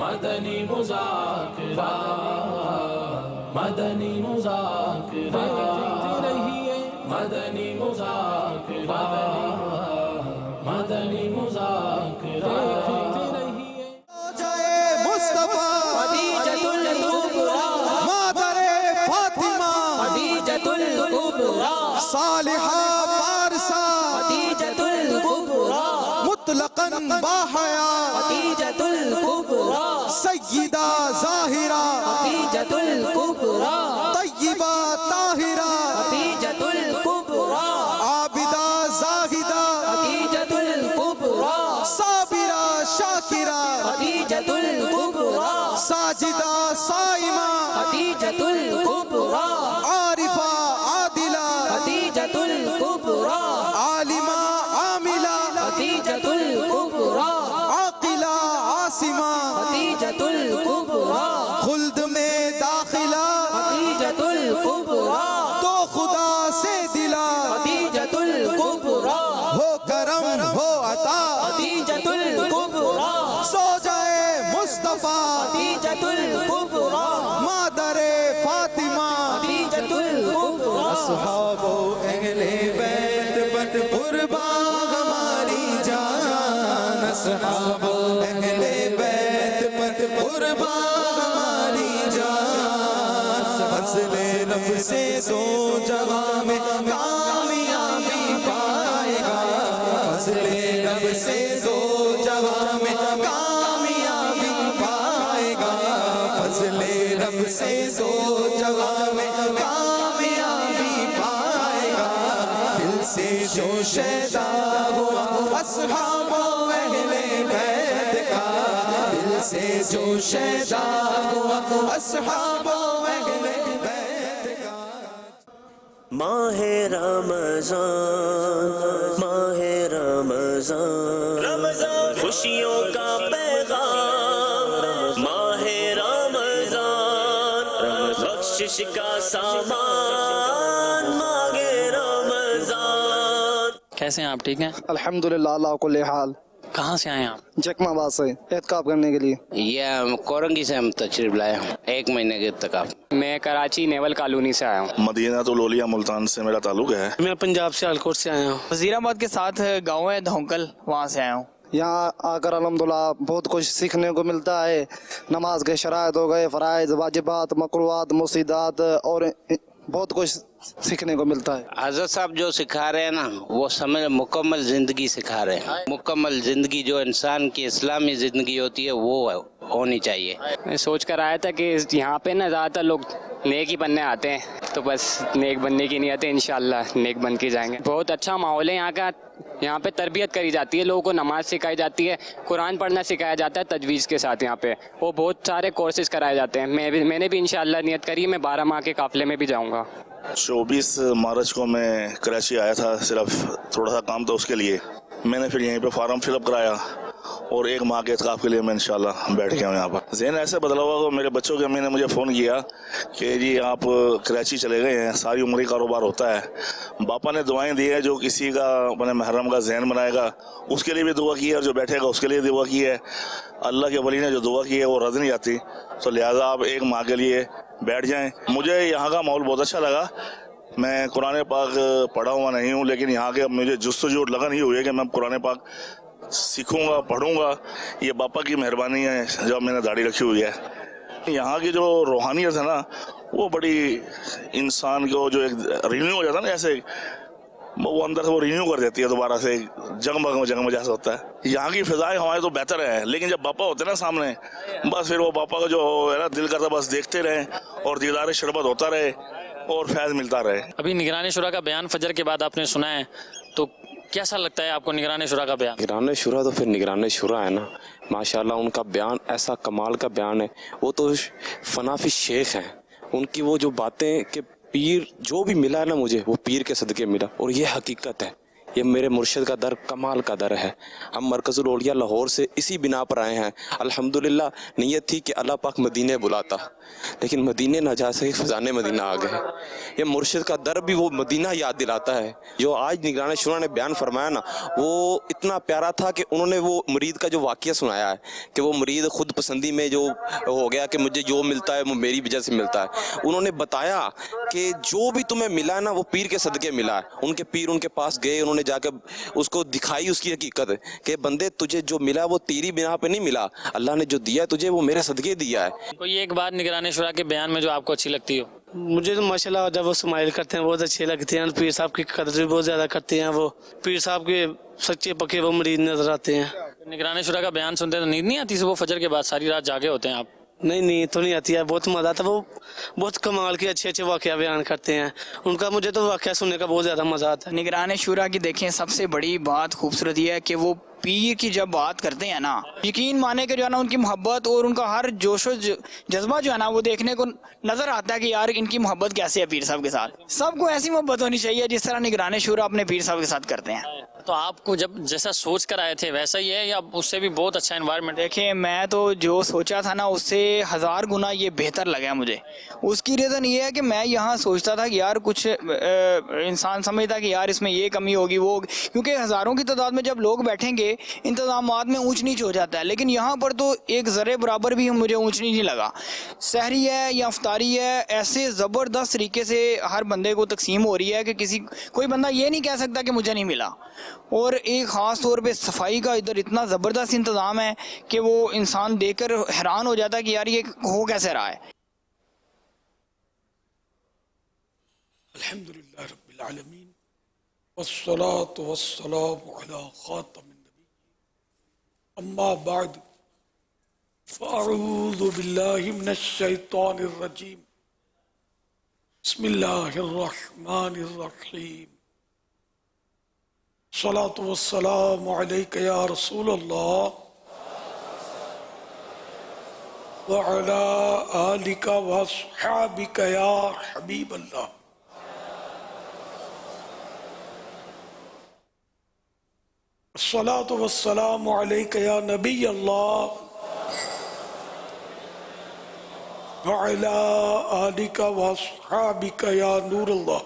مدنی مذاکرہ مدنی مذاکرہ مدنی مذاکرہ مدنی مذاکرہ صالحہ پارسا خدیجۃ الکبریٰ مطلقاً باحیا خدیجۃ الکبریٰ سیدہ ظاہرہ خدیجۃ الکبریٰ طیبہ طاہرہ خدیجۃ الکبریٰ عابدہ زاہدہ خدیجۃ الکبریٰ صابرہ شاکرہ خدیجۃ الکبریٰ ساجدہ صائمہ خدیجۃ الکبریٰ عارفہ عادلہ خدیجۃ الکبریٰ عالمہ عاملہ خدیجۃ الکبریٰ عاقلہ عاصمہ خدیجۃ الکبریٰ خلد میں داخلہ خدیجۃ الکبریٰ تو خدا سے دلا خدیجۃ الکبریٰ ہو کرم ہو عطا خدیجۃ الکبریٰ سو جائے مصطفیٰ خدیجۃ الکبریٰ مادر فاطمہ خدیجۃ الکبریٰ اصحاب و اہل بیت بد قربان ہماری جان اصحاب و اہل بیت بد قربان ہماری جان فضل رب سے دو جہاں میں کامیابی پائے گا فضل رب سے دو جہاں میں کامیابی پائے گا فضل رب سے دو جہاں میں کامیابی پائے گا دل سے جو شیدا ہوا اصحاب و اہل بیت کا دل سے جو شیدا ہوا اصحاب و اہل بیت کا ماہ رمضان ماہ رمضان خوشیوں کا پیغام ماہ رمضان بخشش کا سامان ماہ رمضان۔ کیسے ہیں آپ؟ ٹھیک ہیں؟ الحمدللہ اللہ کل حال۔ کہاں سے آئے ہیں آپ؟ جکما آباد سے اعتکاف کرنے کے لیے۔ یہ کورنگی سے ہم تشریف لائے ہیں 1 مہینے کے اعتکاف۔ میں کراچی نیول کالونی سے آیا ہوں۔ مدینہ الاولیاء ملتان سے میرا تعلق ہے۔ میں پنجاب سے الکوٹ سے آیا ہوں۔ وزیر آباد کے ساتھ گاؤں ہے دھونکل، وہاں سے آیا ہوں۔ یہاں آ کر الحمدللہ بہت کچھ سیکھنے کو ملتا ہے۔ نماز کے شرائط ہو گئے، فرائض، واجبات، مکروہات، مصیدات اور بہت کچھ سیکھنے کو ملتا ہے۔ حضرت صاحب جو سکھا رہے ہیں نا وہ سمجھ مکمل زندگی سکھا رہے ہیں۔ مکمل زندگی جو انسان کی اسلامی زندگی ہوتی ہے وہ ہونی چاہیے۔ میں سوچ کر آیا تھا کہ یہاں پہ نا زیادہ تر لوگ نیک ہی بننے آتے ہیں، تو بس نیک بننے کی نیت ہے، انشاءاللہ نیک بن کے جائیں گے۔ بہت اچھا ماحول ہے یہاں کا، یہاں پہ تربیت کری جاتی ہے، لوگوں کو نماز سکھائی جاتی ہے، قرآن پڑھنا سکھایا جاتا ہے تجویز کے ساتھ۔ یہاں پہ وہ بہت سارے کورسز کرائے جاتے ہیں۔ میں نے بھی انشاءاللہ نیت کری ہے، میں 12 ماہ کے قافلے میں بھی جاؤں گا۔ 24 مارچ کو میں کراچی آیا تھا، صرف تھوڑا سا کام تھا اس کے لیے۔ میں نے پھر یہیں پہ فارم فل اپ کرایا اور 1 ماہ کے اعتکاف کے لیے میں انشاءاللہ بیٹھ گیا ہوں یہاں پر۔ ذہن ایسے بدلا ہوا کہ میرے بچوں کی امی نے مجھے فون کیا کہ جی آپ کراچی چلے گئے ہیں، ساری عمری کاروبار ہوتا ہے۔ باپا نے دعائیں دی ہیں، جو کسی کا اپنے محرم کا ذہن بنائے گا اس کے لیے بھی دعا کی ہے، اور جو بیٹھے گا اس کے لیے دعا کی ہے۔ اللہ کے ولی نے جو دعا کی ہے وہ رد نہیں آتی، تو لہٰذا آپ 1 ماہ کے لیے بیٹھ جائیں۔ مجھے یہاں کا ماحول بہت اچھا لگا۔ میں قرآن پاک پڑھا ہوا نہیں ہوں، لیکن یہاں کے مجھے جستجو لگن ہی ہوئی ہے کہ میں قرآن پاک سیکھوں گا، پڑھوں گا۔ یہ باپا کی مہربانی ہے جب میں نے داڑھی رکھی ہوئی ہے۔ یہاں کی جو روحانیت ہے نا وہ بڑی انسان کو جو ایک رینیو ہو جاتا ہے نا، ایسے وہ اندر سے وہ رینیو کر دیتی ہے دوبارہ سے، جگمگ جیسا ہوتا ہے۔ یہاں کی فضائیں ہمارے تو بہتر ہے، لیکن جب باپا ہوتے ہیں نا سامنے، بس پھر وہ باپا کا جو ہے نا دل کرتا بس دیکھتے رہیں اور دیدار شربت ہوتا رہے اور فیض ملتا رہے۔ ابھی نگران شورا کا بیان فجر کے بعد آپ نے سنا ہے، تو کیسا لگتا ہے آپ کو نگران شورا کا بیان؟ نگران شورا تو پھر نگران شورا ہے نا، ماشاءاللہ ان کا بیان ایسا کمال کا بیان ہے۔ وہ تو فنافی شیخ ہیں، ان کی وہ جو باتیں کہ پیر جو بھی ملا ہے نا مجھے وہ پیر کے صدقے ملا، اور یہ حقیقت ہے، یہ میرے مرشد کا در کمال کا در ہے. ہم مرکز الاولیاء لاہور سے اسی بنا پر آئے ہیں. الحمدللہ نیت تھی کہ اللہ پاک مدینے بلاتا، لیکن مدینے نہ جا سکے، فضان مدینہ آ گئے. یہ مرشد کا در بھی وہ مدینہ یاد دلاتا ہے. جو آج نگران شورا نے بیان فرمایا نا، وہ اتنا پیارا تھا کہ انہوں نے وہ مرید کا جو واقعہ سنایا ہے کہ وہ مرید خود پسندی میں جو ہو گیا کہ مجھے جو ملتا ہے وہ میری وجہ سے ملتا ہے. انہوں نے بتایا کہ جو بھی تمہیں ملا ہے نا وہ پیر کے صدقے ملا ہے. ان کے پیر ان کے پاس گئے، انہوں نے جا کے اس کو دکھائی اس کی حقیقت کہ بندے تجھے جو ملا وہ تیری بنا پہ نہیں ملا، اللہ نے جو دیا ہے تجھے وہ میرے صدقے دیا ہے. کوئی ایک بات نگران شورا کے بیان میں جو آپ کو اچھی لگتی ہو؟ مجھے تو ماشاءاللہ جب وہ اسمائل کرتے ہیں بہت اچھے لگتے ہیں. پیر صاحب کی قدر بھی بہت زیادہ کرتے ہیں. وہ پیر صاحب کے سچے پکے وہ مرید نظر آتے ہیں. نگران شورا کا بیان سنتے تو نیند نہیں آتی؟ صبح فجر کے بعد ساری رات جاگے ہوتے ہیں آپ؟ نہیں نیند تو نہیں آتی ہے، بہت مزہ آتا ہے. وہ بہت کمال کے اچھے اچھے واقعہ بیان کرتے ہیں. ان کا مجھے تو واقعہ سننے کا بہت زیادہ مزہ آتا ہے. نگران شورا کی دیکھیں سب سے بڑی بات خوبصورت یہ ہے کہ وہ پیر کی جب بات کرتے ہیں نا، یقین مانے کہ جو ہے نا ان کی محبت اور ان کا ہر جوش و جذبہ جو ہے نا وہ دیکھنے کو نظر آتا ہے کہ یار ان کی محبت کیسے ہے پیر صاحب کے ساتھ. سب کو ایسی محبت ہونی چاہیے جس طرح نگران شورا اپنے پیر صاحب کے ساتھ کرتے ہیں. تو آپ کو جب جیسا سوچ کر آئے تھے ویسا ہی ہے یا اس سے بھی بہت اچھا انوائرمنٹ؟ دیکھیں میں تو جو سوچا تھا نا اس سے 1000 گنا یہ بہتر لگا مجھے. اس کی ریزن یہ ہے کہ میں یہاں سوچتا تھا کہ یار کچھ انسان سمجھتا کہ یار اس میں یہ کمی ہوگی وہ، کیونکہ ہزاروں کی تعداد میں جب لوگ بیٹھیں گے انتظامات میں اونچ نیچ ہو جاتا ہے، لیکن یہاں پر تو ایک ذرے برابر بھی مجھے اونچ نیچ نہیں لگا. سحری ہے یا افطاری ہے ایسے زبردست طریقے سے ہر بندے کو تقسیم ہو رہی ہے کہ کوئی بندہ یہ نہیں کہہ سکتا کہ مجھے نہیں ملا. اور ایک خاص طور پہ صفائی کا ادھر اتنا زبردست انتظام ہے کہ وہ انسان دیکھ کر حیران ہو جاتا ہے کہ یار یہ ہو کیسے رہا ہے. الحمدللہ رب العالمین والصلاة والسلام علی خاتم النبی اما بعد فاعوذ باللہ من الشیطان الرجیم بسم اللہ الرحمن الرحیم الصلاة والسلام علیک یا رسول اللہ وعلی آلک واصحابک یا حبیب اللہ. الصلاة والسلام علیک یا نبی اللہ وعلی آلک واصحابک یا نور اللہ.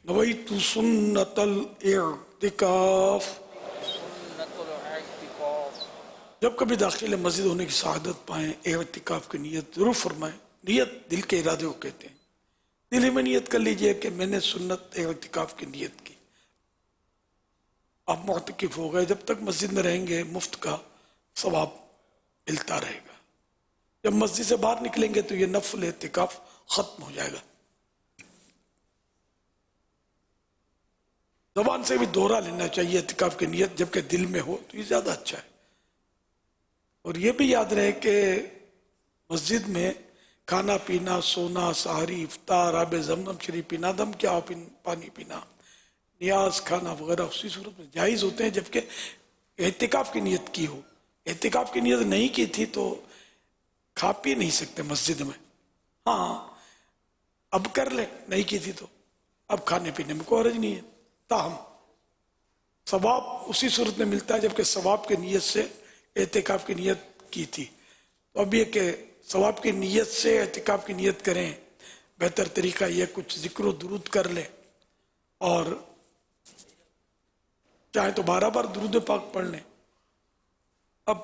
نویت سنت الاعتکاف. جب کبھی داخل مسجد ہونے کی سعادت پائیں اعتکاف کی نیت ضرور فرمائیں. نیت دل کے ارادے کو کہتے ہیں. دل میں نیت کر لیجئے کہ میں نے سنت اعتکاف کی نیت کی. آپ معتکف ہو گئے، جب تک مسجد میں رہیں گے مفت کا ثواب ملتا رہے گا. جب مسجد سے باہر نکلیں گے تو یہ نفل اعتکاف ختم ہو جائے گا. زبان سے بھی دوہرا لینا چاہیے اعتکاف کی نیت، جبکہ دل میں ہو تو یہ زیادہ اچھا ہے. اور یہ بھی یاد رہے کہ مسجد میں کھانا پینا، سونا، سحری، افطار، آب زمزم شریف پینا، دم کیا پانی پینا، نیاز کھانا وغیرہ اسی صورت میں جائز ہوتے ہیں جبکہ اعتکاف کی نیت کی ہو. اعتکاف کی نیت نہیں کی تھی تو کھا پی نہیں سکتے مسجد میں. ہاں اب کر لیں، نہیں کی تھی تو اب کھانے پینے میں کوئی حرج نہیں ہے. تاہم ثواب اسی صورت میں ملتا ہے جبکہ ثواب کی نیت سے اعتکاف کی نیت کی تھی. تو اب یہ کہ ثواب کی نیت سے اعتکاف کی نیت کریں. بہتر طریقہ یہ کچھ ذکر و درود کر لیں، اور چاہے تو 12 بار درود پاک پڑھ لیں. اب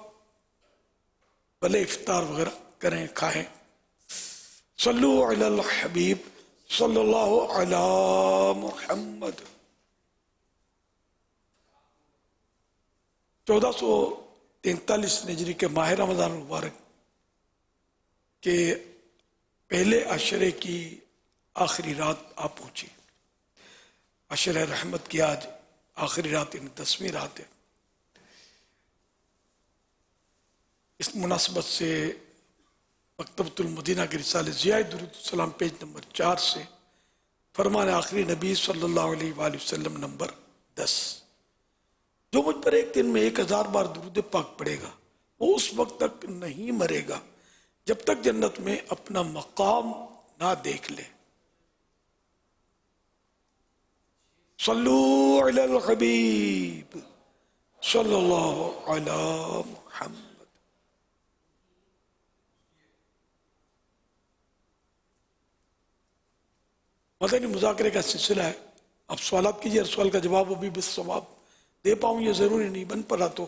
بھلے افطار وغیرہ کریں، کھائیں. صلو علی الحبیب صلی اللہ علی محمد. 1443 ہجری کے ماہ رمضان المبارک کے پہلے عشرے کی آخری رات آپ پہنچی. عشرہ رحمت کی آج آخری رات یعنی 10ویں رات ہے. اس مناسبت سے مکتبۃ المدینہ کے رسالے ضیاء درود السلام پیج نمبر 4 سے فرمان آخری نبی صلی اللہ علیہ وآلہ وسلم نمبر 10. جو مجھ پر ایک دن میں 1000 بار درود پاک پڑے گا وہ اس وقت تک نہیں مرے گا جب تک جنت میں اپنا مقام نہ دیکھ لے. صلو علی الحبیب صلی اللہ علی محمد. مدنی مذاکرے کا سلسلہ ہے. آپ سوالات کیجیے، ہر سوال کا جواب ابھی بس ثواب دے پاؤں یہ ضروری نہیں، بن پڑا تو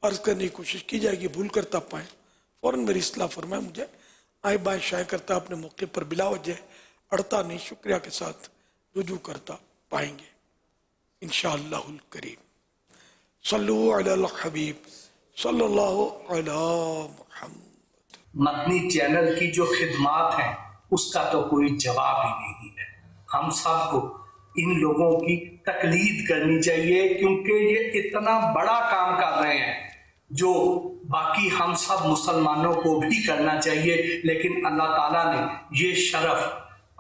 عرض کرنے کی کوشش کی جائے گی، بھول کرتا پائیں فوراً میری اصلاح فرمائیں. مجھے آئیں بائیں شائیں کرتا اپنے موقع پر بلا وجہ اڑتا نہیں، شکریہ کے ساتھ رجوع کرتا پائیں گے انشاءاللہ الکریم. صلو علی الحبیب صلی اللہ علی محمد. مدنی چینل کی جو خدمات ہیں اس کا تو کوئی جواب ہی نہیں ہے. ہم سب کو ان لوگوں کی تقلید کرنی چاہیے، کیونکہ یہ اتنا بڑا کام کر رہے ہیں جو باقی ہم سب مسلمانوں کو بھی کرنا چاہیے، لیکن اللہ تعالیٰ نے یہ شرف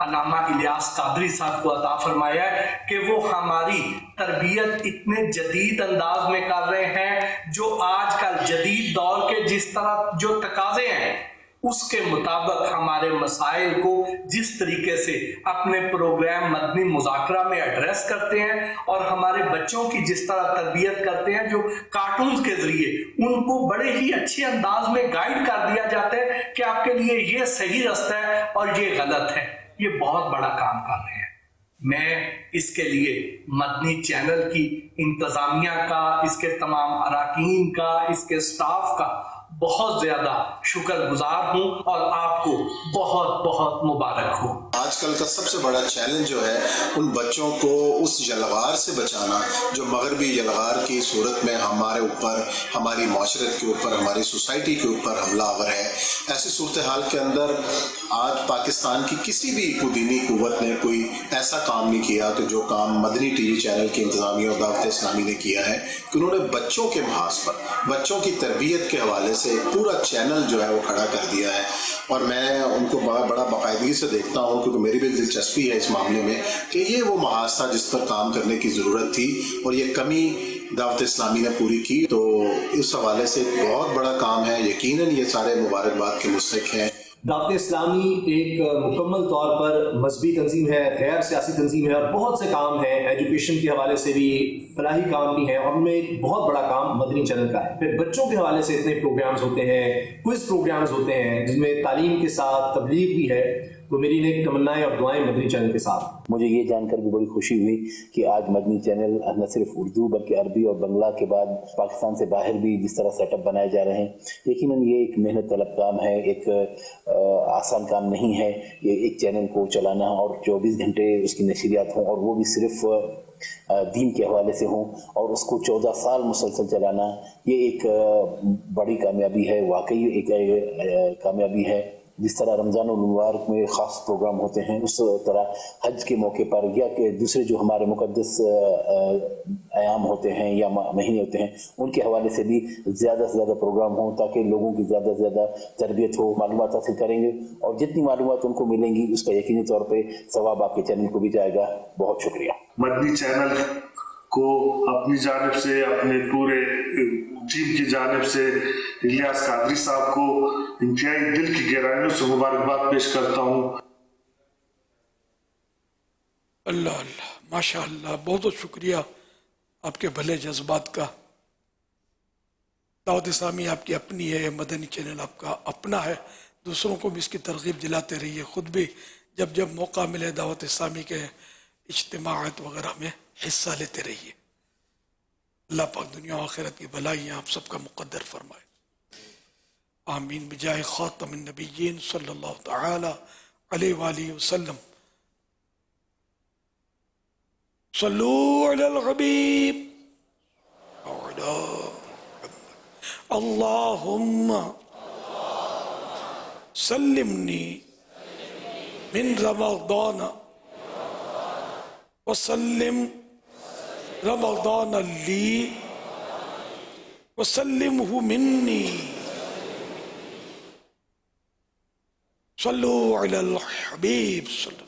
علامہ الیاس قادری صاحب کو عطا فرمایا ہے کہ وہ ہماری تربیت اتنے جدید انداز میں کر رہے ہیں، جو آج کل جدید دور کے جس طرح جو تقاضے ہیں اس کے مطابق ہمارے مسائل کو جس طریقے سے اپنے پروگرام مدنی مذاکرہ میں ایڈریس کرتے ہیں اور ہمارے بچوں کی جس طرح تربیت کرتے ہیں، جو کارٹونز کے ذریعے ان کو بڑے ہی اچھے انداز میں گائیڈ کر دیا جاتا ہے کہ آپ کے لیے یہ صحیح رستہ ہے اور یہ غلط ہے. یہ بہت بڑا کام کر رہے ہیں. میں اس کے لیے مدنی چینل کی انتظامیہ کا، اس کے تمام اراکین کا، اس کے سٹاف کا بہت زیادہ شکر گزار ہوں اور آپ کو بہت بہت مبارک ہو. آج کل کا سب سے بڑا چیلنج جو ہے ان بچوں کو اس یلغار سے بچانا جو مغربی یلغار کی صورت میں ہمارے اوپر، ہماری معاشرت کے اوپر، ہماری سوسائٹی کے اوپر حملہ آور ہے. ایسی صورتحال کے اندر آج پاکستان کی کسی بھی دینی قوت نے کوئی ایسا کام نہیں کیا کہ جو کام مدنی ٹی وی چینل کی انتظامیہ اور دعوت اسلامی نے کیا ہے کہ انہوں نے بچوں کے محاذ پر، بچوں کی تربیت کے حوالے سے پورا چینل جو ہے وہ کھڑا کر دیا ہے. اور میں ان کو بڑا باقاعدگی سے دیکھتا ہوں کیونکہ میری بھی دلچسپی ہے اس معاملے میں کہ یہ وہ محاذ تھا جس پر کام کرنے کی ضرورت تھی اور یہ کمی دعوت اسلامی نے پوری کی. تو اس حوالے سے ایک بہت بڑا کام ہے. یقیناً یہ سارے مبارکباد کے مستحق ہیں. دعوت اسلامی ایک مکمل طور پر مذہبی تنظیم ہے، غیر سیاسی تنظیم ہے اور بہت سے کام ہیں، ایجوکیشن کے حوالے سے بھی فلاحی کام بھی ہیں، اور ان میں ایک بہت بڑا کام مدنی چینل کا ہے. پھر بچوں کے حوالے سے اتنے پروگرامز ہوتے ہیں، کوئز پروگرامز ہوتے ہیں جس میں تعلیم کے ساتھ تبلیغ بھی ہے. تو میری نیک تمنائیں اور دعائیں مدنی چینل کے ساتھ. مجھے یہ جان کر بھی بڑی خوشی ہوئی کہ آج مدنی چینل نہ صرف اردو بلکہ عربی اور بنگلہ کے بعد پاکستان سے باہر بھی جس طرح سیٹ اپ بنائے جا رہے ہیں. یقیناً یہ ایک محنت طلب کام ہے، ایک آسان کام نہیں ہے. یہ ایک چینل کو چلانا اور 24 گھنٹے اس کی نشریات ہوں اور وہ بھی صرف دین کے حوالے سے ہوں اور اس کو 14 سال مسلسل چلانا، یہ ایک بڑی کامیابی ہے. واقعی ایک کامیابی ہے. جس طرح رمضان المبارک میں خاص پروگرام ہوتے ہیں، اس طرح حج کے موقع پر یا کہ دوسرے جو ہمارے مقدس ایام ہوتے ہیں یا مہینے ہوتے ہیں ان کے حوالے سے بھی زیادہ سے زیادہ پروگرام ہوں تاکہ لوگوں کی زیادہ سے زیادہ تربیت ہو. معلومات حاصل کریں گے اور جتنی معلومات ان کو ملیں گی اس کا یقینی طور پہ ثواب آپ کے چینل کو بھی جائے گا. بہت شکریہ. مدنی چینل کو اپنی جانب سے، اپنے پورے ٹیم کی جانب سے الیاس قادری صاحب کو انتہائی دل کی گہرائیوں سے مبارکباد پیش کرتا ہوں. اللہ اللہ، ماشاء اللہ، بہت بہت شکریہ آپ کے بھلے جذبات کا. دعوت اسلامی آپ کی اپنی ہے، مدنی چینل آپ کا اپنا ہے. دوسروں کو بھی اس کی ترغیب دلاتے رہیے، خود بھی جب موقع ملے دعوت اسلامی کے اجتماعات وغیرہ میں حصہ لیتے رہیے. اللہ پاک دنیا و آخرت کی بھلائیاں آپ سب کا مقدر فرمائے. آمین بجائے خاتم النبیین صلی اللہ تعالی علیہ وآلہ وسلم. صلو علی الحبیب اللہم سلمنی من رمضان وسلم رمضان لی وسلمہ منی. صلو علی الحبیب صلی اللہ.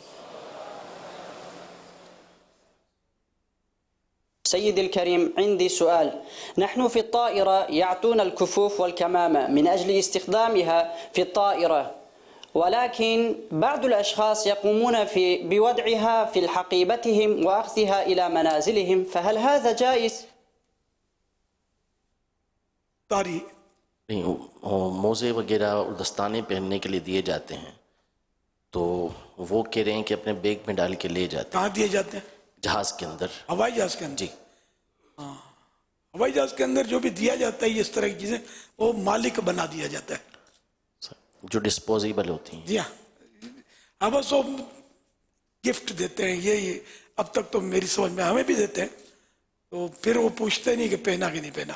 سيدي الكريم، عندي سؤال. نحن في الطائرة يعطون الكفوف والكمامة من أجل استخدامها في الطائرة، ولكن بعض الأشخاص يقومون بوضعها في حقيبتهم وأخذها إلى منازلهم فهل هذا جائز؟ طاری موزے وغیرہ اور دستانے پہننے کے لیے دیے جاتے ہیں تو وہ کہہ رہے ہیں کہ اپنے بیگ میں ڈال کے لے جاتے ہیں. کہاں دیے جاتے ہیں؟ جہاز کے اندر. ہوائی جہاز کے اندر؟ جی ہاں ہوائی جہاز کے اندر جو بھی دیا جاتا ہے اس طرح کی چیزیں وہ مالک بنا دیا جاتا ہے جو ڈسپوزیبل ہوتی ہیں. جی ہاں اب بس وہ گفٹ دیتے ہیں. یہ اب تک تو میری سمجھ میں ہمیں بھی دیتے ہیں تو پھر وہ پوچھتے نہیں کہ پہنا کہ نہیں پہنا.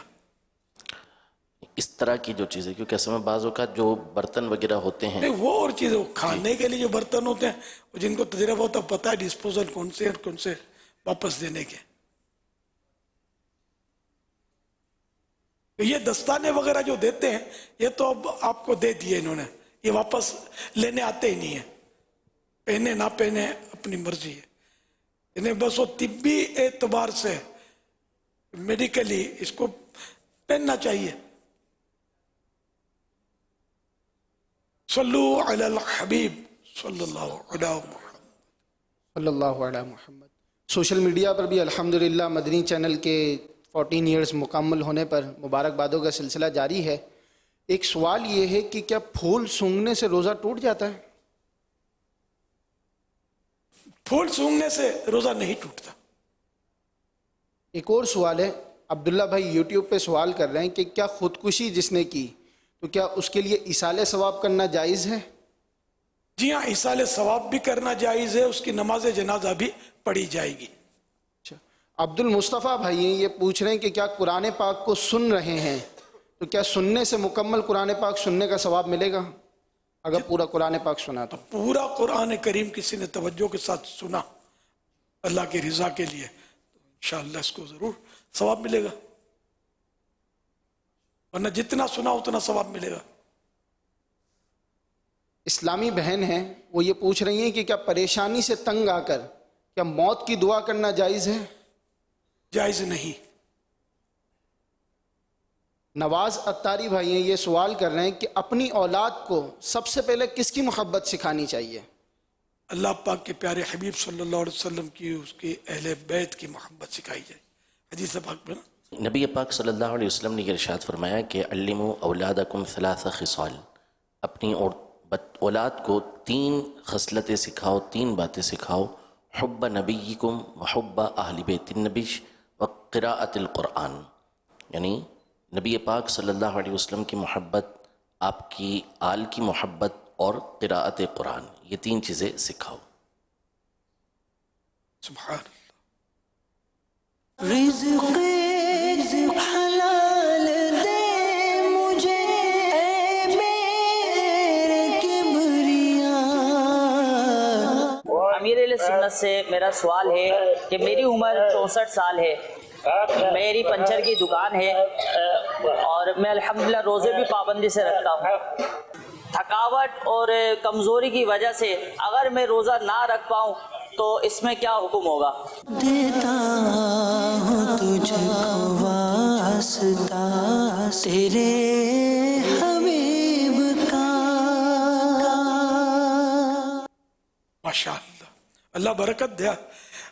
اس طرح کی جو چیزیں کیونکہ اصل میں بعض اوقات جو برتن وغیرہ ہوتے ہیں نہیں وہ اور چیزیں کھانے کے لیے جو برتن ہوتے ہیں جن کو تجربہ ہوتا ہے پتہ ہے ڈسپوزل کون سے اور کون سے واپس دینے کے. یہ دستانے وغیرہ جو دیتے ہیں یہ تو اب آپ کو دے دیے انہوں نے, یہ واپس لینے آتے ہی نہیں ہیں. پہنے نہ پہنے اپنی مرضی ہے. انہیں بس وہ طبی اعتبار سے میڈیکلی اس کو پہننا چاہیے. صلو علی الحبیب صلی اللہ علیہ محمد صلی اللہ علیہ محمد. سوشل میڈیا پر بھی الحمدللہ مدنی چینل کے 14 ایئرز مکمل ہونے پر مبارکبادوں کا سلسلہ جاری ہے. ایک سوال یہ ہے کہ کیا پھول سونگھنے سے روزہ ٹوٹ جاتا ہے؟ پھول سونگھنے سے روزہ نہیں ٹوٹتا. ایک اور سوال ہے, عبداللہ بھائی یوٹیوب پہ سوال کر رہے ہیں کہ کیا خودکشی جس نے کی تو کیا اس کے لیے ایصال ثواب کرنا جائز ہے؟ جی ہاں, ایصال ثواب بھی کرنا جائز ہے, اس کی نماز جنازہ بھی پڑھی جائے گی. عبد المصطفیٰ بھائی یہ پوچھ رہے ہیں کہ کیا قرآن پاک کو سن رہے ہیں تو کیا سننے سے مکمل قرآن پاک سننے کا ثواب ملے گا اگر پورا قرآن پاک سنا تو؟ پورا قرآن کریم کسی نے توجہ کے ساتھ سنا اللہ کی رضا کے لیے تو انشاءاللہ اس کو ضرور ثواب ملے گا, ورنہ جتنا سنا اتنا ثواب ملے گا. اسلامی بہن ہیں, وہ یہ پوچھ رہی ہیں کہ کیا پریشانی سے تنگ آ کر کیا موت کی دعا کرنا جائز ہے؟ جائز نہیں. نواز اتاری بھائی ہیں, یہ سوال کر رہے ہیں کہ اپنی اولاد کو سب سے پہلے کس کی محبت سکھانی چاہیے؟ اللہ پاک کے پیارے حبیب صلی اللہ علیہ وسلم کی, اس کے اہل بیت کی محبت سکھائی جائے. حدیث پاک میں نبی پاک صلی اللہ علیہ وسلم نے یہ ارشاد فرمایا کہ علموا اولادکم ثلاث خصال, اپنی اولاد کو 3 خصلتیں سکھاؤ, 3 باتیں سکھاؤ. حب نبیکم وحب اہل بیت النبی وقراءۃ القرآن, یعنی نبی پاک صلی اللہ علیہ وسلم کی محبت, آپ کی آل کی محبت اور قراءت قرآن, یہ 3 چیزیں سکھاؤ. سبحان رزق حلال دے مجھے میرے کبریا. امیر اہل سنت سے میرا سوال ہے کہ میری عمر 64 سال ہے, میری پنچر کی دکان ہے اور میں الحمدللہ روزے بھی پابندی سے رکھتا ہوں. تھکاوٹ اور کمزوری کی وجہ سے اگر میں روزہ نہ رکھ پاؤں تو اس میں کیا حکم ہوگا؟ دیتا ہوں تجھ کو واسطہ تیرے حبیب کا. ماشاءاللہ, اللہ برکت دے.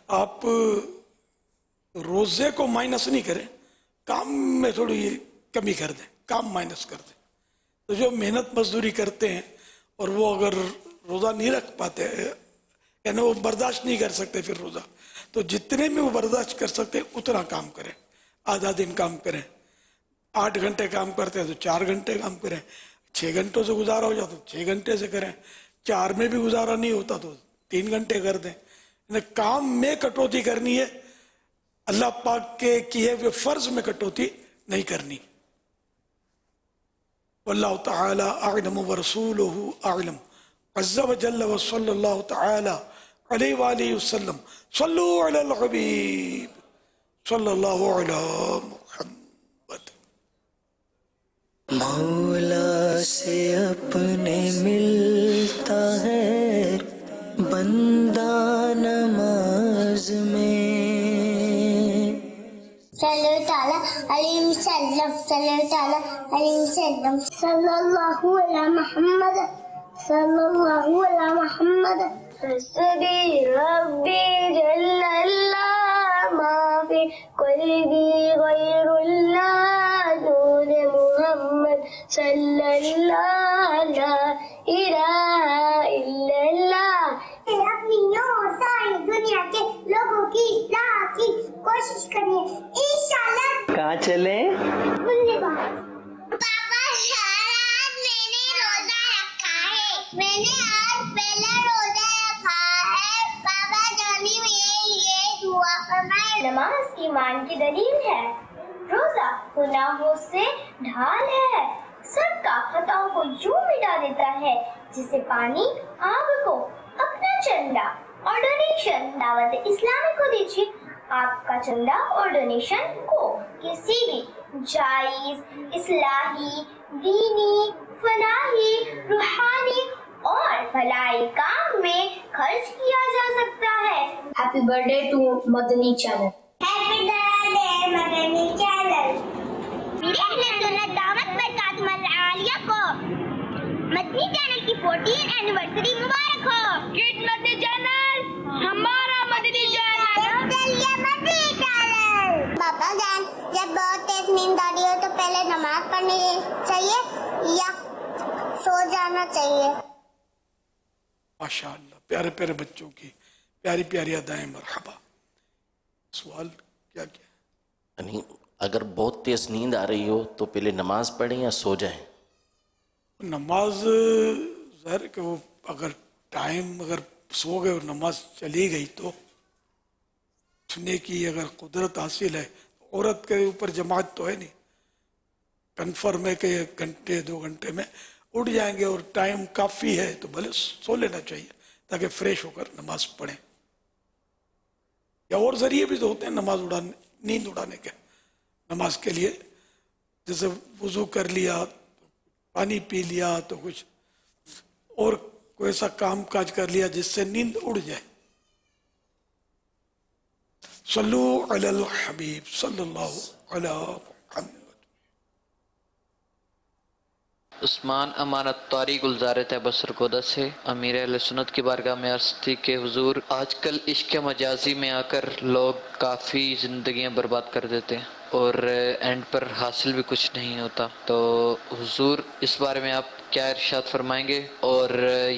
آپ روزے کو مائنس نہیں کریں, کام میں تھوڑی کمی کر دیں, کام مائنس کر دیں. تو جو محنت مزدوری کرتے ہیں اور وہ اگر روزہ نہیں رکھ پاتے یعنی وہ برداشت نہیں کر سکتے پھر روزہ, تو جتنے میں وہ برداشت کر سکتے اتنا کام کریں. آدھا دن کام کریں, 8 گھنٹے کام کرتے ہیں تو 4 گھنٹے کام کریں. 6 گھنٹوں سے گزارا ہو جاتا تو 6 گھنٹے سے کریں. 4 میں بھی گزارا نہیں ہوتا تو 3 گھنٹے کر دیں. کام میں کٹوتی کرنی ہے, اللہ پاک کے کیے ہوئے فرض میں کٹوتی نہیں کرنی. واللہ تعالی اعلم ورسولہ اعلم عز وجل وصلی اللہ تعالی علیہ وآلہ وسلم. صلو علی الحبیب صلی اللہ علی محمد. مولا سے اپنے ملتا ہے بندہ نماز میں. صلی اللہ علیہ وسلم صلی اللہ علیہ وسلم صلی اللہ علی محمد सल्लल्लाहु अला मोहम्मद हस्बी रब्बी जल्लल्लाह माफी क़ल्बी गैरुल्लाह नूर मोहम्मद सल्लल्लाहु ला इलाहा इल्लल्लाह। अपनी और सारी दुनिया के लोगों की इस्लाह की कोशिश करिए, इंशाल्लाह। कहाँ चले? पापा शायद मैंने रोजा रखा है, मैंने आज पहला रोजा रखा है। पापा जानी मेरे लिए दुआ फरमाए। नमाज ईमान की दलील है, रोजा गुनाहों से ढाल है, सबका खताओं को यूं मिटा देता है जिसे पानी आग को। अपना चंदा और डोनेशन दावत इस्लामी को दीजिए। आपका चंदा और डोनेशन को किसी भी जायज इस्लाही, दीनी, फलाही, रूहानी और भलाई काम में खर्च किया जा सकता है। Happy birthday to Madani channel. Happy birthday Madani channel. मेरी अहले सुन्नत दावत बरकातुहुल आलिया को मदनी चैनल की 14th एनिवर्सरी मुबारक हो। किड मदनी चैनल, हमारा मदनी चैनल। पापा जान, जब बहुत तेज नींद आ रही हो तो पहले नमाज पढ़नी चाहिए या सो जाना चाहिए? माशाअल्लाह, प्यारे प्यारे बच्चों की प्यारी प्यारी अदाएं। मरहबा। सवाल क्या क्या? यानी अगर बहुत तेज नींद आ रही हो तो पहले नमाज पढ़ें या सो जाएं? नमाज ज़ाहिर कि वो अगर टाइम अगर सो गए और नमाज चली गई तो उठने की अगर कुदरत हासिल है, औरत के ऊपर जमात तो है नहीं, कन्फर्म है कि 1 घंटे 2 घंटे में उठ जाएंगे और टाइम काफ़ी है तो भले सो लेना चाहिए ताकि फ्रेश होकर नमाज पढ़ें। या और जरिए भी तो होते हैं नमाज उड़ाने, नींद उड़ाने के। नमाज के लिए जैसे वुजू कर लिया, पानी पी लिया, तो कुछ और कोई ऐसा काम काज कर लिया जिससे नींद उड़ जाए। सल्लु अलल हबीब सल्लल्लाहु अलैहि वसल्लम। उस्मान अमानत तारी गुलजार बसर कोदा से अमीर अहले सुन्नत की बारगाह में अर्ज़ थी कि हुजूर आजकल इश्क मजाजी में आकर लोग काफ़ी ज़िंदगियां बर्बाद कर देते हैं और एंड पर हासिल भी कुछ नहीं होता, तो हुजूर इस बारे में आप क्या इरशाद फरमाएंगे? और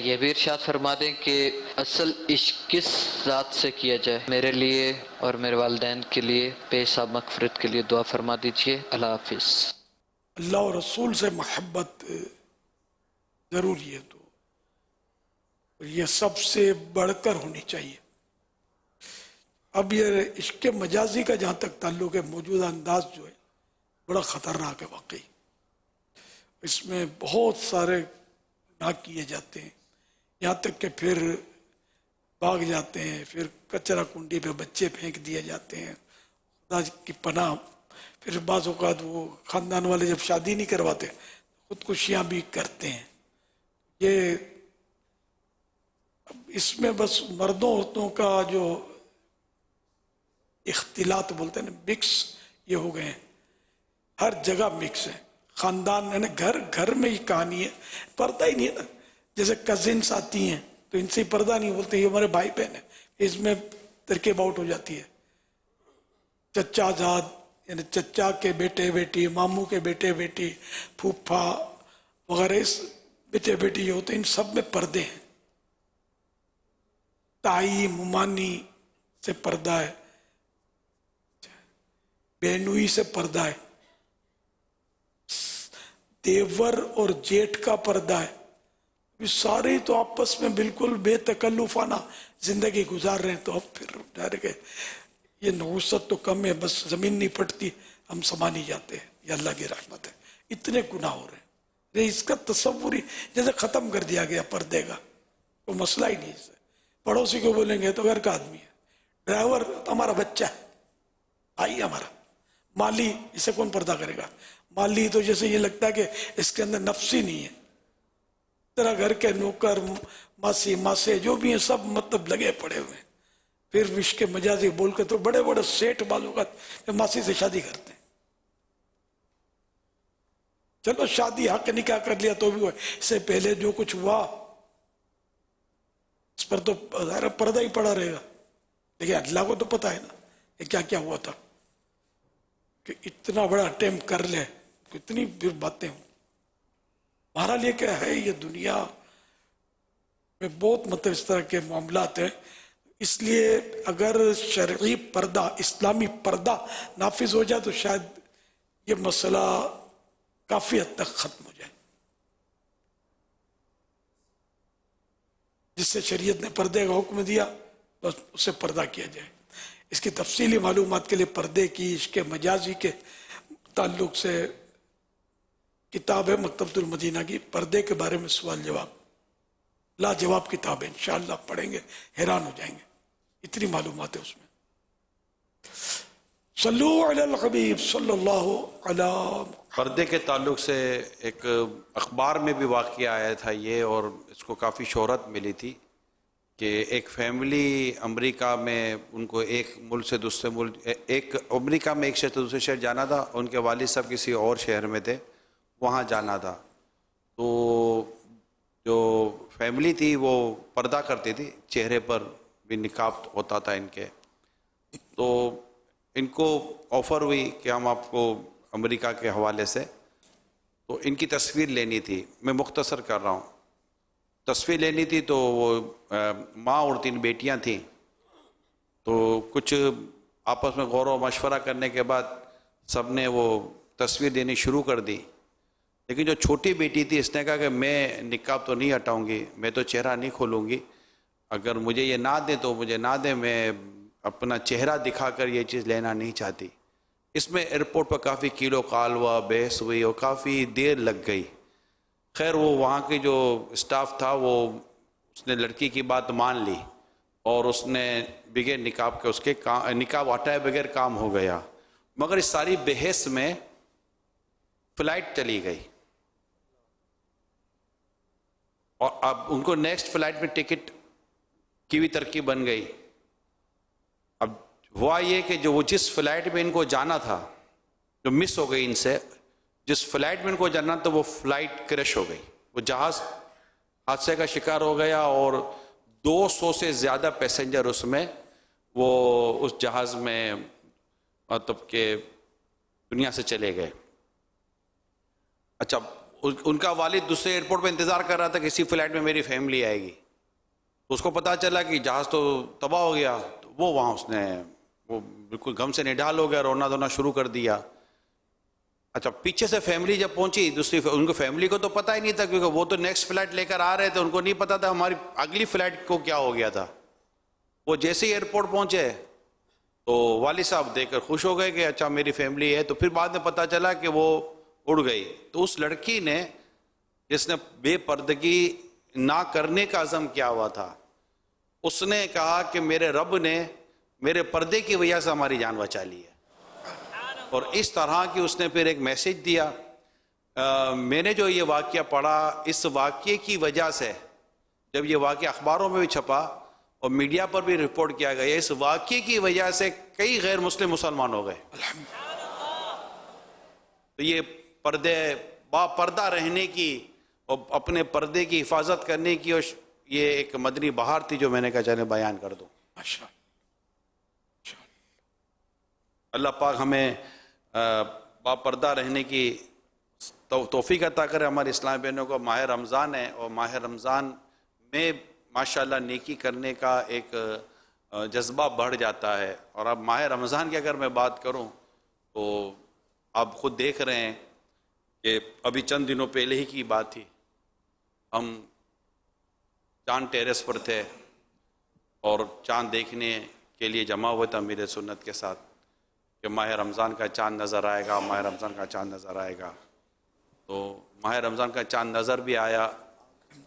ये भी इरशाद फरमा दें कि असल इश्क किस ज़ात से किया जाए। मेरे लिए और मेरे वालिदैन के लिए पेशाब मग़फ़िरत के लिए दुआ फरमा दीजिए। अल्लाह हाफ़िज़। अल्लाह और रसूल से मोहब्बत ज़रूरी है, तो ये सबसे बढ़कर होनी चाहिए। अब ये इश्क मजाजी का जहाँ तक ताल्लुक है, मौजूदा अंदाज जो है बड़ा ख़तरनाक है वाकई। इसमें बहुत सारे गुनाह किए जाते हैं, यहाँ तक कि फिर भाग जाते हैं, फिर कचरा कुंडी पे बच्चे फेंक दिए जाते हैं, खुदा की पनाह। फिर बाज़ औक़ात वो ख़ानदान वाले जब शादी नहीं करवाते खुदकुशियाँ भी करते हैं। ये इसमें बस मर्दों औरतों का जो इख्तिलात बोलते हैं ना, मिक्स ये हो गए हैं, हर जगह मिक्स है। ख़ानदान है ना, घर घर में ही कहानी है, पर्दा ही नहीं है ना। जैसे कजिन्स आती हैं तो इनसे पर्दा नहीं, बोलते ये हमारे भाई बहन है, इसमें तरकीब आउट हो जाती है। चचा जाद यानी चचा के बेटे बेटी, मामू के बेटे बेटी, फूफा वगैरह इस बेटे बेटी जो होते हैं, इन सब में पर्दे हैं। ताई मुमानी से पर्दा है, बेनुई से पर्दा है, देवर और जेठ का पर्दा है। ये सारे तो आपस में बिल्कुल बेतकल्लुफाना जिंदगी गुजार रहे हैं। तो अब फिर डायरेक्ट ये नहुसत तो कम है, बस जमीन नहीं फटती, हम समा नहीं जाते हैं। ये अल्लाह की रहमत है। इतने गुनाह हो रहे हैं, इसका तस्वुर ही जैसे खत्म कर दिया गया पर्दे का, तो मसला ही नहीं है। पड़ोसी को बोलेंगे तो घर का आदमी है, ड्राइवर तो हमारा बच्चा है, भाई हमारा, माली इसे कौन पर्दा करेगा? माली तो जैसे ये लगता है कि इसके अंदर नफ्स ही नहीं है। तेरा घर के नौकर मासी मासे जो भी हैं सब मतलब लगे पड़े हुए हैं। फिर विश्व के मजाजी बोल के तो बड़े बड़े सेठ बालों का मासी से शादी करते हैं। चलो शादी हक निकाह कर लिया तो भी हुआ, इससे पहले जो कुछ हुआ اس پر تو ظاہر پردہ ہی پڑا رہے گا، لیکن اللہ کو تو پتا ہے نا کہ کیا کیا ہوا تھا، کہ اتنا بڑا اٹیمپٹ کر لے، کتنی پھر باتیں ہوں. بہرحال یہ کیا ہے، یہ دنیا میں بہت مطلب اس طرح کے معاملات ہیں. اس لیے اگر شرعی پردہ، اسلامی پردہ نافذ ہو جائے تو شاید یہ مسئلہ کافی حد تک ختم ہو جائے. جس سے شریعت نے پردے کا حکم دیا بس اسے پردہ کیا جائے. اس کی تفصیلی معلومات کے لیے پردے کی، عشق مجازی کے تعلق سے کتاب ہے مکتبۃ المدینہ کی، پردے کے بارے میں سوال جواب، لاجواب کتاب ہے، انشاءاللہ پڑھیں گے حیران ہو جائیں گے، اتنی معلومات ہے اس میں. صلو علی الحبیب صلی اللہ علی. پردے کے تعلق سے ایک اخبار میں بھی واقعہ آیا تھا یہ، اور اس کو کافی شہرت ملی تھی کہ ایک فیملی امریکہ میں، ان کو ایک ملک سے دوسرے ملک، ایک امریکہ میں ایک شہر سے دوسرے شہر جانا تھا، ان کے والد صاحب کسی اور شہر میں تھے، وہاں جانا تھا. تو جو فیملی تھی وہ پردہ کرتی تھی، چہرے پر بھی نقاب ہوتا تھا ان کے. تو ان کو آفر ہوئی کہ ہم آپ کو امریکہ کے حوالے سے، تو ان کی تصویر لینی تھی. میں مختصر کر رہا ہوں. تصویر لینی تھی تو وہ ماں اور 3 بیٹیاں تھیں. تو کچھ آپس میں غور و مشورہ کرنے کے بعد سب نے وہ تصویر دینی شروع کر دی. لیکن جو چھوٹی بیٹی تھی اس نے کہا کہ میں نقاب تو نہیں ہٹاؤں گی، میں تو چہرہ نہیں کھولوں گی، اگر مجھے یہ نہ دیں تو مجھے نہ دیں، میں اپنا چہرہ دکھا کر یہ چیز لینا نہیں چاہتی. اس میں ایئرپورٹ پر کافی کیلو کال ہوا، بحث ہوئی اور کافی دیر لگ گئی. خیر وہ وہاں کی جو اسٹاف تھا وہ اس نے لڑکی کی بات مان لی اور اس نے بغیر نقاب کے اس کے نقاب ہٹائے بغیر کام ہو گیا. مگر اس ساری بحث میں فلائٹ چلی گئی اور اب ان کو نیکسٹ فلائٹ میں ٹکٹ کی بھی ترکیب بن گئی. اب ہوا یہ کہ جو وہ جس فلائٹ میں ان کو جانا تھا جو مس ہو گئی ان سے، جس فلائٹ میں ان کو جانا تو وہ فلائٹ کریش ہو گئی، وہ جہاز حادثے کا شکار ہو گیا اور 200 سے زیادہ پیسنجر اس میں وہ اس جہاز میں مطلب کہ دنیا سے چلے گئے. اچھا ان کا والد دوسرے ایئرپورٹ پہ انتظار کر رہا تھا کہ اسی فلائٹ میں میری فیملی آئے گی. تو اس کو پتا چلا کہ جہاز تو تباہ ہو گیا. تو وہ وہاں اس نے وہ بالکل غم سے نڈال ہو گیا، رونا دھونا شروع کر دیا. اچھا پیچھے سے فیملی جب پہنچی دوسری، ان کو فیملی کو تو پتہ ہی نہیں تھا کیونکہ وہ تو نیکسٹ فلائٹ لے کر آ رہے تھے، ان کو نہیں پتا تھا ہماری اگلی فلائٹ کو کیا ہو گیا تھا. وہ جیسے ہی ایئرپورٹ پہنچے تو والد صاحب دیکھ کر خوش ہو گئے کہ اچھا میری فیملی ہے. تو پھر بعد میں پتا چلا کہ وہ اڑ گئی. تو اس لڑکی نے جس نے بے پردگی نہ کرنے کا عزم کیا ہوا تھا، اس نے کہا کہ میرے رب نے میرے پردے کی وجہ سے ہماری جان بچا لی ہے. اور اس طرح کی اس نے پھر ایک میسج دیا. میں نے جو یہ واقعہ پڑھا، اس واقعے کی وجہ سے جب یہ واقعہ اخباروں میں بھی چھپا اور میڈیا پر بھی رپورٹ کیا گیا، اس واقعے کی وجہ سے کئی غیر مسلم مسلمان ہو گئے. تو یہ پردے با پردہ رہنے کی اور اپنے پردے کی حفاظت کرنے کی، اور یہ ایک مدنی بہار تھی جو میں نے کہا چلے بیان کر دوں. اللہ پاک ہمیں با پردہ رہنے کی توفیق عطا کرے. ہمارے اسلام بہنوں کو ماہ رمضان ہے اور ماہ رمضان میں ماشاءاللہ نیکی کرنے کا ایک جذبہ بڑھ جاتا ہے. اور اب ماہ رمضان کی اگر میں بات کروں تو آپ خود دیکھ رہے ہیں کہ ابھی چند دنوں پہلے ہی کی بات تھی، ہم چاند ٹیرس پر تھے اور چاند دیکھنے کے لیے جمع ہوئے تھے امیر سنت کے ساتھ کہ ماہ رمضان کا چاند نظر آئے گا، ماہ رمضان کا چاند نظر آئے گا. تو ماہ رمضان کا چاند نظر بھی آیا،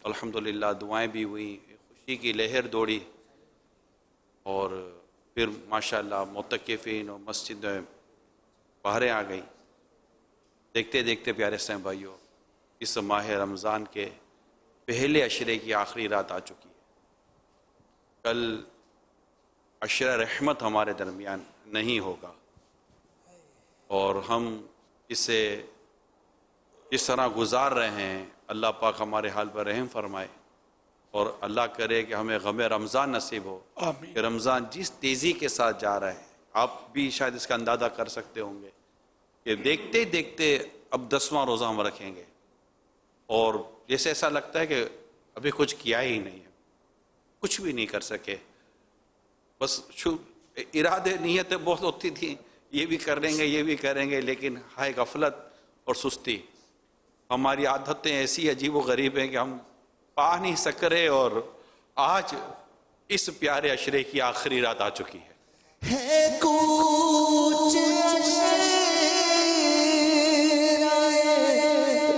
الحمدللہ دعائیں بھی ہوئیں، خوشی کی لہر دوڑی، اور پھر ماشاءاللہ معتکفین اور مسجد میں بہریں آ گئیں. دیکھتے دیکھتے پیارے اسلام بھائیوں اس ماہ رمضان کے پہلے عشرے کی آخری رات آ چکی ہے. کل عشرہ رحمت ہمارے درمیان نہیں ہوگا اور ہم اسے اس طرح گزار رہے ہیں. اللہ پاک ہمارے حال پر رحم فرمائے اور اللہ کرے کہ ہمیں غم رمضان نصیب ہو کہ رمضان جس تیزی کے ساتھ جا رہا ہے آپ بھی شاید اس کا اندازہ کر سکتے ہوں گے کہ دیکھتے دیکھتے اب 10واں روزہ ہم رکھیں گے اور جیسے ایسا لگتا ہے کہ ابھی کچھ کیا ہی نہیں ہے، کچھ بھی نہیں کر سکے، بس ارادے نیتیں بہت ہوتی تھیں یہ بھی کر لیں گے یہ بھی کریں گے، لیکن ہائے غفلت اور سستی، ہماری عادتیں ایسی عجیب و غریب ہیں کہ ہم پا نہیں سک رہے، اور آج اس پیارے عشرے کی آخری رات آ چکی ہے۔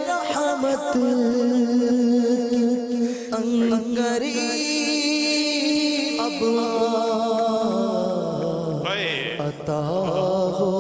رحمت انگری اب عطا ہو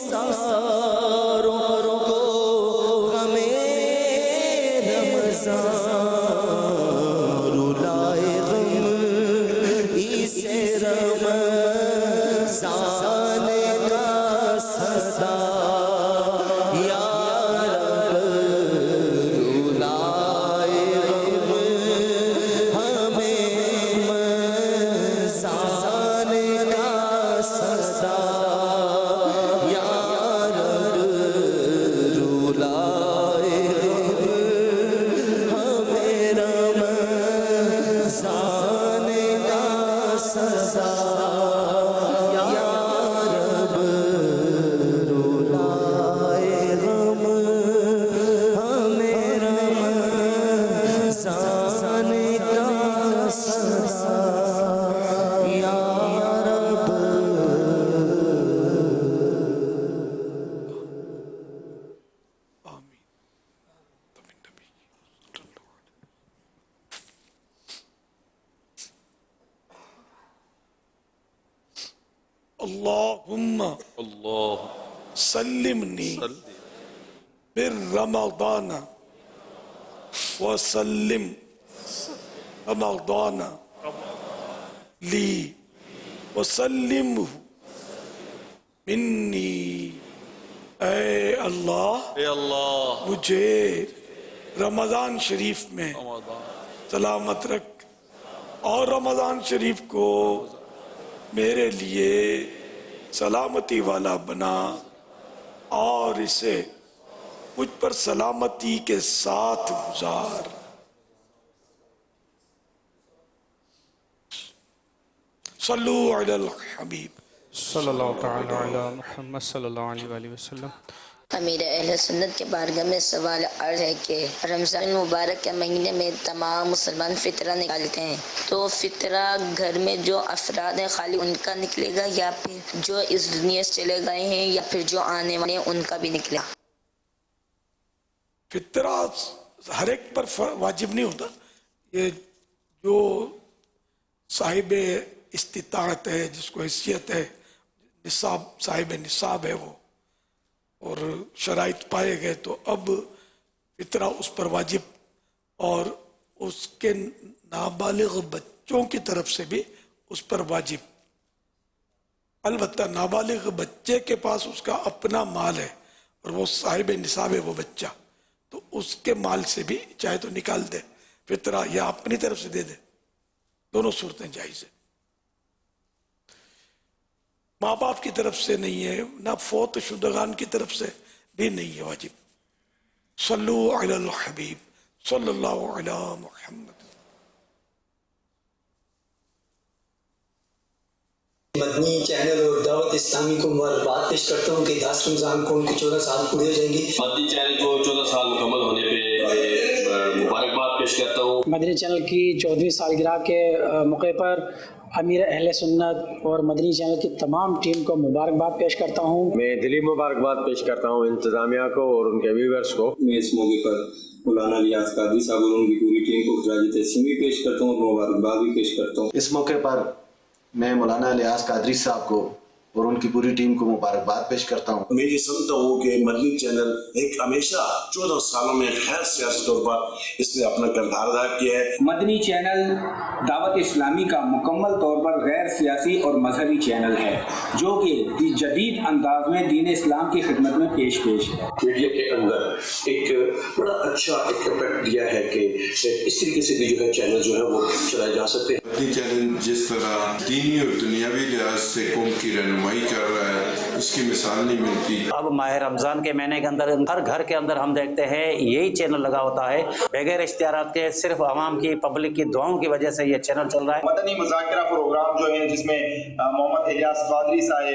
निसारों को गमे रमज़ान रुलाए गम इसे रमज़ान का सदा या रब रुलाए गम हमें रमज़ान का सदा या रब रुलाए गम हमें रमज़ान का सदा या रब रुलाए गम हमें रमज़ान का सदा या रब। अल्लाहुम्मा सल्लिमनी बिर्रमज़ान व सल्लिम रमज़ान ली व सल्लिमहु मिन्नी। ऐ अल्लाह मुझे रमज़ान शरीफ में सलामत रख और रमज़ान शरीफ को मेरे लिए सलामती वाला बना और इसे मुझ पर सलामती के साथ गुजार। सल्लु अलल हबीब सल्लल्लाहु तआला अला मुहम्मद सल्लल्लाहु अलैहि वसल्लम। अमीर अहले सुन्नत के बारगाह में सवाल अर्ज है कि रमज़ान मुबारक के महीने में तमाम मुसलमान फितरा निकालते हैं, तो फितरा घर में जो अफराद हैं खाली उनका निकलेगा या फिर जो इस दुनिया से चले गए हैं या फिर जो आने वाले हैं उनका भी निकलेगा? फितरा हर एक पर वाजिब नहीं होता। ये जो साहिब इस्तिताअत है, जिसको हैसियत है, निसाब साहिब निसाब है वो, और शराइत पाए गए तो अब फितरा उस पर वाजिब, और उसके नाबालिग बच्चों की तरफ से भी उस पर वाजिब। अलबत्ता नाबालिग बच्चे के पास उसका अपना माल है और वो साहिब निसाब है वो बच्चा, तो उसके माल से भी चाहे तो निकाल दे फितरा या अपनी तरफ से दे दे, दोनों सूरतें जायज़ है। माँ बाप की तरफ से नहीं है, ना फौत शुदगान की तरफ से भी नहीं है वाजिब। सल्लु अलल हबीब सल्लल्लाहु अला मुहम्मद। मदनी चैनल और दावत इस्लामी को मुबारकबाद पेश करता हूँ कि 10 रमज़ान को उनके 14 साल पूरे हो जाएंगे। मदनी चैनल को 14 साल मुकम्मल होने पे मुबारकबाद पेश करता हूँ। मदनी चैनल की 14वीं सालगिरह के मौके पर अमीर अहले सुन्नत और मदनी चैनल की तमाम टीम को मुबारकबाद पेश करता हूँ। मैं दिली मुबारकबाद पेश करता हूँ इंतज़ामिया को और उनके व्यूअर्स को। मैं इस मौके पर मौलाना इलियास कादरी साहब और उनकी पूरी टीम को खराज तहसीन भी पेश करता हूँ और मुबारकबाद भी पेश करता हूँ। इस मौके पर मैं मौलाना इलियास कादरी साहब को और उनकी पूरी टीम को मुबारकबाद पेश करता हूँ। मैं ये समझता हूँ कि मदनी चैनल एक हमेशा 14 सालों में खैर सियासी तौर पर इसने अपना किरदार अदा किया है। मदनी चैनल दावत इस्लामी का मुकम्मल तौर पर गैर सियासी और मजहबी चैनल है जो कि जदीद अंदाज में दीन इस्लाम की खिदमत में पेश है। मीडिया के अंदर एक बड़ा अच्छा एक इम्पैक्ट दिया है कि इस तरीके से भी जो है चैनल जो है वो चलाए जा सकते हैं। मदनी चैनल जिस तरह दीनी और दुनियावी लिहाज से कौम की रहनुमाई कर रहा है, इसकी मिसाल नहीं मिलती। अब माह रमज़ान के महीने के अंदर हर घर के अंदर हम देखते हैं यही चैनल लगा होता है, बगैर इख्तियारात के, सिर्फ आवाम की पब्लिक की दुआओं की वजह से ये चैनल चल रहा है। मदनी मुज़ाकिरा प्रोग्राम जो है जिसमें मोहम्मद इलियास कादरी साहब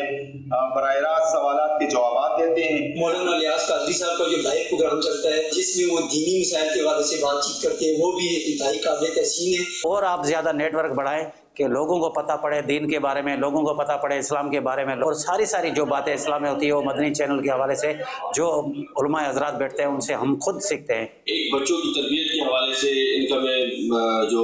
बराह रास्त सवालात के जवाब देते हैं। मौलाना इलियास कादरी साहब का जो लाइव प्रोग्राम चलता है जिसमें वो दीनी मिसाइल के हवाले से बातचीत करते हैं, वो भी इंतहाई काबिल तहसीन है। और आप ज्यादा नेटवर्क बढ़ाएं कि लोगों को पता पड़े दीन के बारे में, लोगों को पता पड़े इस्लाम के बारे में, और सारी जो बातें इस्लाम में होती है वो मदनी चैनल के हवाले से जो उलमा हज़रात बैठते हैं उनसे हम खुद सीखते हैं। एक बच्चों की तरबियत के हवाले से इनका में जो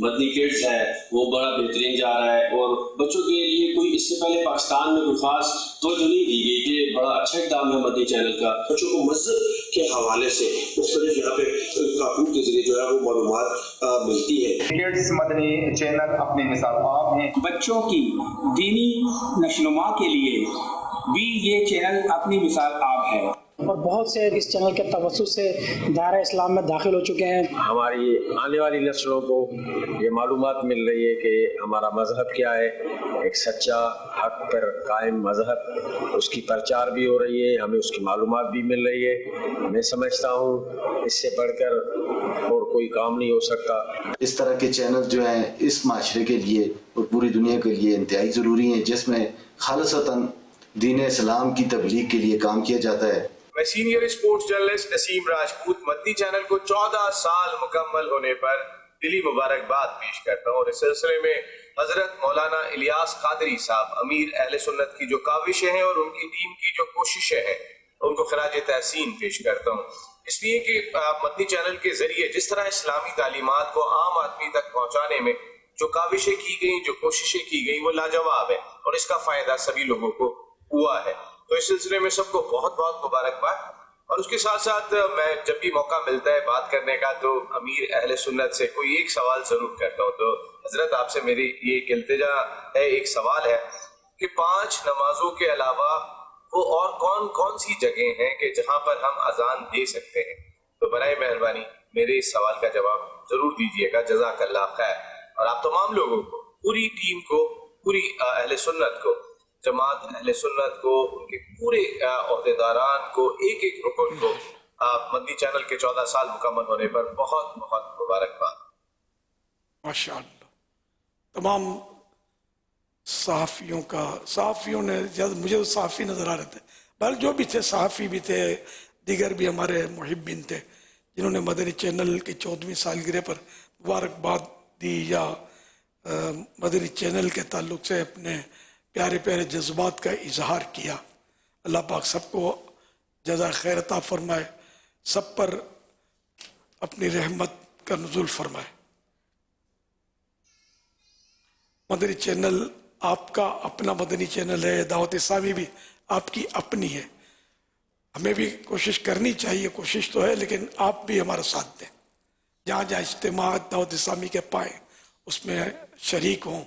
मदनी किड्स है वो बड़ा बेहतरीन जा रहा है और बच्चों के लिए कोई इससे पहले पाकिस्तान में कोई खास तवज्जो नहीं दी गई कि बड़ा अच्छा इक़दाम है मदनी चैनल का। बच्चों को मज़हब के हवाले से मुख्तलिफ यहाँ पे कार्टून के जरिए जो है वो मालूमात मिलती है। किड्स मदनी चैनल अपनी मिसाल आप हैं। बच्चों की दीनी नशोनुमा के लिए भी ये चैनल अपनी मिसाल आप है और बहुत से इस चैनल के तवज्जुह से दायरा इस्लाम में दाखिल हो चुके हैं। हमारी आने वाली नस्लों को ये मालूमात मिल रही है कि हमारा मज़हब क्या है, एक सच्चा हक पर कायम मज़हब, उसकी प्रचार भी हो रही है, हमें उसकी मालूमात भी मिल रही है। मैं समझता हूँ इससे बढ़कर और कोई काम नहीं हो सकता। इस तरह के चैनल जो हैं इस माशरे के लिए और पूरी दुनिया के लिए इंतहाई ज़रूरी हैं, जिसमें खालिसतन दीन इस्लाम की तबलीग के लिए काम किया जाता है। मैं senior sports journalist Naseem Rajput Madani channel को 14 साल मुकम्मल होने पर दिली मुबारकबाद पेश करता हूँ और इस सिलसिले में हजरत मौलाना इलियास कादरी साहब अमीर अहले सुन्नत की जो काविशें हैं और उनकी टीम की जो कोशिशें हैं उनको खराज तहसीन पेश करता हूँ, इसलिए कि मदनी चैनल के जरिए जिस तरह इस्लामी तालीमात को आम आदमी तक पहुँचाने में जो काविशें की गई, जो कोशिशें की गई, वो लाजवाब है और इसका फायदा सभी लोगों को हुआ है। तो इस सिलसिले में सबको बहुत बहुत मुबारकबाद। और उसके साथ साथ मैं जब भी मौका मिलता है बात करने का तो अमीर अहले सुन्नत से कोई एक सवाल जरूर करता हूँ। तो हजरत आपसे मेरी ये एक इल्तिजा है, एक सवाल है कि 5 नमाजों के अलावा वो और कौन कौन सी जगह हैं कि जहाँ पर हम अजान दे सकते हैं? तो बराए मेहरबानी मेरे इस सवाल का जवाब जरूर दीजिएगा। जज़ाकल्लाह खैर। और आप तमाम लोगों को, पूरी टीम को, पूरी अहले सुन्नत को, जमात अहले सुन्नत को, उनके पूरे ओहदेदारान को, एक एक रुकन को मदनी चैनल के 14 साल मुकम्मल होने पर बहुत बहुत मुबारकबाद। माशाअल्लाह। तमाम सहाफ़ियों ने ज़्यादा, मुझे तो सहाफ़ी नज़र आ रहे थे, बल्कि जो भी थे सहाफ़ी भी थे, दीगर भी हमारे मुहिब्बिन थे जिन्होंने मदनी चैनल की 14वीं सालगिरह पर मुबारकबाद दी या मदनी चैनल के ताल्लुक से अपने प्यारे प्यारे जज्बात का इजहार किया। अल्लाह पाक सबको जज़ा खैर अता फरमाए, सब पर अपनी रहमत का नुज़ुल फरमाए। मदनी चैनल आपका अपना मदनी चैनल है, दावत इस्लामी भी आपकी अपनी है। हमें भी कोशिश करनी चाहिए, कोशिश तो है, लेकिन आप भी हमारा साथ दें। जहाँ जहाँ इज्तिमा दावत इस्लामी के पाएँ उसमें शरीक हों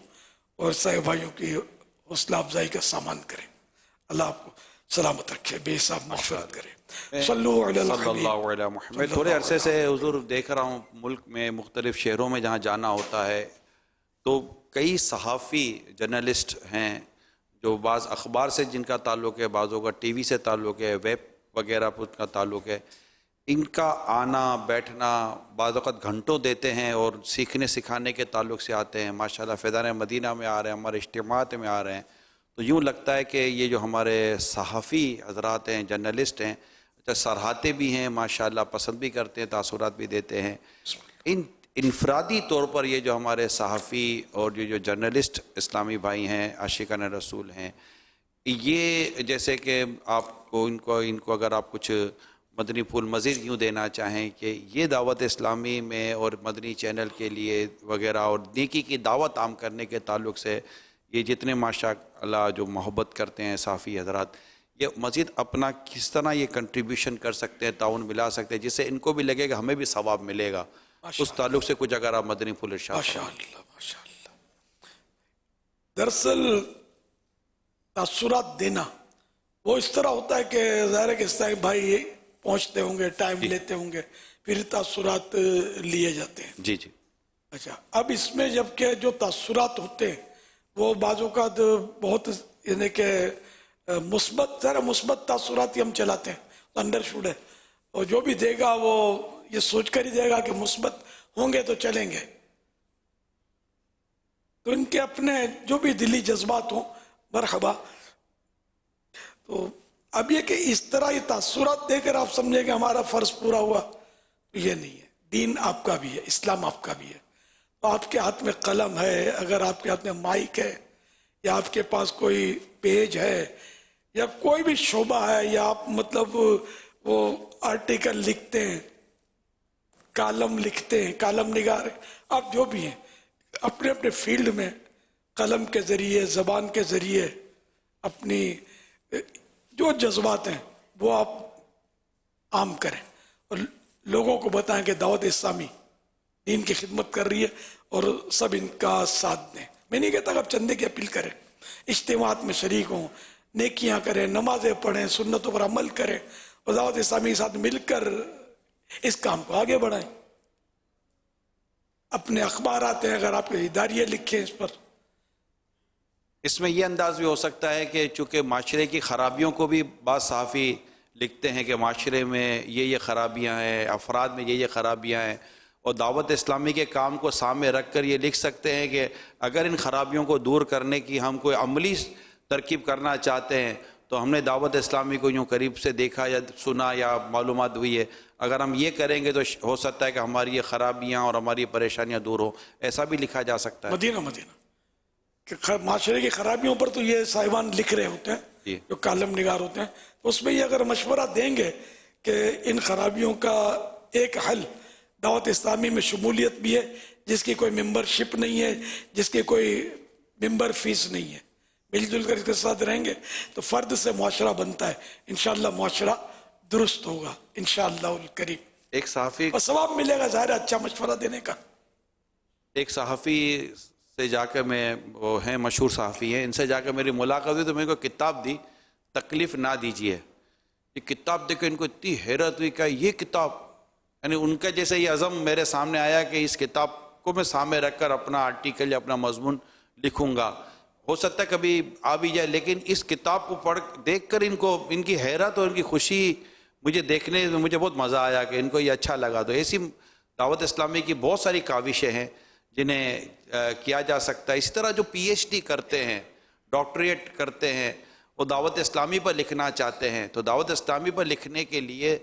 और साहिब भाइयों की हौसला अफजाई का सामान करें। अल्लाह आपको सलामत रखे, बेहिसाब मग़फ़िरत करे। सल्लल्लाहु अलैहि वसल्लम। मैं थोड़े अरसे से हुजूर देख रहा हूँ मुल्क में मुख्तलिफ शहरों में जहाँ जाना होता है तो कई सहाफ़ी जर्नलिस्ट हैं जो बाज़ अखबार से जिनका ताल्लुक़ है, बाज़ों का टीवी से ताल्लुक़ है, वेब वगैरह पर उनका ताल्लुक़ है। इनका आना बैठना बाज़ वक़्त घंटों देते हैं और सीखने सिखाने के ताल्लुक़ से आते हैं। माशाल्लाह फ़ैज़ान मदीना में आ रहे हैं, हमारे इज्तिमात में आ रहे हैं, तो यूँ लगता है कि ये जो हमारे सहाफ़ी हज़रात हैं, जर्नलिस्ट हैं, सराहते भी हैं माशाल्लाह, पसंद भी करते हैं, तासुरात भी देते हैं। इनफरादी तौर पर ये जो हमारे सहाफ़ी और ये जो जर्नलिस्ट इस्लामी भाई हैं, आशिकान रसूल हैं, ये जैसे कि आपको इनको अगर आप कुछ मदनी फूल मज़ीद यूँ देना चाहें कि ये दावत इस्लामी में और मदनी चैनल के लिए वगैरह और नेकी की दावत आम करने के ताल्लुक़ से ये जितने माशाअल्लाह जो मोहब्बत करते हैं साफ़ी हज़रात, ये मज़ीद अपना किस तरह ये कंट्रीब्यूशन कर सकते हैं, ताउन मिला सकते हैं, जिससे इनको भी लगेगा हमें भी सवाब मिलेगा, उस ताल्लुक़ से कुछ अगर आप मदनी फूल इरशाद। माशाअल्लाह माशाअल्लाह। दरअसल तासुरात देना वो इस तरह होता है कि ज़ाहिर है कि साहिब भाई पहुँचते होंगे, टाइम लेते होंगे, फिर तासुरात लिए जाते हैं। जी जी। अच्छा, अब इसमें जबकि जो तासुरात होते हैं वो बाज़ों का बहुत यानी कि मुस्बत, ज़रा मुस्बत तासुरात ही हम चलाते हैं, तो अंडरस्टूड है, और जो भी देगा वो ये सोच कर ही देगा कि मुस्बत होंगे तो चलेंगे। तो इनके अपने जो भी दिली जज्बात हों, मरहबा। तो अब ये कि इस तरह ये तासुरात देकर आप समझे कि हमारा फ़र्ज़ पूरा हुआ, तो ये नहीं है। दीन आपका भी है, इस्लाम आपका भी है। तो आपके हाथ में कलम है, अगर आपके हाथ में माइक है, या आपके पास कोई पेज है, या कोई भी शोबा है, या आप मतलब वो आर्टिकल लिखते हैं, कालम लिखते हैं, कालम निगार, आप जो भी हैं अपने अपने फील्ड में कलम के ज़रिए, ज़बान के ज़रिए अपनी जो जज्बात हैं वो आप आम करें और लोगों को बताएं कि दावत इस्लामी दीन की खिदमत कर रही है और सब इनका साथ दें। मैं नहीं कहता कि आप चंदे की अपील करें, इज्तिमात में शरीक हों, नेकियां करें, नमाजें पढ़ें, सुन्नतों पर अमल करें और दावत इस्लामी के साथ मिलकर इस काम को आगे बढ़ाएं। अपने अखबार आते हैं, अगर आप इदारियाँ लिखें इस पर। इसमें यह अंदाज भी हो सकता है कि चूँकि माशरे की ख़राबियों को भी बाज़ सहाफ़ी लिखते हैं कि माशरे में ये ख़राबियाँ हैं, अफराद में ये ख़राबियाँ हैं, और दावत इस्लामी के काम को सामने रख कर ये लिख सकते हैं कि अगर इन ख़राबियों को दूर करने की हम कोई अमली तरकीब करना चाहते हैं तो हमने दावत इस्लामी को यूँ करीब से देखा या सुना या मालूमात हुई है, अगर हम ये करेंगे तो हो सकता है कि हमारी ये ख़राबियाँ और हमारी परेशानियाँ दूर हो, ऐसा भी लिखा जा सकता है। मदीना कि माशरे की खराबियों पर तो ये साहिबान लिख रहे होते हैं, जो कालम निगार होते हैं, तो उसमें ये अगर मशवरा देंगे कि इन खराबियों का एक हल दावत इस्लामी में शमूलियत भी है, जिसकी कोई मेंबरशिप नहीं है, जिसकी कोई मेंबर फीस नहीं है, मिलजुल कर इसके साथ रहेंगे तो फ़र्द से मुआशरा बनता है, इंशाअल्लाह मुआशरा दुरुस्त होगा इंशाअल्लाह करीम। एक सहाफ़ी और सवाब मिलेगा ज़ाहिर अच्छा मशवरा देने का। एक सहाफ़ी से जाकर मैं, वो हैं मशहूर सहाफ़ी हैं, इनसे जाकर मेरी मुलाकात हुई तो मेरे को किताब दी, तकलीफ़ ना दीजिए। ये किताब देखो इनको इतनी हैरत हुई कि ये किताब, यानी उनका जैसे ये अज़म मेरे सामने आया कि इस किताब को मैं सामने रख कर अपना आर्टिकल या अपना मजमून लिखूँगा। हो सकता है कभी आ भी जाए, लेकिन इस किताब को पढ़ देख कर इनको, इनकी हैरत और इनकी खुशी मुझे देखने में मुझे बहुत मज़ा आया कि इनको ये अच्छा लगा। तो ऐसी दावत इस्लामी की बहुत सारी काविशें हैं जिन्हें किया जा सकता है। इसी तरह जो PhD करते हैं, डॉक्टरेट करते हैं, वो दावत इस्लामी पर लिखना चाहते हैं, तो दावत इस्लामी पर लिखने के लिए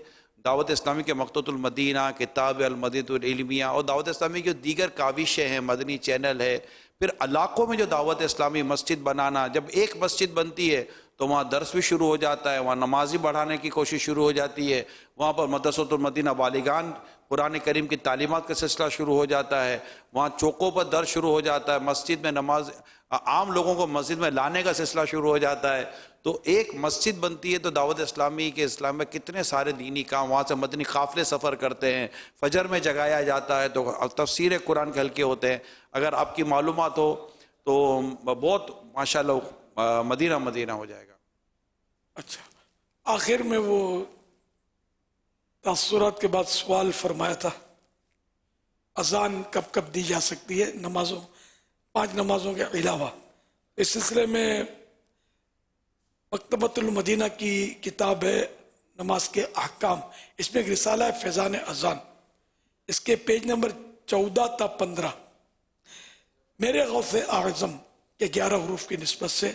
दावत इस्लामी के मकतूतुल मदीना, किताब अल-मदीनतुल इल्मिया और दावत इस्लामी की जो दीगर काविशें हैं, मदनी चैनल है, फिर इलाकों में जो दावत इस्लामी मस्जिद बनाना, जब एक मस्जिद बनती है तो वहाँ दर्स भी शुरू हो जाता है, वहाँ नमाजी बढ़ाने की कोशिश शुरू हो जाती है, वहाँ पर मदरसतुल मदीना बालिगान कुरान करीम की तालीमात का सिलसिला शुरू हो जाता है, वहाँ चौकों पर दर्स शुरू हो जाता है, मस्जिद में नमाज, आम लोगों को मस्जिद में लाने का सिलसिला शुरू हो जाता है। तो एक मस्जिद बनती है तो दावत इस्लामी के इस्लाम में कितने सारे दीनी काम, वहाँ से मदनी काफ़िले सफ़र करते हैं, फजर में जगाया जाता है, तो तफसीर कुरान के हल्के होते हैं। अगर आपकी मालूमात हो तो बहुत माशाल्लाह मदीना मदीना हो जाएगा। अच्छा, आखिर में वो तासुरात के बाद सवाल फरमाया था, अजान कब कब दी जा सकती है नमाजों, 5 नमाजों के अलावा। इस सिलसिले में मकतबतुल मदीना की किताब है नमाज के अहकाम, इसमें एक रिसाला है फैज़ान अजान, इसके पेज नंबर 14 ta 15 मेरे गौस आज़म के 11 हरूफ की निस्बत से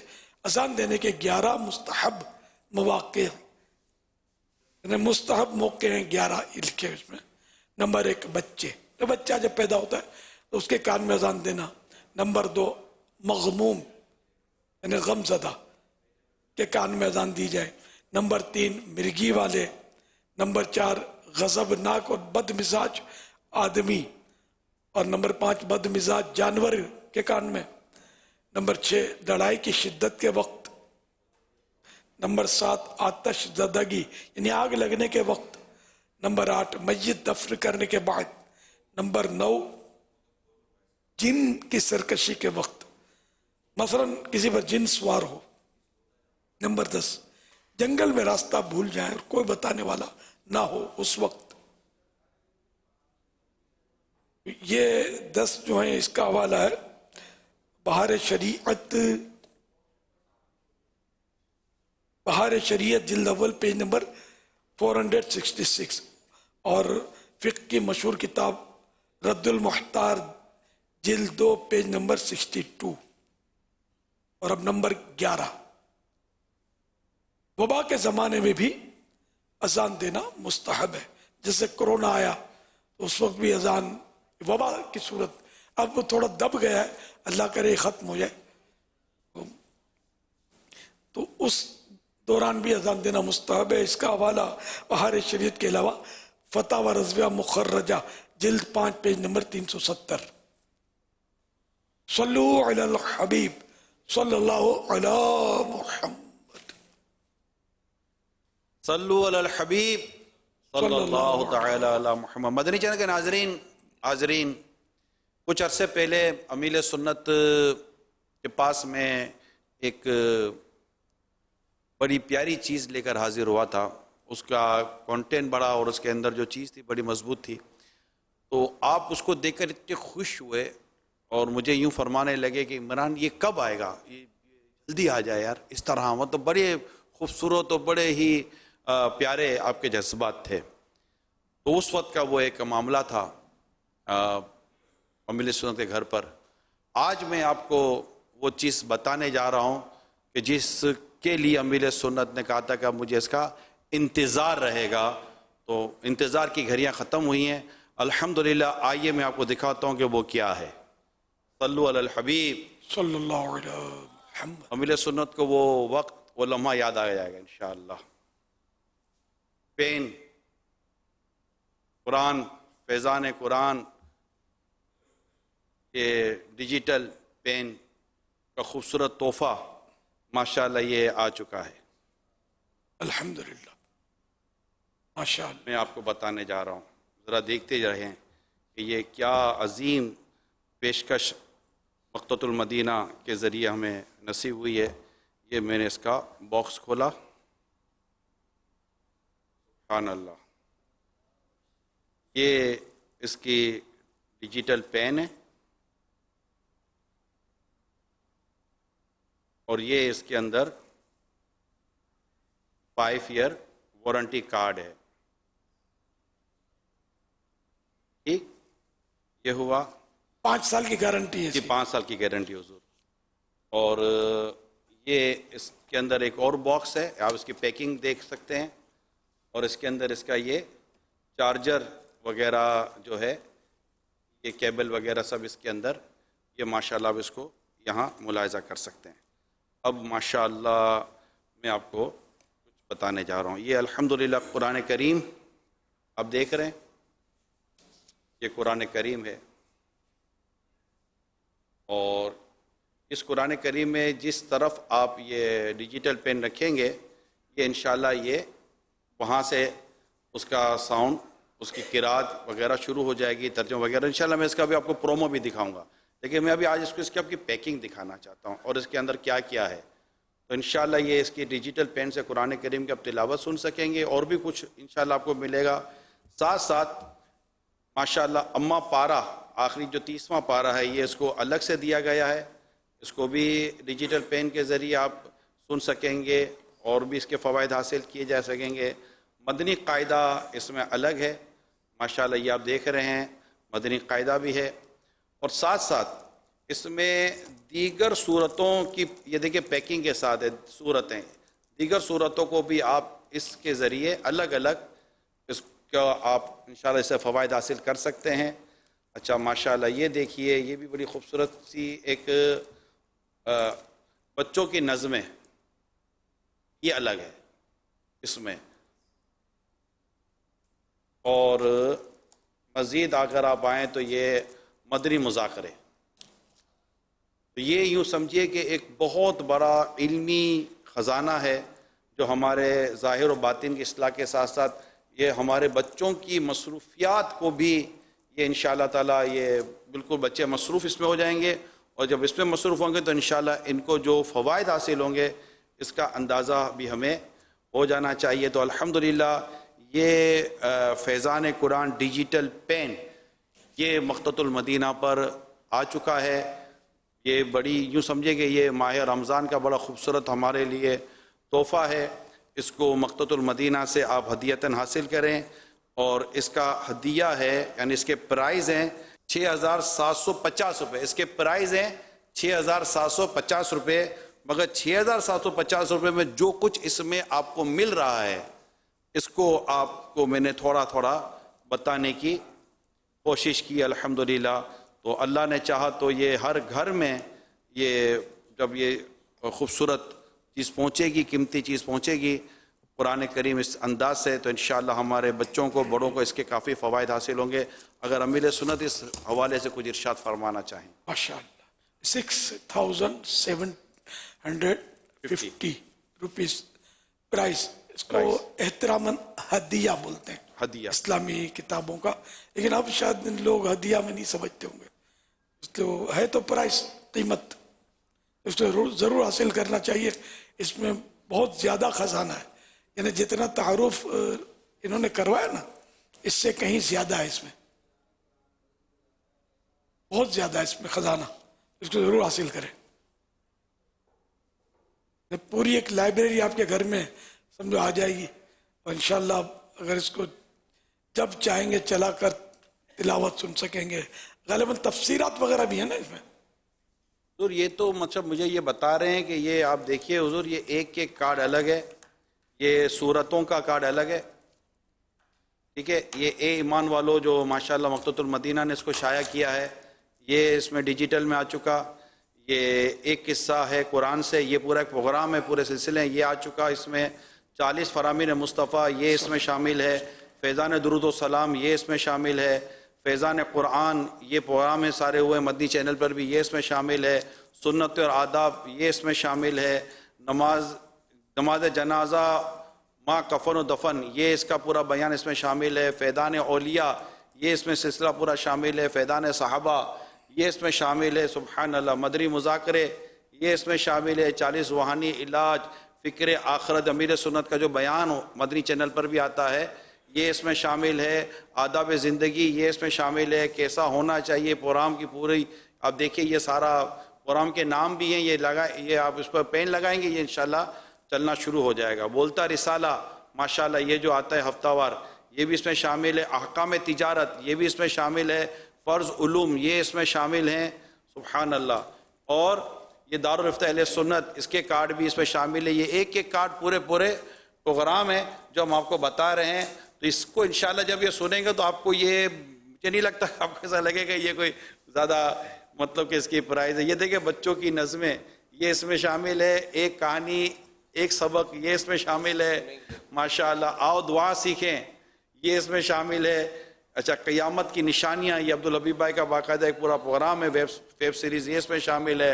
अजान देने के 11 मुस्तहब मौक़े, मुस्तहब मौके हैं 11 लिखे इसमें। नंबर 1 बच्चे, तो बच्चा जब पैदा होता है तो उसके कान में अजान देना। नंबर 2 मग़मूम यानी गमज़दा के कान में अजान दी जाए। नंबर 3 मिर्गी वाले। नंबर 4 गज़बनाक और बदमिजाज आदमी, और नंबर 5 बदमिजाज जानवर के कान में। नंबर 6 लड़ाई की शिद्दत के वक्त। नंबर 7 आतश ज़दगी यानी आग लगने के वक्त। नंबर 8 मस्जिद दफन करने के बाद। नंबर 9 जिन की सरकशी के वक्त, मसलन किसी पर जिन सवार हो। नंबर 10 जंगल में रास्ता भूल जाए और कोई बताने वाला ना हो उस वक्त। ये 10 जो है इसका हवाला है बहार शरीयत जिल्द अव्वल पेज नंबर 466 और फ़िक़्ह की मशहूर किताब रद्दुल मुख्तार जिल्द 2 पेज नंबर 62। और अब नंबर 11, वबा के ज़माने में भी अजान देना मुस्तहब है। जैसे कोरोना आया तो उस वक्त भी अजान, वबा की सूरत, अब वो थोड़ा दब गया है, अल्लाह करे ख़त्म हो जाए, तो उस दौरान भी अजान देना मुस्तहब है। इसका हवाला बहार शरीयत के अलावा फतावा रज़विया मुखर्रजा जिल्द 5 पेज नंबर 370। सल्लु अलल हबीब सल्लल्लाहु अला मुहम्मद। सल्लु अलल हबीब सल्लल्लाहु तआला अला मुहम्मद। मदनी चैनल के हाजरीन, कुछ अरसे पहले अमील सुन्नत के पास में एक बड़ी प्यारी चीज़ लेकर हाजिर हुआ था। उसका कंटेंट बड़ा और उसके अंदर जो चीज़ थी बड़ी मजबूत थी। तो आप उसको देखकर इतने खुश हुए और मुझे यूँ फरमाने लगे कि इमरान ये कब आएगा, ये जल्दी आ जाए यार। इस तरह मतलब बड़े खूबसूरत और बड़े ही प्यारे आपके जज्बात थे। तो उस वक्त का वो एक मामला था अमील सुन्नत के घर पर। आज मैं आपको वो चीज़ बताने जा रहा हूँ कि जिसके लिए अमील सुन्नत ने कहा था कि अब मुझे इसका इंतज़ार रहेगा। तो इंतज़ार की घड़ियाँ ख़त्म हुई हैं अल्हम्दुलिल्लाह। आइए मैं आपको दिखाता हूँ कि वो क्या है। सल्लु अलल हबीब सल्लल्लाहु अलैहि वसल्लम। अमील सुन्नत को वो वक्त, वो लम्हा याद आ जाएगा इंशाअल्लाह। पेन, कुरान, फैज़ान कुरान के डिजिटल पेन का खूबसूरत तोहफ़ा माशाअल्लाह ये आ चुका है अल्हम्दुलिल्लाह माशाअल्लाह। मैं आपको बताने जा रहा हूँ, ज़रा देखते रहें कि ये क्या अजीम पेशकश मक्ततुल मदीना के ज़रिए हमें नसीब हुई है। ये मैंने इसका बॉक्स खोला, सुभान अल्लाह। ये इसकी डिजिटल पेन है और ये इसके अंदर 5 ईयर वारंटी कार्ड है। ठीक, ये हुआ 5 साल की गारंटी है जी, 5 साल की गारंटी हुजूर। और ये इसके अंदर एक और बॉक्स है, आप इसकी पैकिंग देख सकते हैं। और इसके अंदर इसका ये चार्जर वगैरह जो है, ये केबल वगैरह सब इसके अंदर, ये माशाल्लाह आप इसको यहाँ मुलाहिज़ा कर सकते हैं। अब माशाल्लाह मैं आपको कुछ बताने जा रहा हूँ। ये अल्हम्दुलिल्लाह कुरान करीम आप देख रहे हैं, ये कुरान करीम है। और इस कुरान करीम में जिस तरफ आप ये डिजिटल पेन रखेंगे, ये इंशाल्लाह ये वहाँ से उसका साउंड, उसकी किरात वगैरह शुरू हो जाएगी, तर्जुमा वगैरह। इंशाल्लाह मैं इसका भी आपको प्रोमो भी दिखाऊंगा, लेकिन मैं अभी आज इसको इसकी आपकी पैकिंग दिखाना चाहता हूँ और इसके अंदर क्या क्या है। तो इंशाल्लाह ये इसकी डिजिटल पेन से कुरान करीम की आप तिलावत सुन सकेंगे और भी कुछ इंशाल्लाह आपको मिलेगा। साथ साथ माशाल्लाह अम्मा पारा, आखिरी जो 30वां पारा है, ये इसको अलग से दिया गया है। इसको भी डिजिटल पेन के ज़रिए आप सुन सकेंगे और भी इसके फ़वाइद हासिल किए जा सकेंगे। मदनी कायदा इसमें अलग है माशाल्लाह, ये आप देख रहे हैं, मदनी कायदा भी है। और साथ साथ इसमें दीगर सूरतों की, ये देखिए पैकिंग के साथ है सूरतें, दीगर सूरतों को भी आप इसके ज़रिए अलग अलग इसका आप इंशाल्लाह इससे फ़वाइद हासिल कर सकते हैं। अच्छा माशाल्लाह, ये देखिए, ये भी बड़ी खूबसूरत सी एक बच्चों की नज़में, ये अलग है इसमें। और मज़ीद अगर आप आएँ तो ये मदनी मुज़ाकरे, तो ये यूँ समझिए कि एक बहुत बड़ा इल्मी ख़जाना है जो हमारे ज़ाहिर व बातिन की इस्लाह के साथ साथ ये हमारे बच्चों की मसरूफियात को भी ये इंशाअल्लाह ताला ये बिल्कुल बच्चे मसरूफ़ इसमें हो जाएंगे। और जब इसमें मसरूफ़ होंगे तो इंशाअल्लाह इनको जो फ़वाइद हासिल होंगे इसका अंदाज़ा भी हमें हो जाना चाहिए। तो अल्हम्दुलिल्लाह ये फैज़ान कुरान डिजिटल पेन ये मक्ततुल मदीना पर आ चुका है। ये बड़ी यूँ समझिए कि ये माह रमज़ान का बड़ा खूबसूरत हमारे लिए तोहफ़ा है। इसको मक्ततुल मदीना से आप हदियतन हासिल करें और इसका हदिया है, यानी इसके प्राइज़ हैं 6,750 रुपये। इसके प्राइज़ हैं 6,750 रुपये। मगर 6,750 रुपये में जो कुछ इसमें आपको मिल रहा है, इसको आपको मैंने थोड़ा थोड़ा बताने की कोशिश की अल्हम्दुलिल्लाह। तो अल्लाह ने चाहा तो ये हर घर में ये जब ये खूबसूरत चीज़ पहुँचेगी, कीमती चीज़ पहुँचेगी कुरान करीम इस अंदाज से, तो इंशाअल्लाह हमारे बच्चों को, बड़ों को इसके काफ़ी फ़वाइद हासिल होंगे। अगर अमीर सुन्नत इस हवाले से कुछ इरशाद फरमाना चाहें। माशाअल्लाह 6,750 रुपीज़ प्राइस इसको एहतरामन हदिया बोलते हैं, हदिया इस्लामी किताबों का, लेकिन अब शायद लोग हदिया में नहीं समझते होंगे, तो है तो प्राइस कीमत, इसको ज़रूर हासिल करना चाहिए। इसमें बहुत ज़्यादा ख़जाना है, यानी जितना तारुफ इन्होंने करवाया ना, इससे कहीं ज़्यादा है, इसमें बहुत ज़्यादा है इसमें ख़जाना, इसको ज़रूर हासिल करें। पूरी एक लाइब्रेरी आपके घर में समझो आ जाएगी, और इंशाल्लाह अगर इसको जब चाहेंगे चलाकर तिलावत सुन सकेंगे। ग़ालिबन तफसीरात वगैरह भी है ना इसमें। हुजूर ये तो मतलब मुझे ये बता रहे हैं कि ये आप देखिए हुजूर, ये एक एक कार्ड अलग है, ये सूरतों का कार्ड अलग है, ठीक है। ये ईमान वालों जो माशाल्लाह मकतूतुल मदीना ने इसको शाया किया है, ये इसमें डिजिटल में आ चुका। ये एक किस्सा है कुरान से, ये पूरा एक प्रोग्राम है, पूरे सिलसिले ये आ चुका। इसमें 40 फरामीन मुस्तफ़ा ये इसमें शामिल है, फैज़ान दुरूद व सलाम ये इसमें शामिल है, फैज़ान कुरान ये प्रोग्राम है सारे हुए मदनी चैनल पर भी, ये इसमें शामिल है। सुन्नत और आदाब ये इसमें शामिल है। नमाज जनाजा माँ कफन व दफन ये इसका पूरा बयान इसमें शामिल है। फैज़ान औलिया ये इसमें सिलसिला पूरा शामिल है। फैज़ान सहाबा ये इसमें शामिल है। सुबहान अल्लाह। मदरी मुज़ाकरे ये इसमें शामिल है। 40 रूहानी इलाज, फ़िक्र आखरत, अमीर सुन्नत का जो बयान मदनी चैनल पर भी आता है ये इसमें शामिल है। आदाब ज़िंदगी ये इसमें शामिल है। कैसा होना चाहिए प्रोग्राम की पूरी, आप देखिए ये सारा प्रोग्राम के नाम भी हैं, ये आप इस पर पेन लगाएंगे ये इंशाल्लाह चलना शुरू हो जाएगा। बोलता रिसाला माशाल्लाह ये जो आता है हफ्तावार ये भी इसमें शामिल है। अहकाम तिजारत ये भी इसमें शामिल है। फ़र्ज़ उलूम ये इसमें शामिल हैं। सुबहान अल्लाह। और ये दारुल इफ्ता अहले सुन्नत इसके कार्ड भी इसमें शामिल है। ये एक एक कार्ड पूरे प्रोग्राम है जो हम आपको बता रहे हैं। तो इसको इंशाल्लाह जब ये सुनेंगे तो आपको ये, मुझे नहीं लगता आपको ऐसा लगेगा ये कोई ज़्यादा मतलब कि इसकी प्राइस है। ये देखिए बच्चों की नज़में ये इसमें शामिल है। एक कहानी, एक सबक ये इसमें शामिल है। माशाअल्लाह। आओ दुआ सीखें ये इसमें शामिल है। अच्छा, क़यामत की निशानियाँ ये अब्दुल हबीब भाई का बाकायदा एक पूरा प्रोग्राम है, वेब सीरीज़ ये इसमें शामिल है।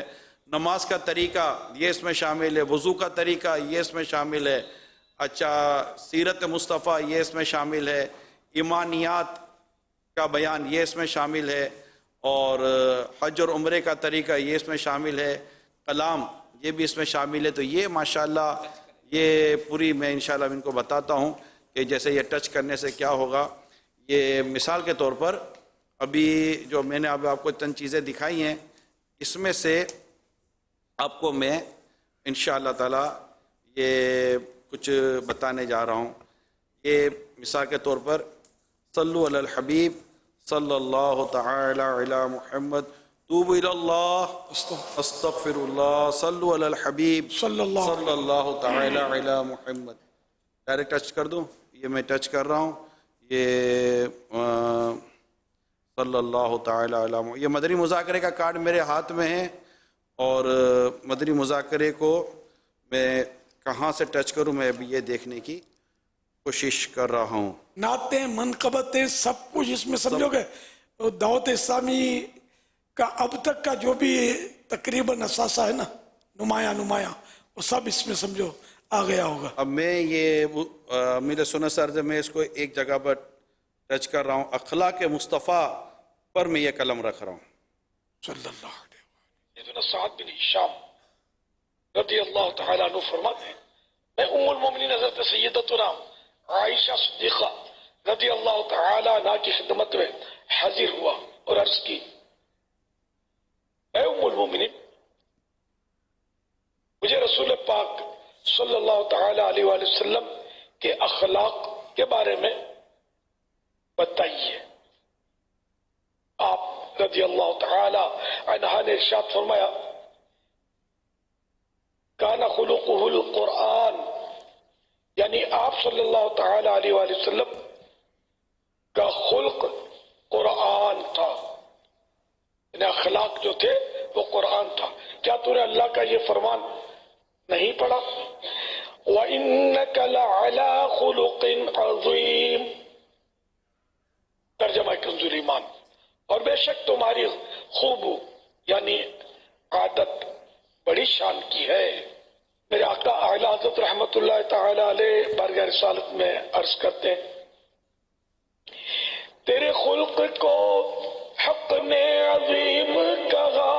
नमाज का तरीका ये इसमें शामिल है। वज़ू का तरीका ये इसमें शामिल है। अच्छा, सीरत मुस्तफ़ा ये इसमें शामिल है। ईमानियात का बयान ये इसमें शामिल है। और हज और उम्रे का तरीका ये इसमें शामिल है। कलाम ये भी इसमें शामिल है। तो ये माशाल्लाह ये पूरी मैं इंशाल्लाह इनको बताता हूँ कि जैसे ये टच करने से क्या होगा। ये मिसाल के तौर पर अभी जो मैंने अब आपको चंद चीज़ें दिखाई हैं इसमें से आपको मैं इंशाअल्लाह ताला ये कुछ बताने जा रहा हूँ। ये मिसाल के तौर पर सल्लु अलल हबीब सल्लल्लाहु तआला अला मुहम्मद तूबु इलल्लाह अस्तगफिरुल्लाह सल्लु अलल हबीब सल्लल्लाहु तआला अला मुहम्मद। डायरेक्ट टच कर दूँ, ये मैं टच कर रहा हूँ। ये सल्लल्लाहु तआला अला, ये मदनी मुज़ाकरे का कार्ड मेरे हाथ में है। और मदनी मुज़ाकरे को मैं कहाँ से टच करूँ मैं अभी ये देखने की कोशिश कर रहा हूँ। नाते मनकबतें सब कुछ इसमें समझोगे। तो दावत इस्लामी का अब तक का जो भी तकरीबन असासा है ना, नुमाया वो सब इसमें समझो आ गया होगा। अब मैं ये मेरे सुन्नत सर्ज में इसको एक जगह पर टच कर रहा हूँ। अखलाक मुस्तफ़ा पर मैं ये कलम रख रहा हूँ। सल्लल्लाहु साद बिन हिशाम रज़ियल्लाहु तआला अन्हु फरमाते हैं, मैं उम्मुल मोमिनीन हज़रत सय्यदतुना आयशा सिद्दीक़ा रज़ियल्लाहु तआला अन्हा की खिदमत में हाजिर हुआ और अर्ज की, ऐ उम्मुल मोमिनीन, मुझे रसूल पाक सल्लल्लाहु तआला अलैहि वसल्लम के अखलाक के बारे में बताइए। आप रज़ियल्लाहु तआला अन्हा ने इरशाद फरमाया, काना खुलुकुहुल कुरान, यानी आप सल्लल्लाहु तआला अलैहि वसल्लम का खुल्क कुरान था, यानी अखलाक जो थे वो कुरान था। क्या तूने अल्लाह का ये फरमान नहीं पढ़ा, व इन्नका लअला खुलुकिन अज़ीम, तर्जमा कंजुल ईमान, और बेशक तुम्हारी खूब यानी आदत बड़ी शान की है। میرے آقا اعلیٰ حضرت رحمت اللہ تعالی علیہ بارگاہ رسالت میں عرض کرتے ہیں، تیرے خلق کو حق نے عظیم کہا،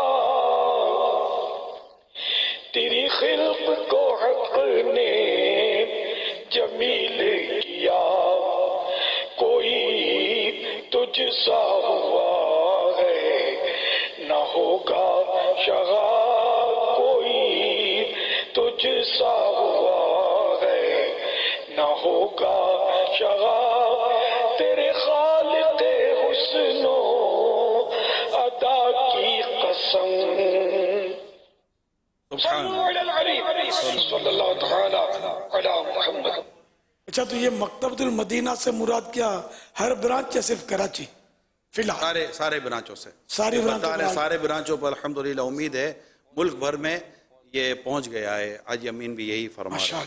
تیری خلق کو حق نے جمیل کیا، کوئی تجھ سا ہوا ہے نہ ہوگا شغا، کوئی تجھ سا ہوا ہے نہ ہوگا شغا، تیرے خالق حسن و ادا کی قسم۔ صلو علی الحبیب صلی اللہ تعالی علی محمد۔ اچھا، تو یہ مکتبۃ المدینہ سے مراد کیا ہر برانچ یا صرف کراچی؟ فی الحال سارے برانچوں سے، سارے برانچوں پر الحمدللہ امید ہے ملک بھر میں یہ پہنچ گیا ہے۔ آج امین بھی یہی فرما رہا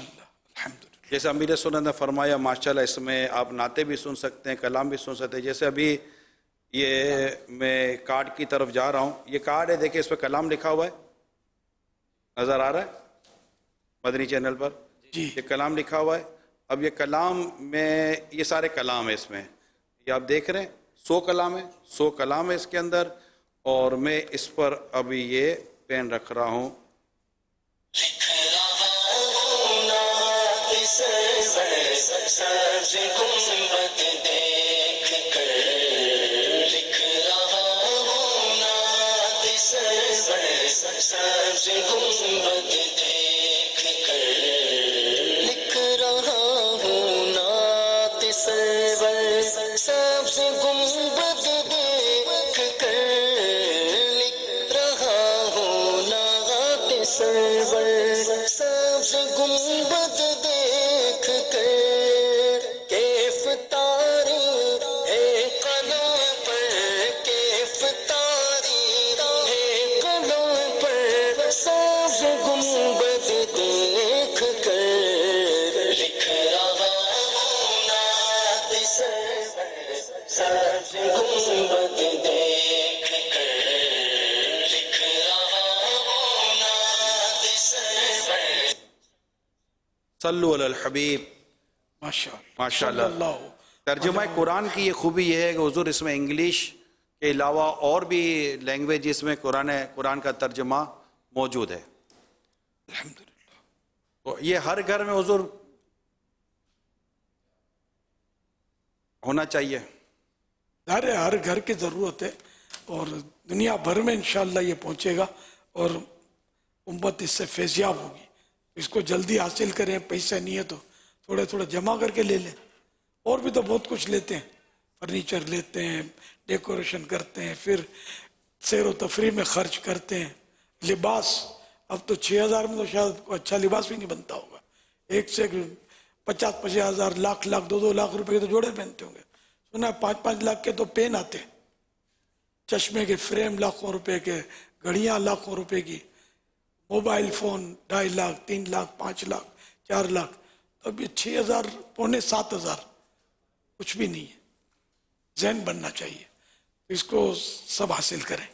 ہے، جیسے امیر سنت نے فرمایا ماشاءاللہ اس میں آپ نعتیں بھی سن سکتے ہیں، کلام بھی سن سکتے ہیں۔ جیسے ابھی یہ میں کارڈ کی طرف جا رہا ہوں، یہ کارڈ ہے، دیکھیں اس پہ کلام لکھا ہوا ہے، نظر آ رہا ہے مدنی چینل پر؟ جی، یہ کلام لکھا ہوا ہے۔ اب یہ کلام میں یہ سارے کلام ہے، اس میں یہ آپ دیکھ رہے ہیں 100 کلام ہے، 100 کلام ہے اس کے اندر، اور میں اس پر ابھی یہ پین رکھ رہا ہوں۔ صلو علی الحبیب، ماشاءاللہ۔ ترجمہ قرآن کی یہ خوبی یہ ہے کہ حضور اس میں انگلش کے علاوہ اور بھی لینگویجز میں قرآن کا ترجمہ موجود ہے۔ تو یہ ہر گھر میں حضور ہونا چاہیے، ہر گھر کی ضرورت ہے، اور دنیا بھر میں انشاءاللہ یہ پہنچے گا اور امت اس سے فیضیاب ہوگی۔ اس کو جلدی حاصل کریں، پیسے نہیں ہے تو تھوڑے تھوڑے جمع کر کے لے لیں۔ اور بھی تو بہت کچھ لیتے ہیں، فرنیچر لیتے ہیں، ڈیکوریشن کرتے ہیں، پھر سیر و تفریح میں خرچ کرتے ہیں۔ لباس اب تو 6,000 میں تو شاید کوئی اچھا لباس بھی نہیں بنتا ہوگا، ایک سے 50-50 ہزار، لاکھ 2 لاکھ روپے کے تو جوڑے پہنتے ہوں گے، سنا 5-5 لاکھ کے تو پین آتے ہیں، چشمے کے فریم لاکھوں روپے کے، گھڑیاں لاکھوں روپے کی، موبائل فون 2.5 لاکھ 3 لاکھ 5 لاکھ 4 لاکھ، اب یہ 6,000 6,500 کچھ بھی نہیں ہے۔ ذہن بننا چاہیے، اس کو سب حاصل کریں۔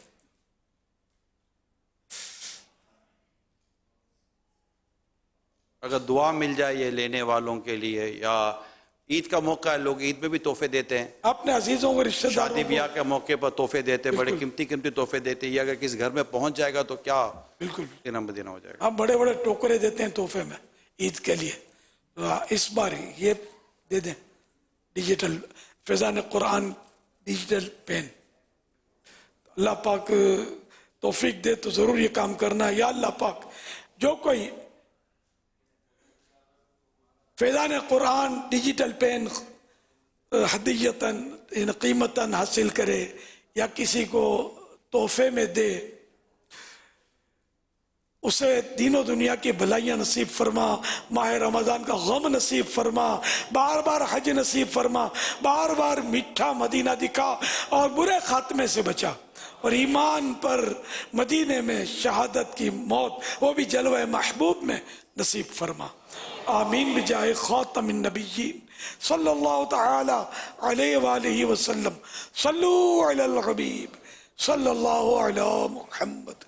اگر دعا مل جائے یہ لینے والوں کے لیے، یا عید کا موقع ہے، لوگ عید میں بھی تحفے دیتے ہیں، اپنے عزیزوں کو، رشتہ داروں کو، شادی بیاہ کے موقع پر تحفے دیتے ہیں، بڑے قیمتی تحفے دیتے ہیں۔ یہ اگر کس گھر میں پہنچ جائے گا تو کیا بالکل مدینہ ہو جائے گا۔ آپ بڑے بڑے ٹوکرے دیتے ہیں تحفے میں عید کے لیے، اس بار یہ دے دیں ڈیجیٹل فیضان قرآن ڈیجیٹل پین۔ اللہ پاک توفیق دے تو ضرور یہ کام کرنا ہے۔ یا اللہ پاک جو کوئی فیضان قرآن ڈیجیٹل پین ہدیتاً قیمتاً حاصل کرے یا کسی کو تحفے میں دے، اسے دین و دنیا کی بھلائیاں نصیب فرما، ماہ رمضان کا غم نصیب فرما، بار بار حج نصیب فرما، بار بار میٹھا مدینہ دکھا اور برے خاتمے سے بچا، اور ایمان پر مدینے میں شہادت کی موت، وہ بھی جلوہ محبوب میں نصیب فرما۔ آمین بجائے خاتم النبیین صلی اللہ تعالی علیہ وآلہ وسلم۔ صلو علی الحبیب صلی اللہ علی محمد۔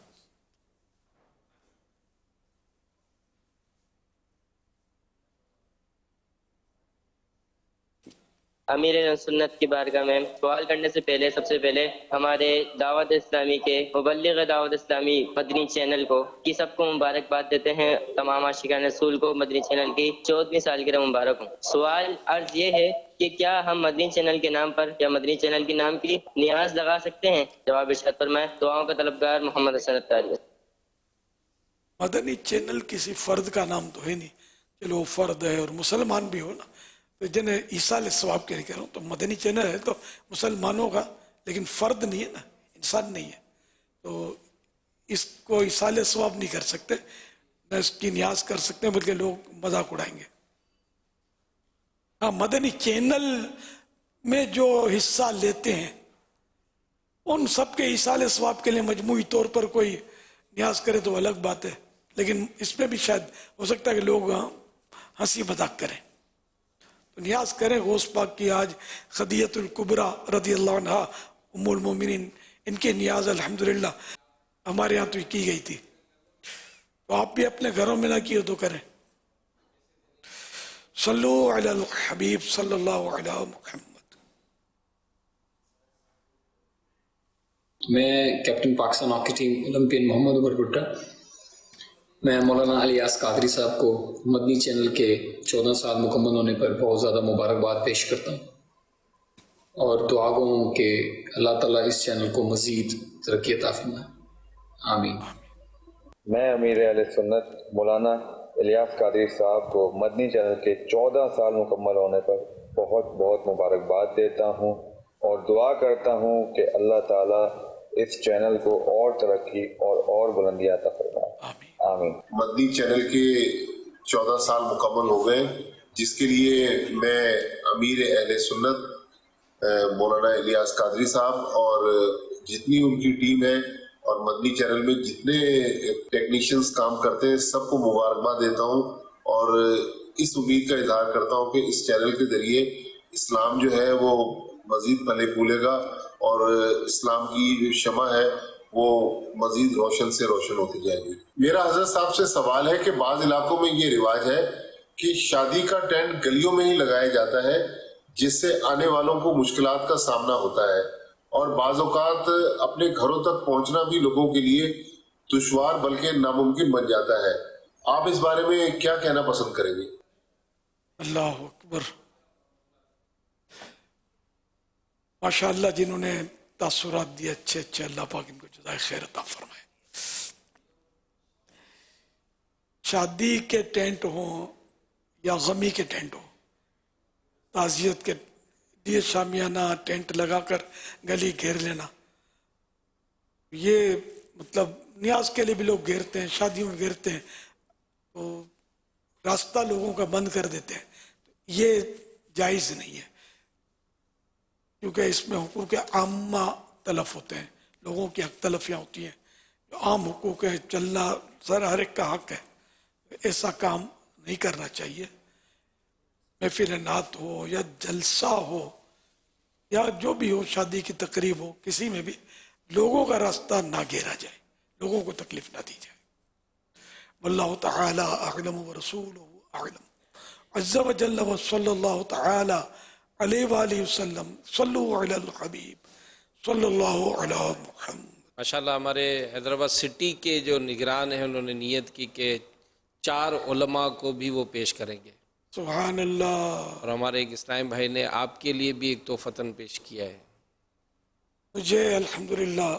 امیر سنت کی بارگاہ میں سوال کرنے سے پہلے سب سے پہلے ہمارے دعوت اسلامی کے مبلغ دعوت اسلامی مدنی چینل کو کی سب کو مبارکباد دیتے ہیں. تمام عاشقان رسول کو مدنی چینل کی 14ویں سالگرہ مبارک ہوں. سوال عرض یہ ہے کہ کیا ہم مدنی چینل کے نام پر یا مدنی چینل کے نام کی نیاز لگا سکتے ہیں؟ جواب ارشاد فرمائیں. دعاؤں کا طلبگار محمد حسن اتاری. مدنی چینل کسی فرد کا نام تو ہے نہیں، چلو وہ فرد ہے اور مسلمان بھی ہو نا، تو جنہیں ایصال ثواب کے لیے کہہ رہا ہوں، تو مدنی چینل ہے تو مسلمانوں کا، لیکن فرد نہیں ہے نا، انسان نہیں ہے، تو اس کو ایصال ثواب نہیں کر سکتے، نہ اس کی نیاز کر سکتے ہیں، بلکہ لوگ مذاق اڑائیں گے. ہاں، مدنی چینل میں جو حصہ لیتے ہیں ان سب کے ایصال ثواب کے لیے مجموعی طور پر کوئی نیاز کرے تو الگ بات ہے، لیکن اس میں بھی شاید ہو سکتا ہے کہ لوگ ہنسی مذاق کریں، تو نیاز کریں غوث پاک کی. آج خدیجۃ الکبریٰ رضی اللہ عنہا ام المومنین، ان کے نیاز الحمدللہ ہمارے یہاں تو کی گئی تھی، تو آپ بھی اپنے گھروں میں نہ کیے تو کریں. صلو علی الحبیب صلی اللہ علیہ محمد. میں captain Pakistan hockey team Olympian Muhammad Umar Bhutta, میں مولانا الیاس قادری صاحب کو مدنی چینل کے 14 سال مکمل ہونے پر بہت زیادہ مبارکباد پیش کرتا ہوں اور دعا گو ہوں کہ اللہ تعالیٰ اس چینل کو مزید ترقی عطا فرمائے. آمین. میں امیر اہل سنت مولانا الیاس قادری صاحب کو مدنی چینل کے 14 سال مکمل ہونے پر بہت بہت مبارکباد دیتا ہوں اور دعا کرتا ہوں کہ اللہ تعالیٰ اس چینل کو اور ترقی اور بلندیاں عطا فرمائے. آمین. مدنی چینل کے 14 سال مکمل ہو گئے، جس کے لیے میں امیر اہل سنت مولانا الیاس قادری صاحب اور جتنی ان کی ٹیم ہے اور مدنی چینل میں جتنے ٹیکنیشینز کام کرتے ہیں سب کو مبارکباد دیتا ہوں اور اس امید کا اظہار کرتا ہوں کہ اس چینل کے ذریعے اسلام جو ہے وہ مزید پھلے پھولے گا اور اسلام کی جو شمع ہے وہ مزید روشن سے روشن ہوتی جائے گی. میرا حضرت صاحب سے سوال ہے کہ بعض علاقوں میں یہ رواج ہے کہ شادی کا ٹینٹ گلیوں میں ہی لگایا جاتا ہے، جس سے آنے والوں کو مشکلات کا سامنا ہوتا ہے اور بعض اوقات اپنے گھروں تک پہنچنا بھی لوگوں کے لیے دشوار بلکہ ناممکن بن جاتا ہے. آپ اس بارے میں کیا کہنا پسند کریں گے؟ اللہ اکبر. ماشاء اللہ، جنہوں نے تاثرات دیے اچھے اچھے، اللہ پاک ان کو جزائے خیر عطا فرمائے. شادی کے ٹینٹ ہوں یا غمی کے ٹینٹ ہوں، تعزیت کے لیے شامیانہ ٹینٹ لگا کر گلی گھیر لینا، یہ مطلب نیاز کے لیے بھی لوگ گھیرتے ہیں، شادیوں میں گھیرتے ہیں، تو راستہ لوگوں کا بند کر دیتے ہیں. یہ جائز نہیں ہے، کیونکہ اس میں حقوق عامہ تلف ہوتے ہیں، لوگوں کی حق تلفیاں ہوتی ہیں. جو عام حقوق ہے، چلنا سر ہر ایک کا حق ہے، ایسا کام نہیں کرنا چاہیے. محفل نعت ہو یا جلسہ ہو یا جو بھی ہو، شادی کی تقریب ہو، کسی میں بھی لوگوں کا راستہ نہ گھیرا جائے، لوگوں کو تکلیف نہ دی جائے. واللہ تعالی اعلم ورسولہ اعلم. عز وجل وصلی اللہ تعالی علیہ وآلہ وسلم. صلو علی الحبیب صلی اللہ علی محمد. ماشاءاللہ ہمارے حیدرآباد سٹی کے جو نگران ہیں انہوں نے نیت کی کہ 4 علماء کو بھی وہ پیش کریں گے. سبحان اللہ. اور ہمارے ایک اسلام بھائی نے آپ کے لیے بھی ایک تحفتاً پیش کیا ہے. مجھے الحمدللہ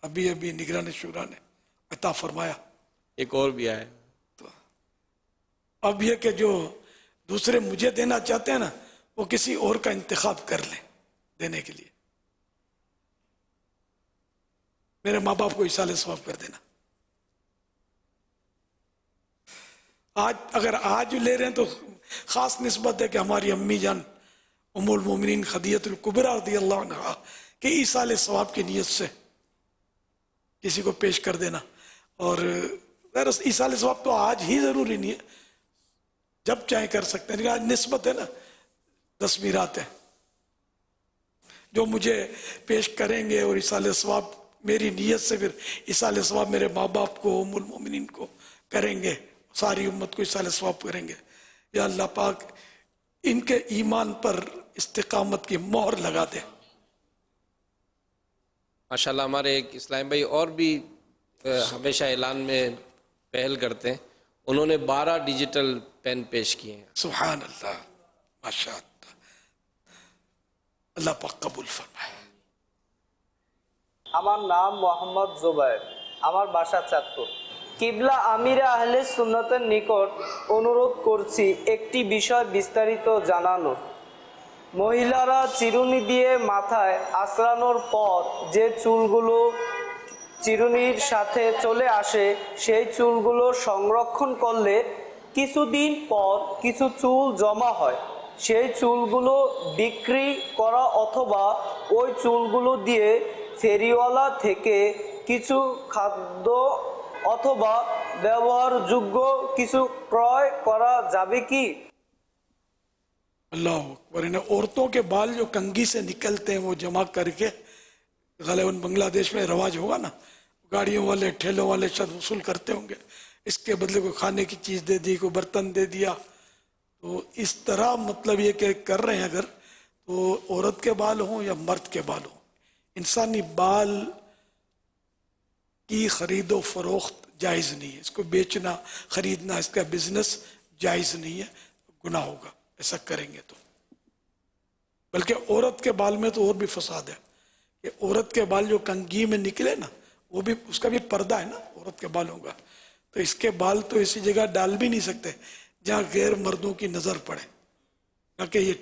ابھی نگران شورا نے عطا فرمایا. ایک اور بھی آیا. تو اب یہ کہ جو دوسرے مجھے دینا چاہتے ہیں نا، وہ کسی اور کا انتخاب کر لیں دینے کے لیے. میرے ماں باپ کو ایصال ثواب کر دینا. اگر آج لے رہے ہیں تو خاص نسبت ہے کہ ہماری امی جان ام المومنین خدیجۃ الکبریٰ رضی اللہ عنہا کہ ایصال ثواب کی نیت سے کسی کو پیش کر دینا. اور ایصال ثواب تو آج ہی ضروری نہیں ہے، جب چاہیں کر سکتے ہیں، لیکن آج نسبت ہے نا، 10ویں رات ہے. جو مجھے پیش کریں گے اور ایصال ثواب میری نیت سے پھر ایصال ثواب میرے ماں باپ کو، ام المومنین کو کریں گے، ساری امت کو ایصال ثواب کریں گے. یا اللہ پاک ان کے ایمان پر इस्तिकामत की मोहर लगा दे। माशाल्लाह हमारे एक इस्लाम भाई और भी हमेशा ऐलान में पहल करते हैं, उन्होंने 12 डिजिटल पेन पेश किए हैं। सुभान अल्लाह, माशाअल्लाह, अल्लाह पाक कबूल फरमाए। আমার নাম মোহাম্মদ জুবায়ের, আমার বাসা চাঁদপুর। কিবলা আমিরে আহলে সুন্নতের নিকট অনুরোধ করছি একটি বিষয় বিস্তারিত জানানোর। মহিলারা চিরুনি দিয়ে মাথায় আঁচড়ানোর পর যে চুলগুলো চিরুনির সাথে চলে আসে, সেই চুলগুলো সংরক্ষণ করলে কিছুদিন পর কিছু চুল জমা হয়। সেই চুলগুলো বিক্রি করা অথবা ওই চুলগুলো দিয়ে ফেরিওয়ালা থেকে কিছু খাদ্য অথবা ব্যবহারযোগ্য কিছু ক্রয় করা যাবে কি? अल्लाह अकबर। इन्हें औरतों के बाल जो कंघी से निकलते हैं वो जमा करके, गलबन बांग्लादेश में रवाज होगा ना, गाड़ियों वाले ठेलों वाले शायद वसूल करते होंगे, इसके बदले कोई खाने की चीज़ दे दी, कोई बर्तन दे दिया। तो इस तरह मतलब ये कि कर रहे हैं अगर, तो औरत के बाल हों या मर्द के बाल हों, इंसानी बाल की खरीदो फरोख्त जायज़ नहीं है। इसको बेचना खरीदना इसका बिजनेस जायज़ नहीं है, गुनाह होगा ऐसा करेंगे तो। बल्कि औरत के बाल में तो और भी फसाद है कि औरत के बाल जो कंघी में निकले ना, वो भी उसका भी पर्दा है ना औरत के बालों का, तो इसके बाल तो इसी जगह डाल भी नहीं सकते जहाँ गैर मर्दों की नज़र पड़े, ना कि ये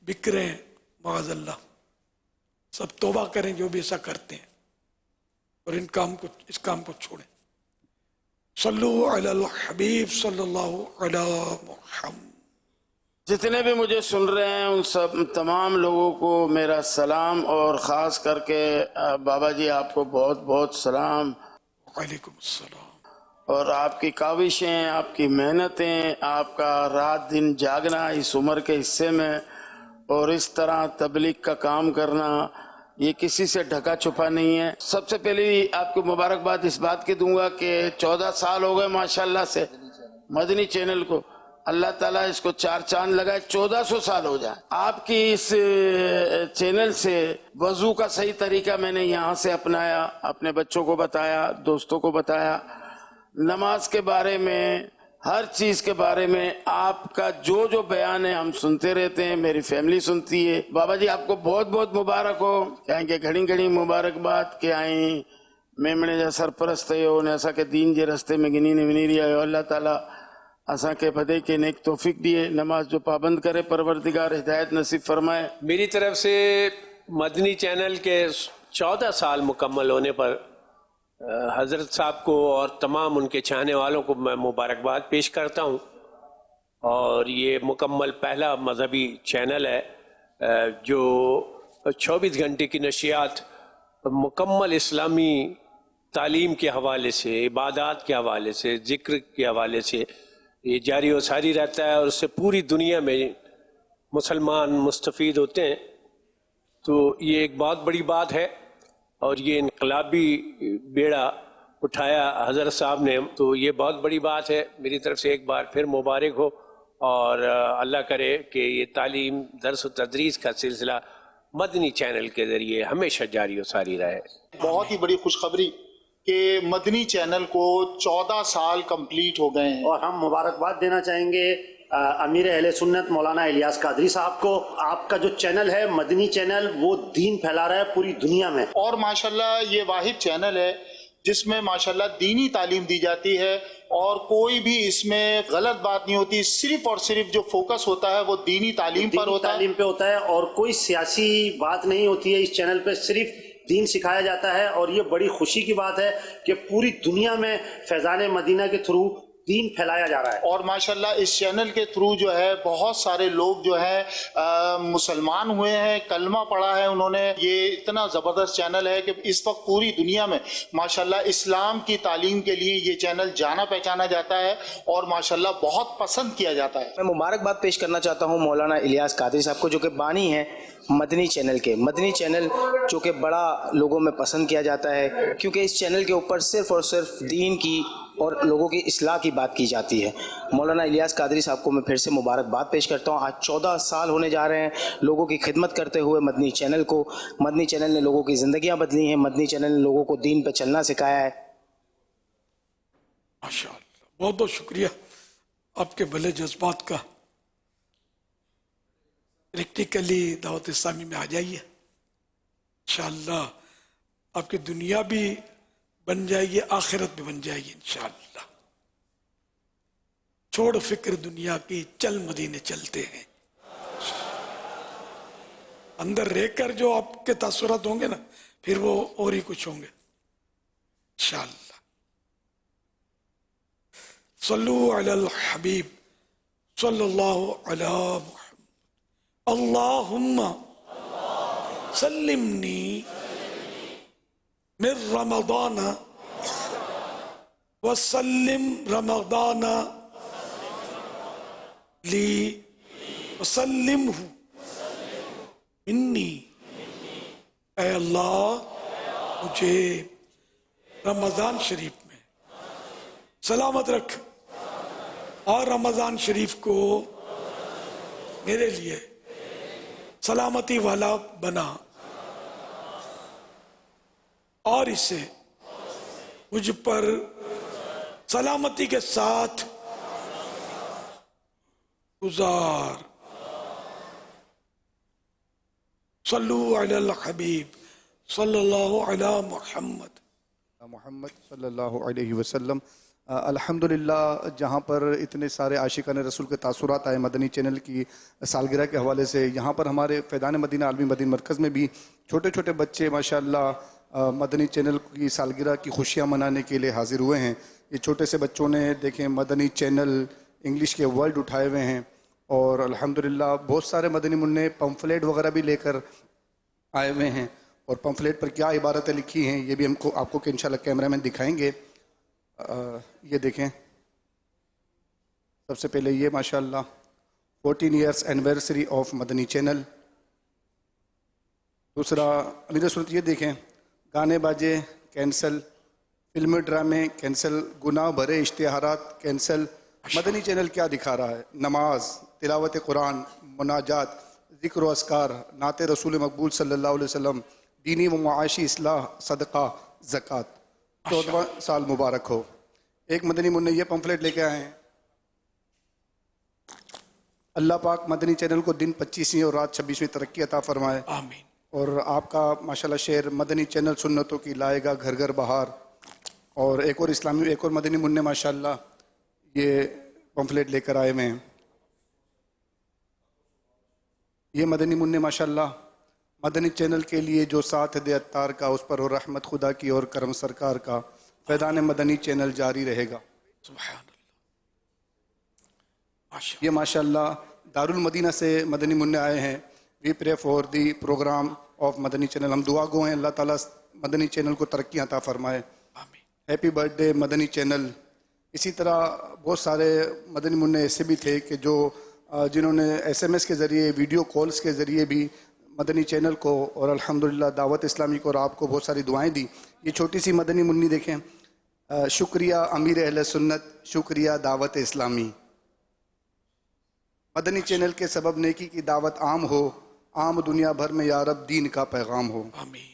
बिक रहे हैं माअज़ल्लाह। सब तौबा करें जो भी ऐसा करते हैं और इस काम को छोड़ें। सल्लु अलल हबीब सल्लल्लाहु अलैहि मुहम्मद। जितने भी मुझे सुन रहे हैं उन सब तमाम लोगों को मेरा सलाम, और ख़ास करके बाबा जी आपको बहुत बहुत सलाम। वालेकुम अस्सलाम। और आपकी काविशें, आपकी मेहनतें, आपका रात दिन जागना इस उम्र के हिस्से में, और इस तरह तबलीग का काम करना, ये किसी से ढका छुपा नहीं है। सबसे पहले आपको मुबारकबाद इस बात की दूंगा कि 14 साल हो गए माशाल्लाह से मदनी चैनल को, अल्लाह ताला इसको 4 चांद लगाए, 1400 साल हो जाए। आपकी इस चैनल से वजू का सही तरीका मैंने यहाँ से अपनाया, अपने बच्चों को बताया, दोस्तों को बताया, नमाज के बारे में, हर चीज के बारे में आपका जो जो बयान है हम सुनते रहते हैं, मेरी फैमिली सुनती है। बाबा जी आपको बहुत बहुत मुबारक हो, कहेंगे घड़ी घड़ी मुबारकबाद के आई मेमणे जा सरपरस्त हो ने असा के दीन जे रस्ते में गिनी ने विनी रहा हो। अल्लाह ताला असा के भदे के नेक तौफीक दिए, नमाज जो पाबंद करे परवरदिगार हिदायत नसीब फरमाए। मेरी तरफ से मदनी चैनल के 14 साल मुकम्मल होने पर हज़रत साहब को और तमाम उनके चाहने वालों को मैं मुबारकबाद पेश करता हूँ। और ये मुकम्मल पहला मजहबी चैनल है जो 24 घंटे की नशियात मुकम्मल इस्लामी तालीम के हवाले से, इबादत के हवाले से, ज़िक्र के हवाले से ये जारी और सारी रहता है, और उससे पूरी दुनिया में मुसलमान मुस्तफ़ीद होते हैं। तो ये एक बहुत बड़ी बात है, और ये इनकलाबी बेड़ा उठाया हज़रत साहब ने, तो ये बहुत बड़ी बात है। मेरी तरफ से एक बार फिर मुबारक हो, और अल्लाह करे कि ये तालीम दर्स व तदरीस का सिलसिला मदनी चैनल के ज़रिए हमेशा जारी और सारी रहे। बहुत ही बड़ी खुशखबरी कि मदनी चैनल को 14 साल कंप्लीट हो गए हैं, और हम मुबारकबाद देना चाहेंगे अमीर अहले सुन्नत मौलाना इलियास कादरी साहब को। आपका जो चैनल है मदनी चैनल, वो दीन फैला रहा है पूरी दुनिया में, और माशाल्लाह ये वाहिद चैनल है जिसमें माशाल्लाह दीनी तालीम दी जाती है, और कोई भी इसमें गलत बात नहीं होती। सिर्फ और सिर्फ जो फोकस होता है वो दीनी तालीम पर होता है, और कोई सियासी बात नहीं होती है इस चैनल पे, सिर्फ दीन सिखाया जाता है। और ये बड़ी खुशी की बात है कि पूरी दुनिया में फैज़ान मदीना के थ्रू दीन फैलाया जा रहा है। और माशाल्लाह इस चैनल के थ्रू जो है बहुत सारे लोग जो है मुसलमान हुए हैं, कलमा पढ़ा है उन्होंने। ये इतना ज़बरदस्त चैनल है कि इस वक्त पूरी दुनिया में माशाल्लाह इस्लाम की तालीम के लिए ये चैनल जाना पहचाना जाता है, और माशाल्लाह बहुत पसंद किया जाता है। मैं मुबारकबाद पेश करना चाहता हूँ मौलाना इलियास कादरी साहब को, जो कि बानी हैं मदनी चैनल के। मदनी चैनल जो कि बड़ा लोगों में पसंद किया जाता है, क्योंकि इस चैनल के ऊपर सिर्फ और सिर्फ दीन की اور لوگوں کی اصلاح کی بات کی جاتی ہے. مولانا الیاس قادری صاحب کو میں پھر سے مبارکباد پیش کرتا ہوں. آج 14 سال ہونے جا رہے ہیں لوگوں کی خدمت کرتے ہوئے مدنی چینل کو. مدنی چینل نے لوگوں کی زندگیاں بدلی ہیں. مدنی چینل نے لوگوں کو دین پہ چلنا سکھایا ہے. ماشاءاللہ، بہت بہت شکریہ آپ کے بھلے جذبات کا. پریکٹیکلی دعوت اسلامی میں آ جائیے، انشاءاللہ آپ کی دنیا بھی بن جائے گی، آخرت بھی بن جائے گی انشاءاللہ. چھوڑ فکر دنیا کی، چل مدینے چلتے ہیں. اندر رہ کر جو آپ کے تاثرات ہوں گے نا، پھر وہ اور ہی کچھ ہوں گے انشاءاللہ. صلو علی الحبیب صلی اللہ علی محمد. اللہم سلمنی من رمضان وسلم رمضان لی وسلمہ منی. اے اللہ مجھے رمضان شریف میں سلامت رکھ اور رمضان شریف کو میرے لیے سلامتی والا بنا، اور اسے مجھ پر سلامتی کے ساتھ گزار. صلو علی الحبیب صلی اللہ علی محمد صلی اللہ علیہ وسلم. الحمدللہ جہاں پر اتنے سارے عاشقان رسول کے تاثرات آئے مدنی چینل کی سالگرہ کے حوالے سے، یہاں پر ہمارے فیضان مدینہ عالمی مدینہ مرکز میں بھی چھوٹے چھوٹے بچے ماشاءاللہ مدنی چینل کی سالگرہ کی خوشیاں منانے کے لیے حاضر ہوئے ہیں. یہ چھوٹے سے بچوں نے دیکھیں مدنی چینل انگلش کے ورڈ اٹھائے ہوئے ہیں، اور الحمدللہ بہت سارے مدنی منع پمفلیٹ وغیرہ بھی لے کر آئے ہوئے ہیں، اور پمفلیٹ پر کیا عبارتیں لکھی ہیں یہ بھی آپ کو انشاءاللہ کیمرہ مین دکھائیں گے. یہ دیکھیں، سب سے پہلے یہ ماشاءاللہ 14 years anniversary of Madani channel. دوسرا امیر صورت یہ دیکھیں، گانے باجے کینسل، فلمی ڈرامے کینسل، گناہ بھرے اشتہارات کینسل. مدنی چینل کیا دکھا رہا ہے؟ نماز، تلاوت قرآن، مناجات، ذکر و اذکار، نعت رسول مقبول صلی اللہ علیہ وسلم، دینی و معاشی اصلاح، صدقہ، زکوٰۃ. 14واں سال مبارک ہو. ایک مدنی منع یہ پمفلیٹ لے کے آئے ہیں. اللہ پاک مدنی چینل کو دن 25ویں اور رات 26ویں ترقی عطا فرمائے. آمین. اور آپ کا ماشاءاللہ شعر مدنی چینل سنتوں کی لائے گا گھر گھر بہار. اور ایک اور مدنی منع ماشاءاللہ یہ پمفلیٹ لے کر آئے ہوئے ہیں. یہ مدنی منع ماشاءاللہ مدنی چینل کے لیے جو ساتھ دے اتار کا، اس پر ہو رحمت خدا کی اور کرم سرکار کا. فیضان مدنی چینل جاری رہے گا. سبحان اللہ. یہ ماشاءاللہ دارالمدینہ سے مدنی منع آئے ہیں. وی پرے four the programme of Madani channel. ہم دعا گو ہیں اللہ تعالیٰ مدنی چینل کو ترقی عطا فرمائے. ہیپی برتھ ڈے مدنی چینل. اسی طرح بہت سارے مدنی منع ایسے بھی تھے کہ جنہوں نے SMS کے ذریعے، ویڈیو کالز کے ذریعے بھی مدنی چینل کو اور الحمدللہ دعوت اسلامی کو اور آپ کو بہت ساری دعائیں دی. یہ چھوٹی سی مدنی منی دیکھیں، شکریہ امیر اہل سنت، شکریہ دعوت اسلامی. مدنی چینل کے سبب نیکی کی دعوت عام ہو، عام دنیا بھر میں یا رب دین کا پیغام ہو. آمین.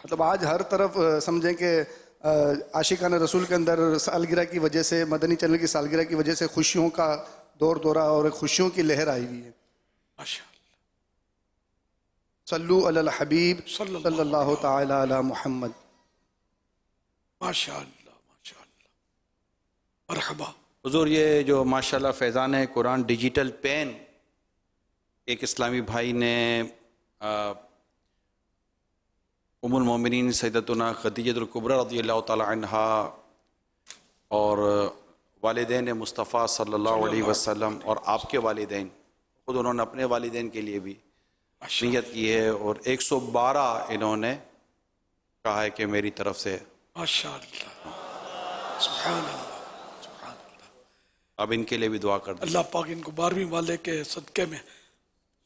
مطلب آج ہر طرف سمجھیں کہ عاشقان رسول کے اندر سالگرہ کی وجہ سے، مدنی چینل کی سالگرہ کی وجہ سے خوشیوں کا دور دورہ اور خوشیوں کی لہر آئی ہوئی ہے. صلو علی الحبیب صلی اللہ تعالی علی محمد. ماشاءاللہ ماشاءاللہ. مرحبا. حضور یہ جو ماشاءاللہ فیضان قرآن ڈیجیٹل پین ایک اسلامی بھائی نے ام المومنین سیدتنا خدیجہ الکبریٰ رضی اللہ تعالی عنہا اور والدین مصطفیٰ صلی اللہ علیہ وسلم اور آپ کے والدین، خود انہوں نے اپنے والدین کے لیے بھی نیت کی ہے، اور 112 انہوں نے کہا ہے کہ میری طرف سے. ماشاءاللہ. سبحان اللہ. اب ان کے لیے بھی دعا کر دیں. اللہ پاک ان کو 12ویں والے کے صدقے میں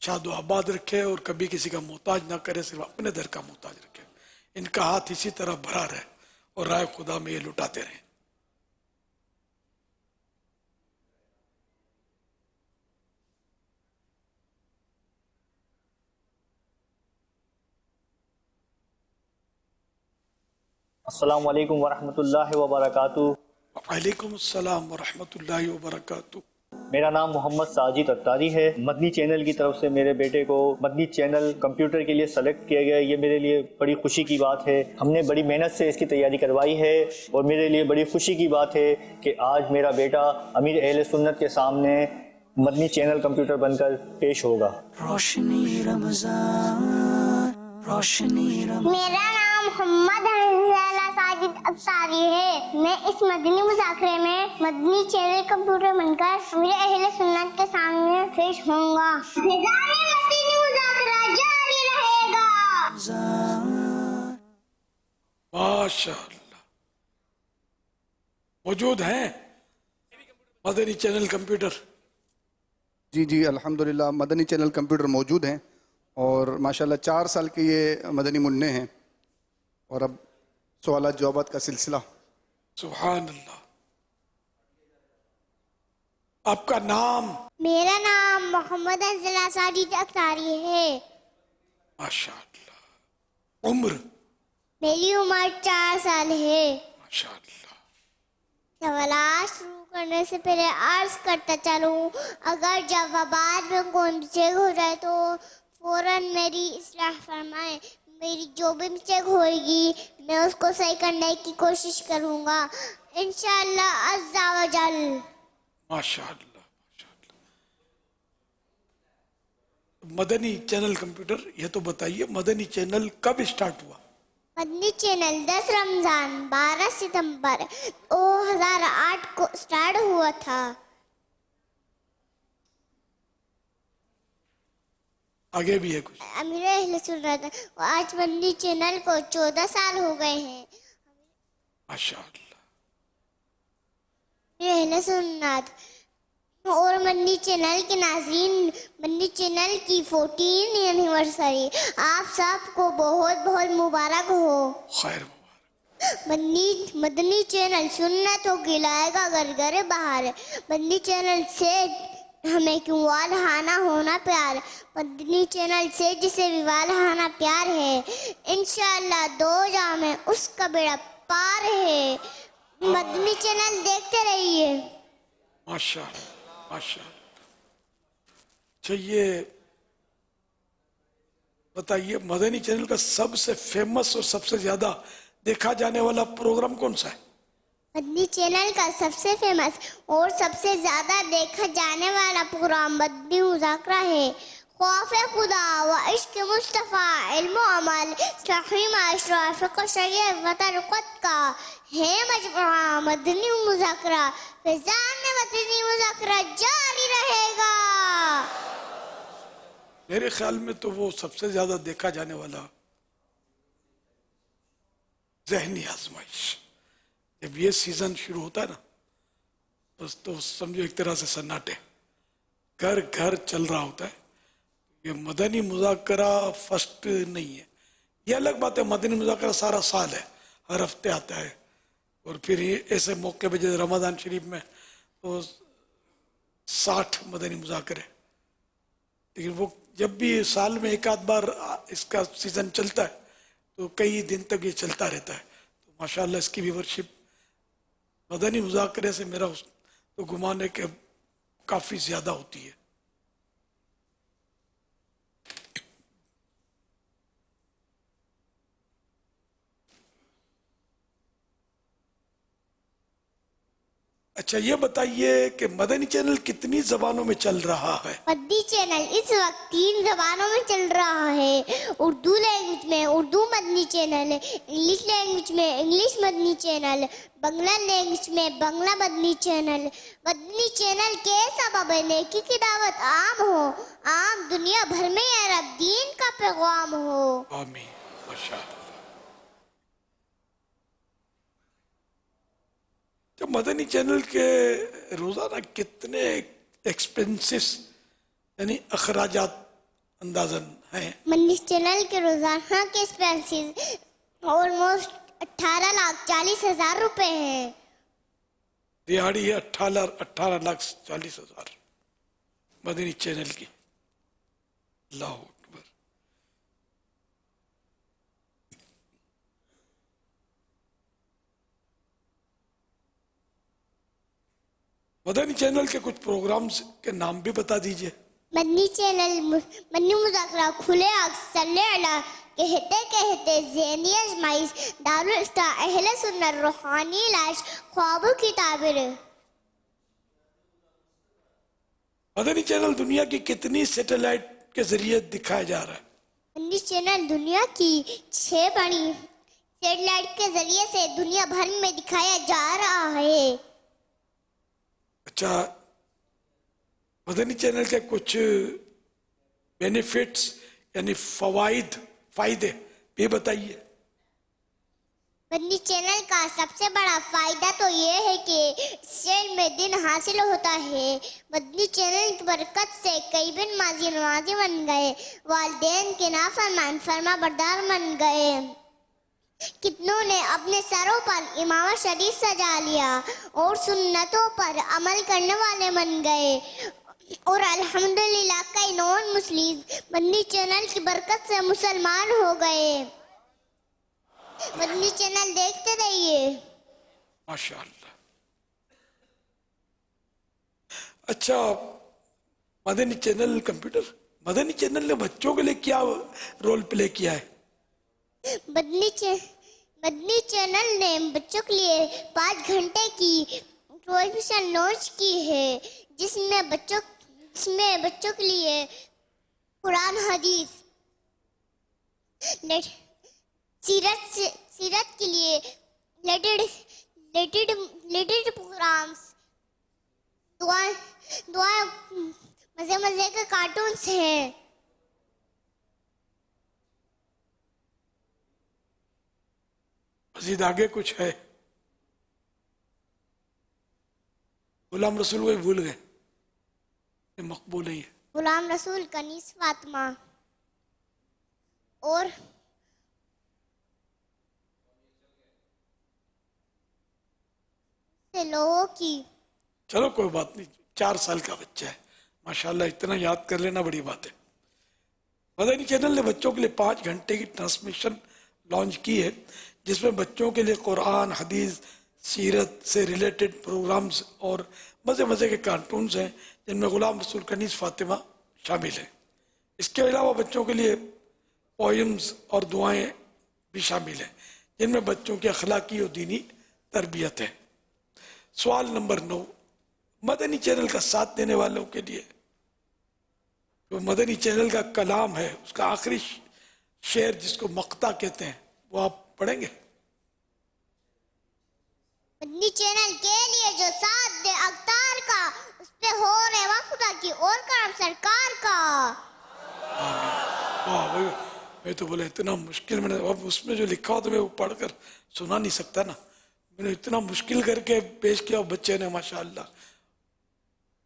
شاد و آباد رکھے اور کبھی کسی کا محتاج نہ کرے، صرف اپنے در کا محتاج رکھے. ان کا ہاتھ اسی طرح بھرا رہے اور راہ خدا میں یہ لٹاتے رہیں. السلام علیکم ورحمۃ اللہ وبرکاتہ۔ وعلیکم السلام ورحمۃ اللہ وبرکاتہ۔ میرا نام محمد ساجد اختاری ہے۔ مدنی چینل کی طرف سے میرے بیٹے کو مدنی چینل کمپیوٹر کے لیے سلیکٹ کیا گیا، یہ میرے لیے بڑی خوشی کی بات ہے۔ ہم نے بڑی محنت سے اس کی تیاری کروائی ہے اور میرے لیے بڑی خوشی کی بات ہے کہ آج میرا بیٹا امیر اہل سنت کے سامنے مدنی چینل کمپیوٹر بن کر پیش ہوگا۔ میرا نام محمد ساجد اختاری ہے۔ میں اس مدنی مذاکرے میں مدنی چینل کمپیوٹر بن کر امیر اہل سنت کے سامنے پیش ہوں گا۔ نظام مدنی مذاکرہ جاری رہے گا۔ ماشاء اللہ، موجود ہیں مدنی چینل کمپیوٹر؟ جی الحمدللہ مدنی چینل کمپیوٹر موجود ہیں، اور ماشاءاللہ 4 سال کے یہ مدنی منع ہیں، اور اب سوالات جوابات کا سلسلہ۔ سبحان اللہ۔ آپ کا نام؟ میرا نام محمد انزلہ ساجد اختاری ہے۔ ماشاء اللہ۔ عمر؟ میری عمر 4 سال ہے۔ ماشاء اللہ۔ سوالات شروع کرنے سے پہلے عرض کرتا چلوں، اگر جوابات میں کوئی مسٹیک ہو جائے تو فوراً میری اصلاح فرمائیں۔ میری جو بھی مسٹیک ہوئے گی میں اس کو صحیح کرنے کی کوشش کروں گا انشاءاللہ عز و جل۔ ماشاء اللہ۔ مدنی چینل کمپیوٹر، یہ تو بتائیے مدنی چینل کب اسٹارٹ ہوا؟ مدنی چینل 10 رمضان 12 ستمبر 2008 کو اسٹارٹ ہوا تھا۔ آگے بھی ہے کچھ؟ امیر اہل سنت، آج مدنی چینل کو 14 سال ہو گئے ہیں۔ ماشاء اللہ۔ امیر اہل سنت اور مدنی چینل کے ناظرین، مدنی چینل کی 14 اینیورسری آپ سب کو بہت بہت مبارک ہو۔ خیر۔ مدنی چینل سنتوں کی لائے گا گھر گھر باہر۔ مدنی چینل سے ہمیں کیوں والہانہ ہونا پیار، مدنی چینل سے جسے بھی والہانہ پیار ہے، انشاءاللہ 2 جہاں میں اس کا بیڑا پار ہے۔ مدنی چینل دیکھتے رہیے۔ ماشاء اللہ ماشاء اللہ۔ اچھا یہ بتائیے مدنی چینل کا سب سے فیمس اور سب سے زیادہ دیکھا جانے والا پروگرام کون سا ہے؟ مدنی چینل کا سب سے فیمس اور سب سے زیادہ دیکھا جانے والا پروگرام مدنی مذاکرہ ہے۔ خوف خدا و عشق مصطفیٰ، علم و عمل، صحیح معاشرہ، فقہ شریعت و طریقت کا ہے مجموعہ مدنی مذاکرہ۔ فیضان مدنی مذاکرہ جاری رہے گا۔ میرے خیال میں تو وہ سب سے زیادہ دیکھا جانے والا ذہنی آزمائش، جب یہ سیزن شروع ہوتا ہے نا بس تو سمجھو ایک طرح سے سناٹے، گھر گھر چل رہا ہوتا ہے۔ یہ مدنی مذاکرہ فرسٹ نہیں ہے، یہ الگ بات ہے، مدنی مذاکرہ سارا سال ہے، ہر ہفتے آتا ہے، اور پھر ایسے موقع پہ جیسے رمضان شریف میں تو 60 مدنی مذاکرے، لیکن وہ جب بھی سال میں ایک آدھ بار اس کا سیزن چلتا ہے تو کئی دن تک یہ چلتا رہتا ہے۔ تو ماشاءاللہ اس کی ویورشپ مدنی مذاکرے سے میرا تو گمان ہے کہ کافی زیادہ ہوتی ہے۔ اچھا یہ بتائیے کہ مدنی چینل کتنی زبانوں میں چل رہا ہے؟ مدنی چینل اس وقت 3 زبانوں میں چل رہا ہے۔ اردو لینگویج میں اردو مدنی چینل، انگلش لینگویج میں انگلش مدنی چینل، بنگلہ لینگویج میں بنگلہ مدنی چینل۔ مدنی چینل کے سبب نیکی کی دعوت عام ہو، عام دنیا بھر میں عرب دین کا پیغام ہو۔ آمین۔ ماشاءاللہ۔ تو مدنی چینل کے روزانہ کتنے ایکسپینسز یعنی اخراجات اندازاً ہیں؟ مدنی چینل کے روزانہ کے ایکسپینسز آلموسٹ 18,40,000 روپے ہیں۔ دیہڑی ہے 18,40,000 مدنی چینل کی۔ اللہ اکبر۔ मदनी चैनल के कुछ प्रोग्राम्स के नाम भी बता दीजिए। मदनी चैनल मदनी मुज़ाकरा, खुले आग, सल्ले अला, कहते कहते, ज़ेनी अजमाइश, दारुल इफ्ता, अहले सुन्नत, रूहानी इलाज, ख्वाबों की ताबीर। मदनी चैनल दुनिया की कितनी सैटेलाइट के जरिए दिखाया जा रहा है? मदनी चैनल दुनिया की 6 बड़ी सैटेलाइट के जरिए से दुनिया भर में दिखाया जा रहा है। अच्छा, मदनी चैनल के कुछ बेनिफिट्स यानी फायदे भी बताइए। मदनी चैनल का सबसे बड़ा फायदा तो ये है कि इससे में दिन हासिल होता है। मदनी चैनल की बरकत से कई बिन माजी नमाजी बन गए, वालिदैन के नाफरमान फरमा बरदार बन गए, कितनों ने अपने सरों पर इमामा शरीफ सजा लिया और सुन्नतों पर अमल करने वाले बन गए, और अल्हम्दुलिल्लाह कई नॉन मुस्लिम मदनी चैनल की बरकत से मुसलमान हो गए। मदनी चैनल देखते रहिए। माशाअल्लाह। अच्छा, मदनी चैनल मदनी चैनल ने बच्चों के लिए क्या रोल प्ले किया है? मदनी चैनल ने बच्चों के लिए 5 घंटे की ट्रांसमिशन लॉन्च की है, जिसमें बच्चों के लिए कुरान, हदीस, सीरत के लिए रिलेटेड प्रोग्राम्स, दुआ मजे के कार्टून्स हैं। मजीद आगे कुछ है? गुलाम रसूल को भूल गए, मकबूल नहीं है। गुलाम रसूल, कनीस फातिमा और लोगों की। चलो कोई बात नहीं, 4 साल का बच्चा है, माशाल्लाह, इतना याद कर लेना बड़ी बात है। मदनी चैनल ने बच्चों के लिए 5 घंटे की ट्रांसमिशन लॉन्च की है, जिसमें बच्चों के लिए कुरान, हदीस, सीरत से रिलेटेड प्रोग्राम्स और मज़े के कार्टून्स हैं, जिनमें गुलाम रसूल, कनीस फातिमा शामिल है। इसके अलावा बच्चों के लिए पोएम्स और दुआएं भी शामिल हैं, जिनमें बच्चों की अखलाकी और दीनी तरबियत है। सवाल नंबर 9, मदनी चैनल का साथ देने वालों के लिए जो मदनी चैनल का कलाम है, उसका आखिरी शेर जिसको मक्ता कहते हैं, वो आप पढ़ेंगे? मदनी चैनल के लिए जो साथ दे अख्तार का, उस पे हो रेवा खुदा की और करम सरकार का। वाह भाई, मैं तो बोला इतना मुश्किल, मैंने अब उसमें जो लिखा हो तो मैं वो पढ़कर सुना नहीं सकता ना, मैंने इतना मुश्किल करके पेश किया, बच्चे ने माशाअल्लाह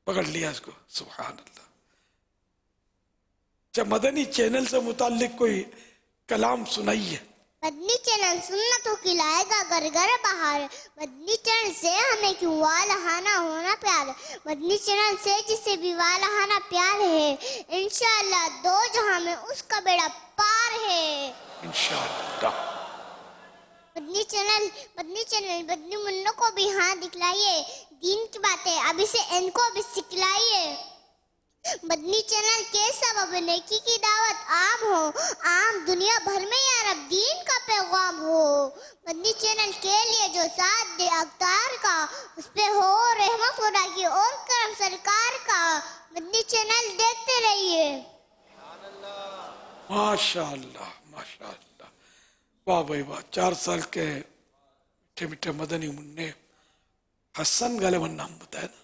पकड़ लिया इसको, सुभान अल्लाह। जब मदनी चैनल से मुताल्लिक कोई कलाम सुनाइए। मदनी चैनल सुन्नतों की लाएगा घर घर बाहर, मदनी चैनल से हमें क्यों वालहाना होना प्यार, मदनी चैनल से जिसे भी वालहाना प्यार है, इंशाअल्लाह 2 जहां में उसका बेड़ा पार है, इंशाअल्लाह। मदनी मुन्नों को भी हाथ दिखलाइए, दीन की बातें अभी से इनको भी सिखलाइए। मदनी चैनल के सबब नेकी की दावत आम हो, आम दुनिया भर में या रब दीन का पैगाम हो। मदनी चैनल के लिए जो साथ दे अख्तार का, उस पे हो रहमत खुदा की और करम सरकार का। मदनी चैनल देखते रहिए। माशाअल्लाह माशाअल्लाह, वाह भाई वाह। 4 साल के मीठे मीठे मदनी मुन्ने, हसन गालिबन नाम बताया ना,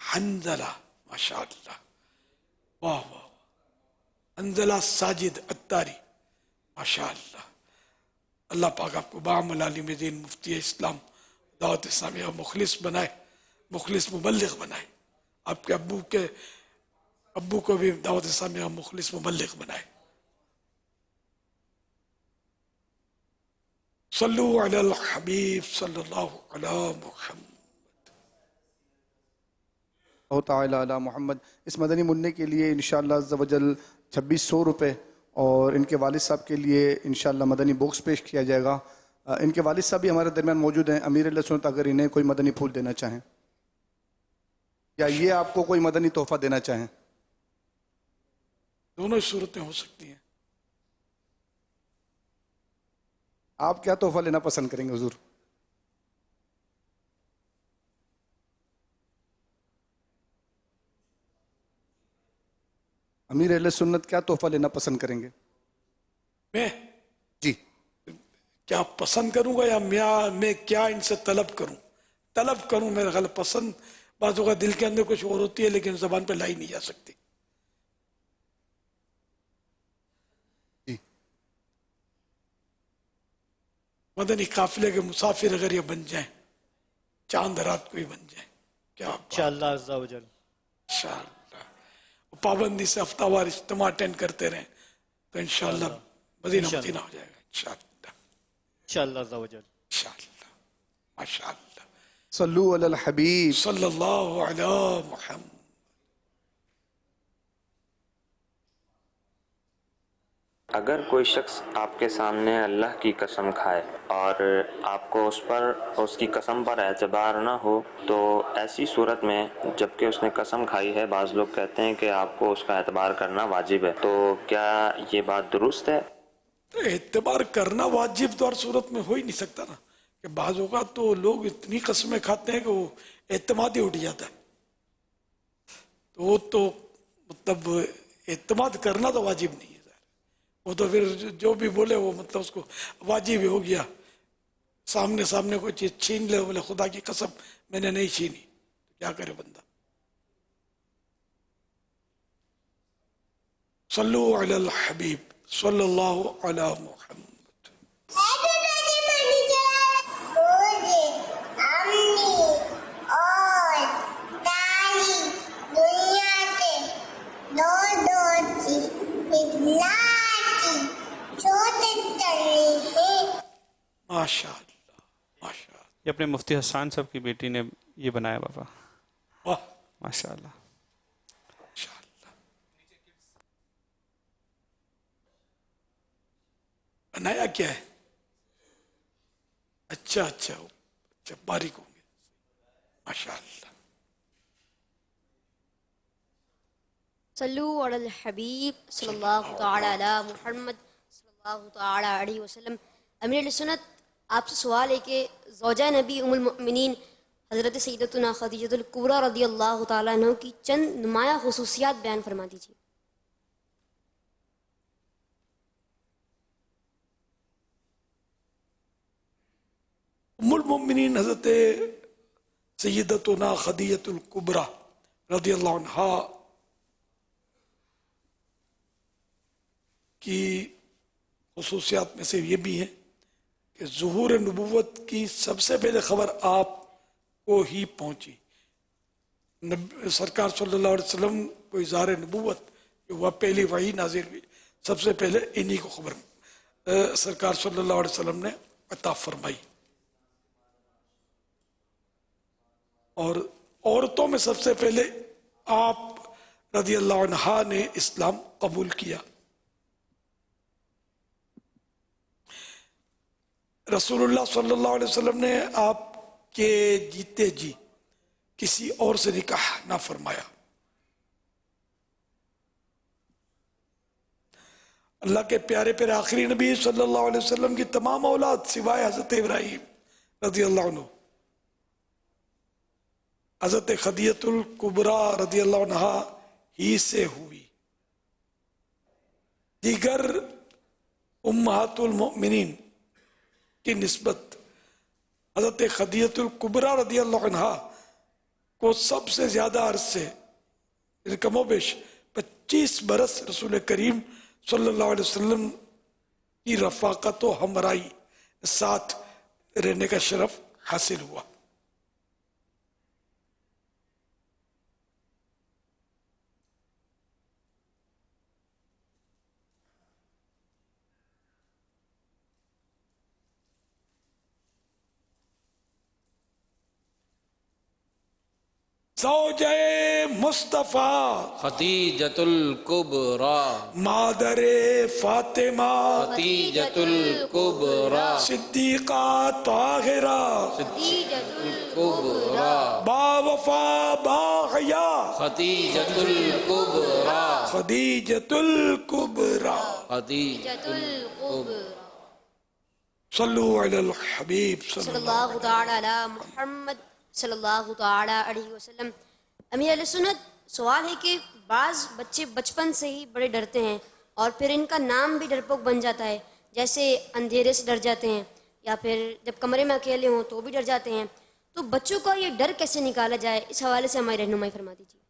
हंजला, माशाअल्लाह, वाह वाह। हंजला साजिद अत्तारी, माशाअल्लाह। अल्लाह पाक आपको बामल आलिम दीन, मुफ्ती इस्लाम, दावत इस्लामिया मुखलिस बनाए, मुखलिस मुबल्लिग बनाए। आपके अब्बू को भी दावत इस्लामिया मुखलिस मुबल्लिग बनाए। सल्लु अलल हबीब सल्लल्लाहु अला मुहम्मद ताला मोहम्मद। इस मदनी मुन्ने के लिए इंशाअल्लाह अज़्ज़ा वजल 2600 रुपये और इनके वालिद साहब के लिए इंशाअल्लाह मदनी बॉक्स पेश किया जाएगा। इनके वालिद साहब भी हमारे दरमियान मौजूद हैं। अमीर अहले सुन्नत अगर इन्हें कोई मदनी फूल देना चाहें या ये आपको कोई मदनी तोहफा देना चाहें। दोनों ही सूरतें हो सकती हैं। आप क्या तोहफा लेना पसंद करेंगे हुजूर? अमीर अहले सुन्नत क्या तोहफा लेना पसंद करेंगे? मैं जी क्या पसंद करूंगा या मैं क्या इनसे तलब करूं? तलब करूं, मेरा ख्याल पसंद बातों का दिल के अंदर कुछ और होती है लेकिन जबान पे लाई नहीं जा सकती। जी मदनी काफिले के मुसाफिर अगर ये बन जाएं, चांद रात को ही बन जाए, क्या इंशाअल्लाह अज़्ज़ा वजल। इंशाअल्लाह पाबंदी से हफ्तावार इज्तिमा अटेंड करते रहें तो इंशाअल्लाह मदीना मदीना हो जाएगा। इंशाअल्लाह इंशाअल्लाह अज़्ज़ा वजल। इंशाअल्लाह माशाअल्लाह। सल्लु अलल हबीब सल्लल्लाहु अला मुहम्मद। अगर कोई शख्स आपके सामने अल्लाह की कसम खाए और आपको उस पर उसकी कसम पर एतबार न हो तो ऐसी सूरत में जबकि उसने कसम खाई है बाज़ लोग कहते हैं कि आपको उसका एतबार करना वाजिब है, तो क्या ये बात दुरुस्त है? एतबार करना वाजिब तो हर सूरत में हो ही नहीं सकता ना, कि बाज़ औक़ात तो लोग इतनी कस्में खाते हैं कि वो एतमाद ही उठ जाता है। तो मतलब एतमाद करना तो वाजिब नहीं है, वो तो फिर जो भी बोले वो मतलब उसको वाजिब ही हो गया। सामने सामने कोई चीज छीन ले, बोले खुदा की कसम मैंने नहीं छीनी, तो क्या करे बंदा। सल्लु अलल हबीब सल्लल्लाहु अला मुहम्मद। माशाअल्लाह माशाअल्लाह। ये अपने मुफ्ती हसन साहब की बेटी ने ये बनाया बाबा। वाह माशाअल्लाह। बनाया क्या है? अच्छा अच्छा अच्छा बारीक होंगे माशाअल्लाह। सल्लु अलल हबीब सल्लल्लाहु तआला अला मुहम्मद सल्लल्लाहु तआला अलैहि वसल्लम। अमीर सुन्नत आपसे सवाल है कि ज़ौजा नबी उम्मुल मोमिनीन हज़रत सैयदतुना खदीजतुल कुबरा रज़ियल्लाहु तआला अन्हा की चंद नुमाया खुसूसियात बयान फरमा दीजिए। उम्मुल मोमिनीन हज़रत सैयदतुना खदीजतुल कुबरा रज़ियल्लाहु अन्हा की खुसूसियात में से ये भी है कि ज़ुहूर नबुव्वत की सबसे पहले खबर आपको ही पहुंची। सरकार सल्लल्लाहु अलैहि वसल्लम को इज़हार नबुव्वत जो हुआ, पहली वही नाज़िल हुई, सबसे पहले इन्हीं को खबर सरकार सल्लल्लाहु अलैहि वसल्लम ने अता फरमाई। और औरतों में सबसे पहले आप रज़ियल्लाहु अन्हा ने इस्लाम कबूल किया। रसूलुल्लाह सल्लल्लाहु अलैहि वसल्लम ने आपके जीते जी किसी और से निकाह ना फरमाया। अल्लाह के प्यारे प्यारे आखिरी नबी सल्लल्लाहु अलैहि वसल्लम की तमाम औलाद सिवाय हजरत इब्राहिम रज़ियल्लाहु अन्हु, हजरत खदीजतुल कुबरा रज़ियल्लाहु अन्हा ही से हुई। दीगर उम्महातुल मोमिनीन की निस्बत हजरत खदीजतुल कुबरा रज़ियल्लाहु अन्हा को सबसे ज्यादा अरसे कमोबेश 25 बरस रसूल करीम सल्लल्लाहु अलैहि वसल्लम की रफाकत व हमराई साथ रहने का शरफ हासिल हुआ। ज़ौजे मुस्तफ़ा खतीजतुल कुबरा मादरे फातिमा खतीजतुल कुबरा सिद्दीक़ा ताहिरा खतीजतुल कुबरा बावफा बाहया खतीजतुल कुबरा खदीजतुल कुबरा खतीजतुल कुबरा सल्लु अलल हबीब सल्लल्लाहु ताला अला मुहम्मद सल्लल्लाहु ताला अलैहि वसल्लम। अमीर अहले सुन्नत, सवाल है कि बाज़ बच्चे बचपन से ही बड़े डरते हैं और फिर इनका नाम भी डरपोक बन जाता है, जैसे अंधेरे से डर जाते हैं या फिर जब कमरे में अकेले हों तो भी डर जाते हैं। तो बच्चों का ये डर कैसे निकाला जाए, इस हवाले से हमारी रहनुमाई फरमा दीजिए।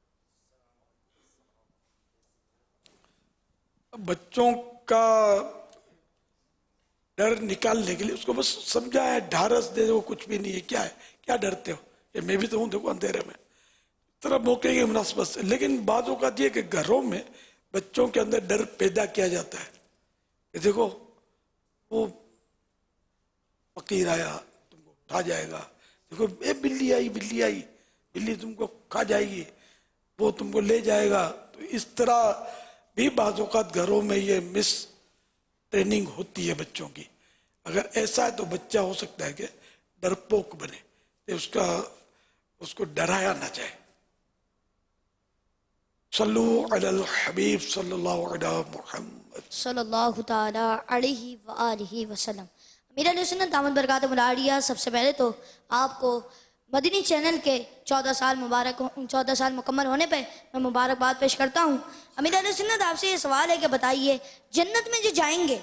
बच्चों का डर निकालने के लिए उसको बस समझाया, ढारस दे दो, कुछ भी नहीं है, क्या है, क्या डरते हो, ये मैं भी तो हूँ, देखो अंधेरे में, तरह मौके की मुनासिबत से। लेकिन बातों का ये कि घरों में बच्चों के अंदर डर पैदा किया जाता है कि देखो वो फकीर आया तुमको खा जाएगा, देखो ये बिल्ली आई, बिल्ली तुमको खा जाएगी, वो तुमको ले जाएगा। तो इस तरह भी बातों का घरों में ये मिस ट्रेनिंग होती है बच्चों की। अगर ऐसा है तो बच्चा हो सकता है कि डरपोक बने, तो उसको डराया ना जाए। सल्लु अलल हबीब सल्लल्लाहु अलैहि मुहम्मद सल्लल्लाहु ताला अलैहि व आलिहि वसल्लम। अमीर अहले सुन्नत दामद बरकात मुलारिया, सबसे पहले तो आपको मदनी चैनल के 14 साल मुकम्मल होने पे मैं मुबारकबाद पेश करता हूँ। अमीर अहले सुन्नत, आपसे ये सवाल है कि बताइए, जन्नत में जो जाएंगे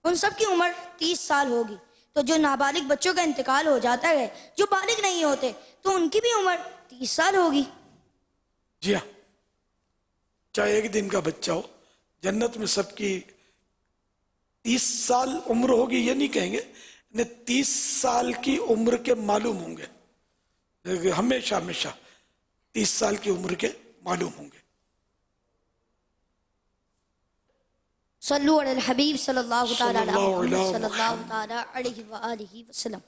उन सब की उम्र 30 साल होगी, तो जो नाबालिग बच्चों का इंतकाल हो जाता है, जो बालिग नहीं होते, तो उनकी भी उम्र 30 साल होगी। जी हाँ, चाहे एक दिन का बच्चा हो, जन्नत में सबकी 30 साल उम्र होगी, ये नहीं कहेंगे, 30 साल की उम्र के मालूम होंगे, हमेशा 30 साल की उम्र के मालूम होंगे। सल्लु अलल हबीब सल्लल्लाहु ताला अलैहि व आलिहि वसल्लम।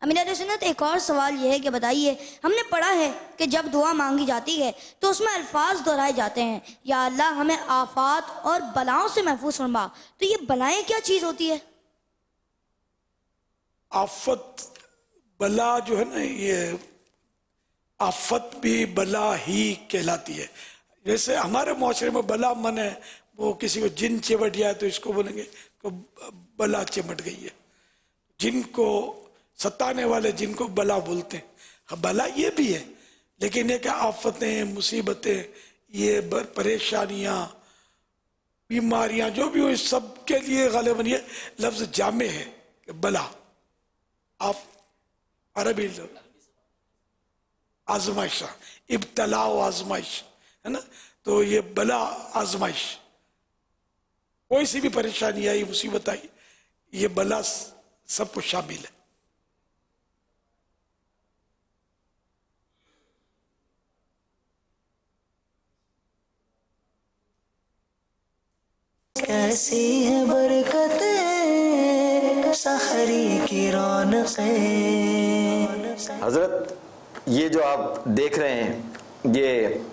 अमीर अहले सुन्नत, एक और सवाल ये है कि बताइए, हमने पढ़ा है कि जब दुआ मांगी जाती है तो उसमें अल्फाज दोहराए जाते हैं, या अल्लाह हमें आफात और बलाओं से महफूज फरमा। तो ये बलाएं क्या चीज़ होती है? आफत बला जो है ना, ये आफत भी बला ही कहलाती है। जैसे हमारे माशरे में बला मन है, वो किसी को जिन चिमट गया तो इसको बोलेंगे तो बला चिमट गई है, जिनको सताने वाले जिनको बला बोलते हैं। हाँ, बला ये भी है, लेकिन ये क्या आफतें, मुसीबतें, ये परेशानियां, बीमारियां जो भी हो, इस सब के लिए गालिबन ये लफ्ज जामे है कि बला। आप अरबी आजमाइश, इब्तला आजमाइश है ना, तो ये बला आजमाइश, कोई सी भी परेशानी आई, मुसीबत आई, ये बला सबको शामिल है। कैसी है बरकतें सहरी की रौनक़ें। हज़रत, ये जो आप देख रहे हैं, ये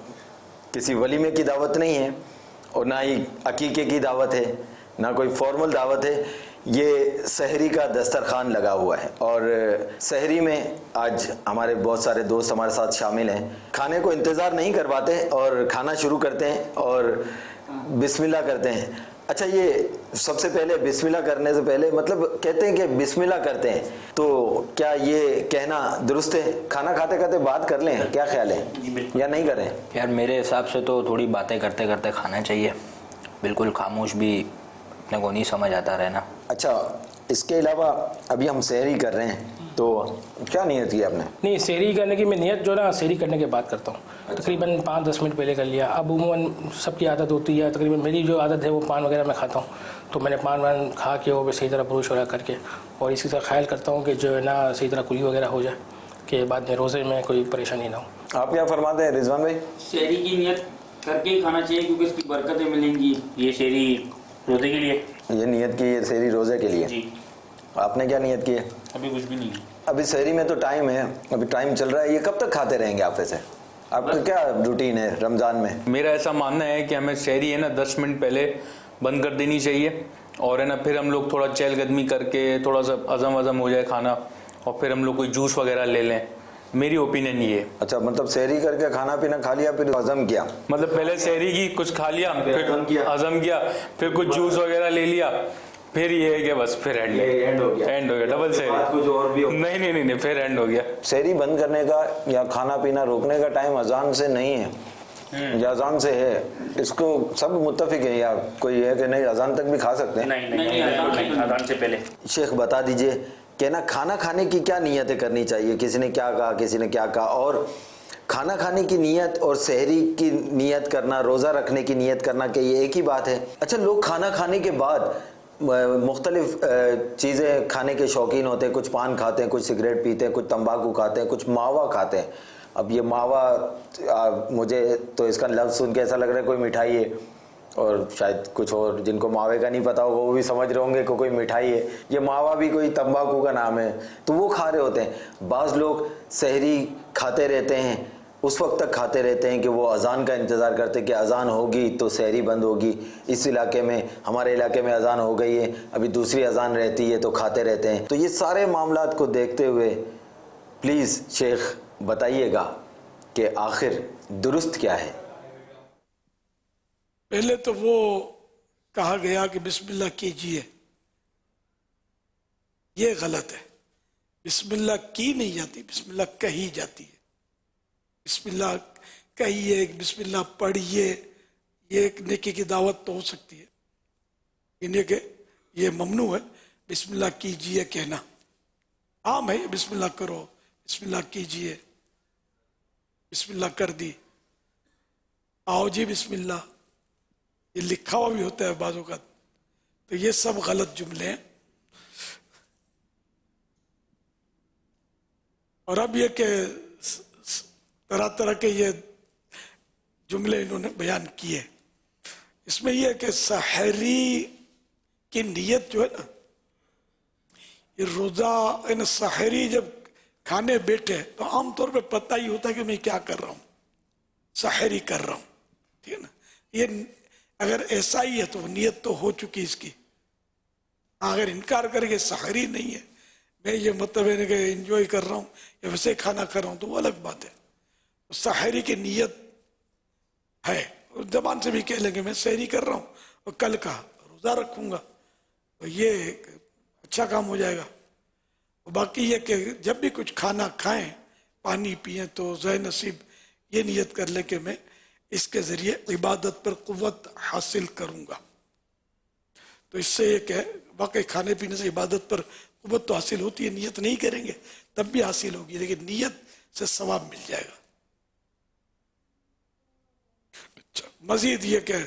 किसी वलीमे की दावत नहीं है और ना ही अकीके की दावत है, ना कोई फॉर्मल दावत है। ये सहरी का दस्तरखान लगा हुआ है और सहरी में आज हमारे बहुत सारे दोस्त हमारे साथ शामिल हैं। खाने को इंतज़ार नहीं करवाते और खाना शुरू करते हैं और बिस्मिल्लाह करते हैं। अच्छा, ये सबसे पहले बिस्मिल्लाह करने से पहले मतलब कहते हैं कि बिस्मिल्लाह करते हैं, तो क्या ये कहना दुरुस्त है? खाना खाते खाते बात कर लें, क्या ख्याल है, या नहीं करें? यार मेरे हिसाब से तो थोड़ी बातें करते करते खाना चाहिए, बिल्कुल खामोश भी अपने को नहीं समझ आता रहना। अच्छा, इसके अलावा अभी हम सहरी कर रहे हैं, तो क्या नियत की आपने? नहीं, सहरी करने की मैं नियत जो ना सहरी करने के बाद करता हूँ, तकरीबन 5-10 मिनट पहले कर लिया। अब उमूमन सबकी आदत होती है, तकरीबन मेरी जो आदत है वो पान वगैरह मैं खाता हूँ, तो मैंने पान वान खा के वो सही तरह ब्रुश वगैरह करके और इसी तरह ख्याल करता हूँ कि जो है ना सही तरह कुली वगैरह हो जाए कि बाद में रोज़े में कोई परेशानी ना हो। आप क्या फरमाते हैं रिजवान भाई? सहरी की नियत करके ही खाना चाहिए क्योंकि इसकी बरकतें मिलेंगी। ये सहरी रोज़े के लिए, ये नियत की है सहरी रोज़े के लिए जी। आपने क्या नियत की है? अभी कुछ भी नहीं। अभी सहरी में तो टाइम है, अभी टाइम चल रहा है, ये कब तक खाते रहेंगे आप? ऐसे आपका क्या रूटीन है रमज़ान में? मेरा ऐसा मानना है कि हमें शहरी है ना 10 मिनट पहले बंद कर देनी चाहिए और है ना फिर हम लोग थोड़ा चहलकदमी करके थोड़ा सा हजम हो जाए खाना और फिर हम लोग कोई जूस वगैरह ले लें। मेरी ओपिनियन ये है। अच्छा, मतलब सहरी करके खाना पीना खा लिया फिर हजम किया? मतलब पहले सहरी की कुछ खा लिया फिर हजम किया फिर कुछ जूस वगैरह ले लिया फिर ये है कि बस फिर एंड हो गया डबल सहरी। कुछ और भी नहीं फिर एंड हो गया। सहरी बंद करने का या खाना पीना रोकने का टाइम अजान से नहीं है या अजान से है, इसको सब मुत्तफिक है या कोई है कि नहीं अजान तक भी खा सकते हैं? नहीं अजान से पहले। शेख बता दीजिए कि ना खाना खाने की क्या नियतें करनी चाहिए? किसी ने क्या कहा, किसी ने क्या कहा, और खाना खाने की नियत और सहरी की नियत करना, रोज़ा रखने की नियत करना, कि ये एक ही बात है? अच्छा, लोग खाना खाने के बाद मुख्तलिफ चीज़ें खाने के शौकीन होते हैं, कुछ पान खाते हैं, कुछ सिगरेट पीते हैं, कुछ तंबाकू खाते हैं, कुछ मावा खाते हैं। अब ये मावा मुझे तो इसका लफ्ज़ सुन के ऐसा लग रहा है कोई मिठाई है, और शायद कुछ और जिनको मावे का नहीं पता होगा वो भी समझ रहे होंगे कि कोई मिठाई है। ये मावा भी कोई तंबाकू का नाम है, तो वो खा रहे होते हैं। बाज़ लोग सहरी खाते रहते हैं, उस वक्त तक खाते रहते हैं कि वो अज़ान का इंतज़ार करते हैं कि अज़ान होगी तो सहरी बंद होगी। इस इलाके में, हमारे इलाके में अज़ान हो गई है, अभी दूसरी अज़ान रहती है, तो खाते रहते हैं। तो ये सारे मामलात को देखते हुए प्लीज़ शेख बताइएगा कि आखिर दुरुस्त क्या है? पहले तो वो कहा गया कि बिस्मिल्लाह कीजिए, ये गलत है। बिस्मिल्लाह की नहीं जाती, बिस्मिल्लाह कही जाती है। बिस्मिल्लाह कहिए, बिस्मिल्लाह पढ़िए, ये एक नेकी की दावत तो हो सकती है, इन्हें के ये ममनू है। बिस्मिल्लाह कीजिए कहना आम है, बिस्मिल्लाह करो, बिस्मिल्लाह कीजिए, बिस्मिल्लाह कर दी, आओ जी बिस्मिल्लाह, ये लिखा हुआ भी होता है बाजों का। तो ये सब गलत जुमले हैं। और अब ये कि तरह तरह के ये जुमले इन्होंने बयान किए, इसमें यह कि सहरी की नियत जो है ना, ये रोजा इन सहरी जब खाने बैठे तो आमतौर पे पता ही होता है कि मैं क्या कर रहा हूँ, सहरी कर रहा हूँ, ठीक है ना। ये अगर ऐसा ही है तो नियत तो हो चुकी इसकी। अगर इनकार करके सहरी नहीं है, मैं ये मतलब है कि एंजॉय कर रहा हूँ या वैसे खाना कर रहा हूँ, तो वो अलग बात है। तो सहरी की नियत है, और जबान से भी कह लेंगे मैं सहरी कर रहा हूँ और कल का रोज़ा रखूँगा, तो ये अच्छा काम हो जाएगा। और बाकी ये कि जब भी कुछ खाना खाएं, पानी पिएं, तो ज़े नसीब ये नियत कर ले कि मैं इसके ज़रिए इबादत पर क़ुव्वत हासिल करूँगा। तो इससे ये कि बाकी खाने पीने से इबादत पर क़ुव्वत तो हासिल होती है, नियत नहीं करेंगे तब भी हासिल होगी, लेकिन नियत से सवाब मिल जाएगा। अच्छा, मज़ीद ये कि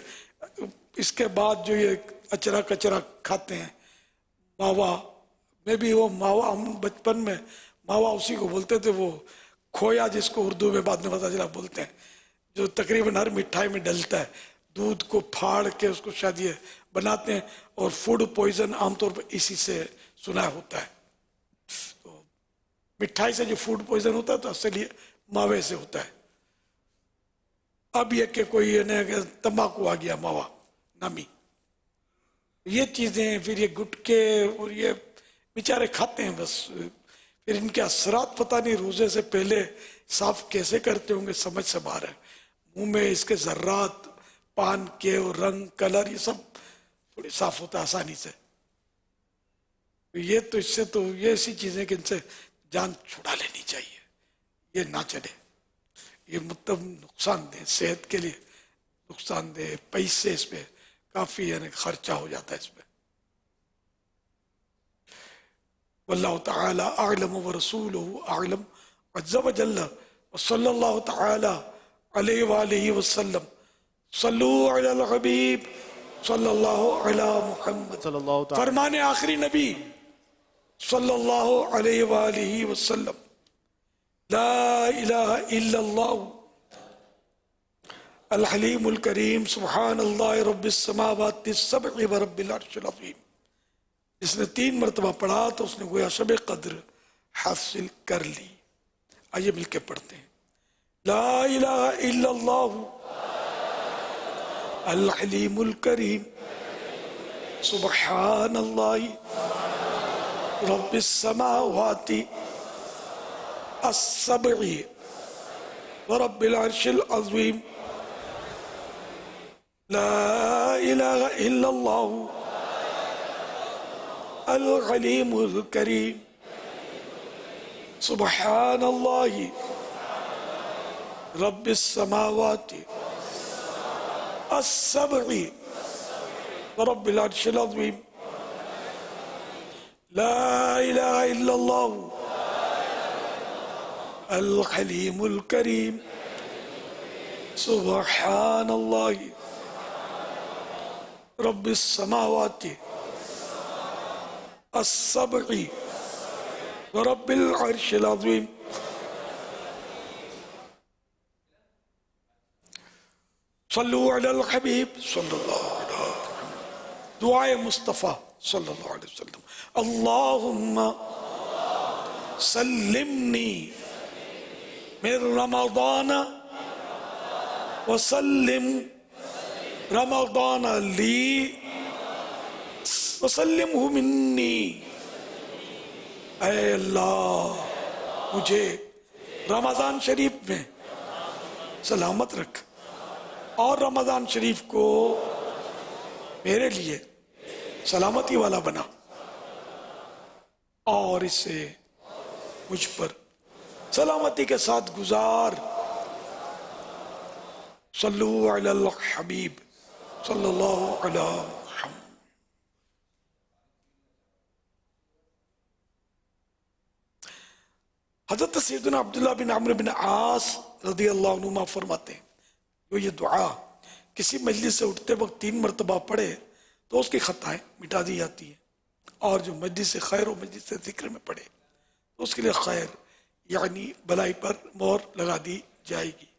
इसके बाद जो ये अचरा कचरा खाते हैं, मावा में भी वो मावा, हम बचपन में मावा उसी को बोलते थे, वो खोया जिसको उर्दू में बाद में पता चला बोलते हैं, जो तकरीबन हर मिठाई में डलता है। दूध को फाड़ के उसको शायद ये बनाते हैं, और फूड पॉइजन आमतौर पर इसी से सुना होता है। तो मिठाई से जो फूड पॉइजन होता है तो असली मावे से होता है। अब ये कि कोई ये तंबाकू आ गया, मावा नामी, ये चीजें, फिर ये गुटके और ये बेचारे खाते हैं बस। फिर इनके असरात पता नहीं रोजे से पहले साफ कैसे करते होंगे, समझ से बाहर है। मुंह में इसके जर्रात, पान के और रंग, कलर, ये सब थोड़ी साफ होता है आसानी से। ये तो इससे तो ये ऐसी चीजें कि इनसे जान छुड़ा लेनी चाहिए, ये ना चले। ये मतलब नुकसानदेह, सेहत के लिए नुकसानदेह, पैसे इस पे काफी यानी खर्चा हो जाता है इस पे। वल्लाहु तआला अअलम व रसूलुहु अअलम अज़्ज़ा व जल्ला व सल्लल्लाहु तआला अलैहि व आलिहि वसल्लम। सल्लू अलल हबीब सल्लल्लाहु अला मुहम्मद। फरमाने आखिरी नबी सल्लल्लाहु अलैहि व आलिहि वसल्लम, ला इलाहा इल्लल्लाह अल हलीमुल करीम सुब्हानल्लाह रब्बिस समावाति सब'i व रब्बिल अर्शिल अज़ीम। जिसने 3 मरतबा पढ़ा तो उसने गोया शब कद्र हासिल कर ली। आइए मिलके पढ़ते हैं। لا إله إلا الله الحليم الكريم سبحان الله رب السماوات السبع ورب العرش العظيم لا إله إلا الله الحليم الكريم سبحان الله رب السماوات السبع ورب العرش العظيم لا إله إلا الله الحليم الكريم سبحان الله رب السماوات السبع ورب العرش العظيم صلوا على الحبيب صلى الله عليه وسلم دعاء مصطفى صلى الله عليه وسلم اللهم سلمني من رمضان وسلم رمضان لي وسلمه مني اے اللہ مجھے رمضان شریف میں سلامت رکھ اور رمضان شریف کو میرے لیے سلامتی والا بنا اور اسے مجھ پر سلامتی کے ساتھ گزار صلو علی الحبیب صلی اللہ علیہ محمد. حضرت سیدنا عبداللہ بن عمرو بن عاص رضی اللہ عنہما فرماتے ہیں جو یہ دعا کسی مجلس سے اٹھتے وقت 3 مرتبہ پڑھے تو اس کی خطائیں مٹا دی جاتی ہیں، اور جو مجلس سے خیر و مجلس سے ذکر میں پڑھے تو اس کے لیے خیر یعنی بلائی پر مہر لگا دی جائے گی.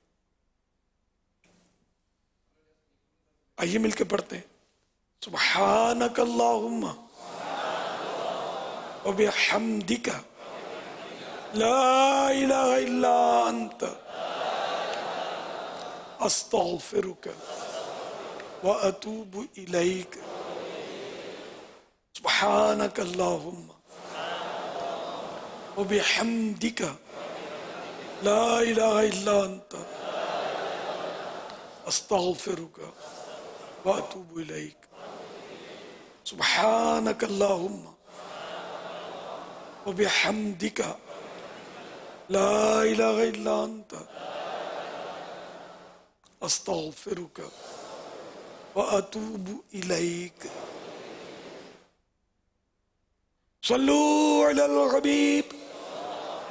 آئیے مل کے پڑھتے ہیں سبحانک اللہم وبحمدک لا الہ الا انت استغفرک واتوب الیک. سبحانک اللہم وبحمدک لا الہ الا انت استغفرک واتوب الیک. سبحانک اللہم وبحمدک لا الہ الا انت استغفرک واتوب الیک. صلو علی الحبیب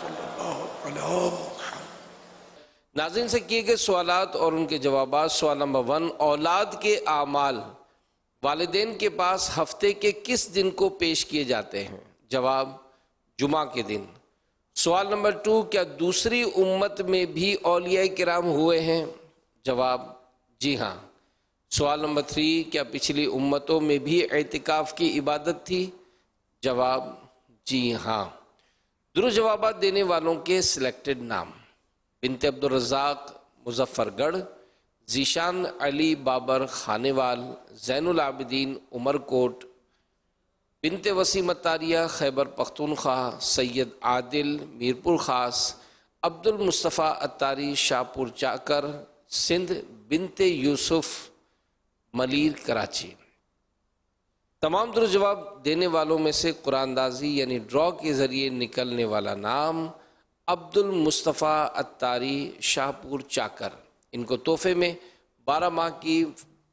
صلی اللہ علیہ وسلم. ناظرین سے کیے گئے سوالات اور ان کے جوابات. سوال نمبر 1، اولاد کے اعمال والدین کے پاس ہفتے کے کس دن کو پیش کیے جاتے ہیں؟ جواب، جمعہ کے دن. سوال نمبر 2، کیا دوسری امت میں بھی اولیاء کرام ہوئے ہیں؟ جواب، جی ہاں. سوال نمبر 3، کیا پچھلی امتوں میں بھی اعتکاف کی عبادت تھی؟ جواب، جی ہاں. درست جوابات دینے والوں کے سلیکٹڈ نام: بنت عبدالرزاق مظفر گڑھ، ذیشان علی بابر خانیوال، زین العابدین عمر کوٹ، بنت وسیم اتاریہ خیبر پختونخوا، سید عادل میرپور خاص، عبد المصطفیٰ اتاری شاہپور چاکر سندھ، بنت یوسف ملیر کراچی. تمام درست جواب دینے والوں میں سے قرآن اندازی یعنی ڈرا کے ذریعے نکلنے والا نام عبد المصطفیٰ اتاری شاہپور چاکر. ان کو تحفے میں 12 ماہ کی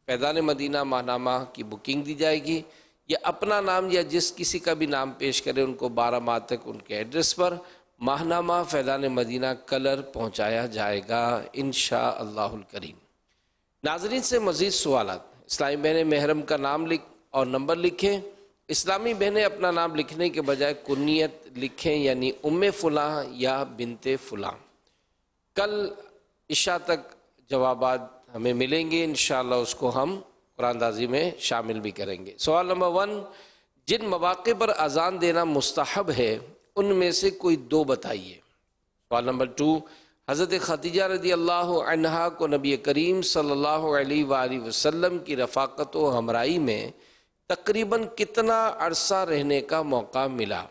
فیضان مدینہ ماہنامہ کی بکنگ دی جائے گی. یا اپنا نام یا جس کسی کا بھی نام پیش کرے ان کو 12 ماہ تک ان کے ایڈریس پر ماہنامہ فیضان مدینہ کلر پہنچایا جائے گا انشاءاللہ الکریم. ناظرین سے مزید سوالات: اسلامی بہنیں محرم کا نام اور نمبر لکھیں. اسلامی بہنیں اپنا نام لکھنے کے بجائے کنیت لکھیں یعنی ام فلاں یا بنت فلاں. کل عشاء تک جوابات ہمیں ملیں گے، انشاءاللہ اس کو ہم قرآن اندازی میں شامل بھی کریں گے. سوال نمبر 1، جن مواقع پر اذان دینا مستحب ہے ان میں سے کوئی 2 بتائیے. سوال نمبر 2، حضرت خدیجہ رضی اللہ عنہا کو نبی کریم صلی اللہ علیہ وآلہ وسلم کی رفاقت و ہمراہی میں تقریباً کتنا عرصہ رہنے کا موقع ملا؟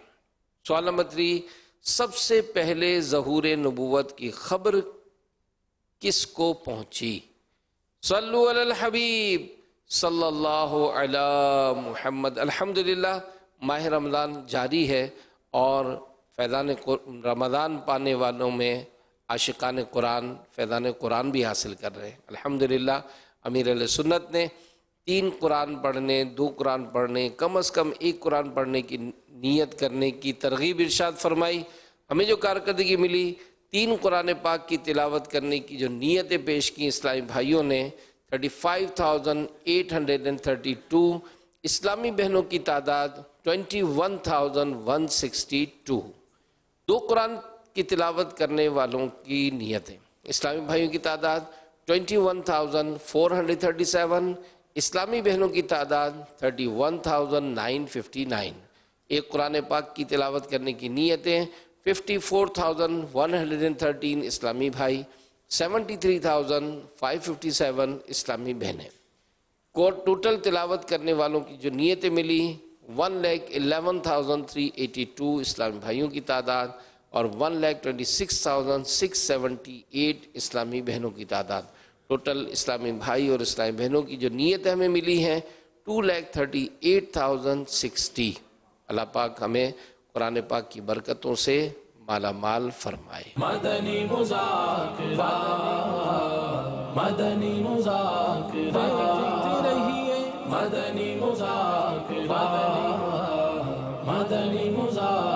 سوال نمبر 3، سب سے پہلے ظہور نبوت کی خبر کس کو پہنچی؟ صلو علی الحبیب صلی اللہ علی محمد۔ الحمدللہ ماہ رمضان جاری ہے اور فیضان رمضان پانے والوں میں عاشقان قرآن فیضان قرآن بھی حاصل کر رہے ہیں۔ الحمدللہ امیر اہل سنت نے 3 قرآن پڑھنے، 2 قرآن پڑھنے، کم از کم 1 قرآن پڑھنے کی نیت کرنے کی ترغیب ارشاد فرمائی۔ ہمیں جو کارکردگی ملی، 3 قرآن پاک کی تلاوت کرنے کی جو نیتیں پیش کی اسلامی بھائیوں نے، 35,832، اسلامی بہنوں کی تعداد 21,162۔ 2 قرآن کی تلاوت کرنے والوں کی نیتیں، اسلامی بھائیوں کی تعداد 21,437، اسلامی بہنوں کی تعداد 31,959۔ 1 قرآن پاک کی تلاوت کرنے کی نیتیں 54,113 اسلامی بھائی، 73,557 اسلامی بہنیں۔ ٹوٹل تلاوت کرنے والوں کی جو نیتیں ملی 1,11,382 اسلامی بھائیوں کی تعداد اور 1,26,678 اسلامی بہنوں کی تعداد۔ ٹوٹل اسلامی بھائی اور اسلامی بہنوں کی جو نیتیں ہمیں ملی ہیں 2,38,060۔ اللہ پاک ہمیں قرآن پاک کی برکتوں سے مالا مال فرمائے۔ مدنی مذاکرہ، مدنی مذاکرہ، مدنی مذاکرہ، مدنی مذاکرہ۔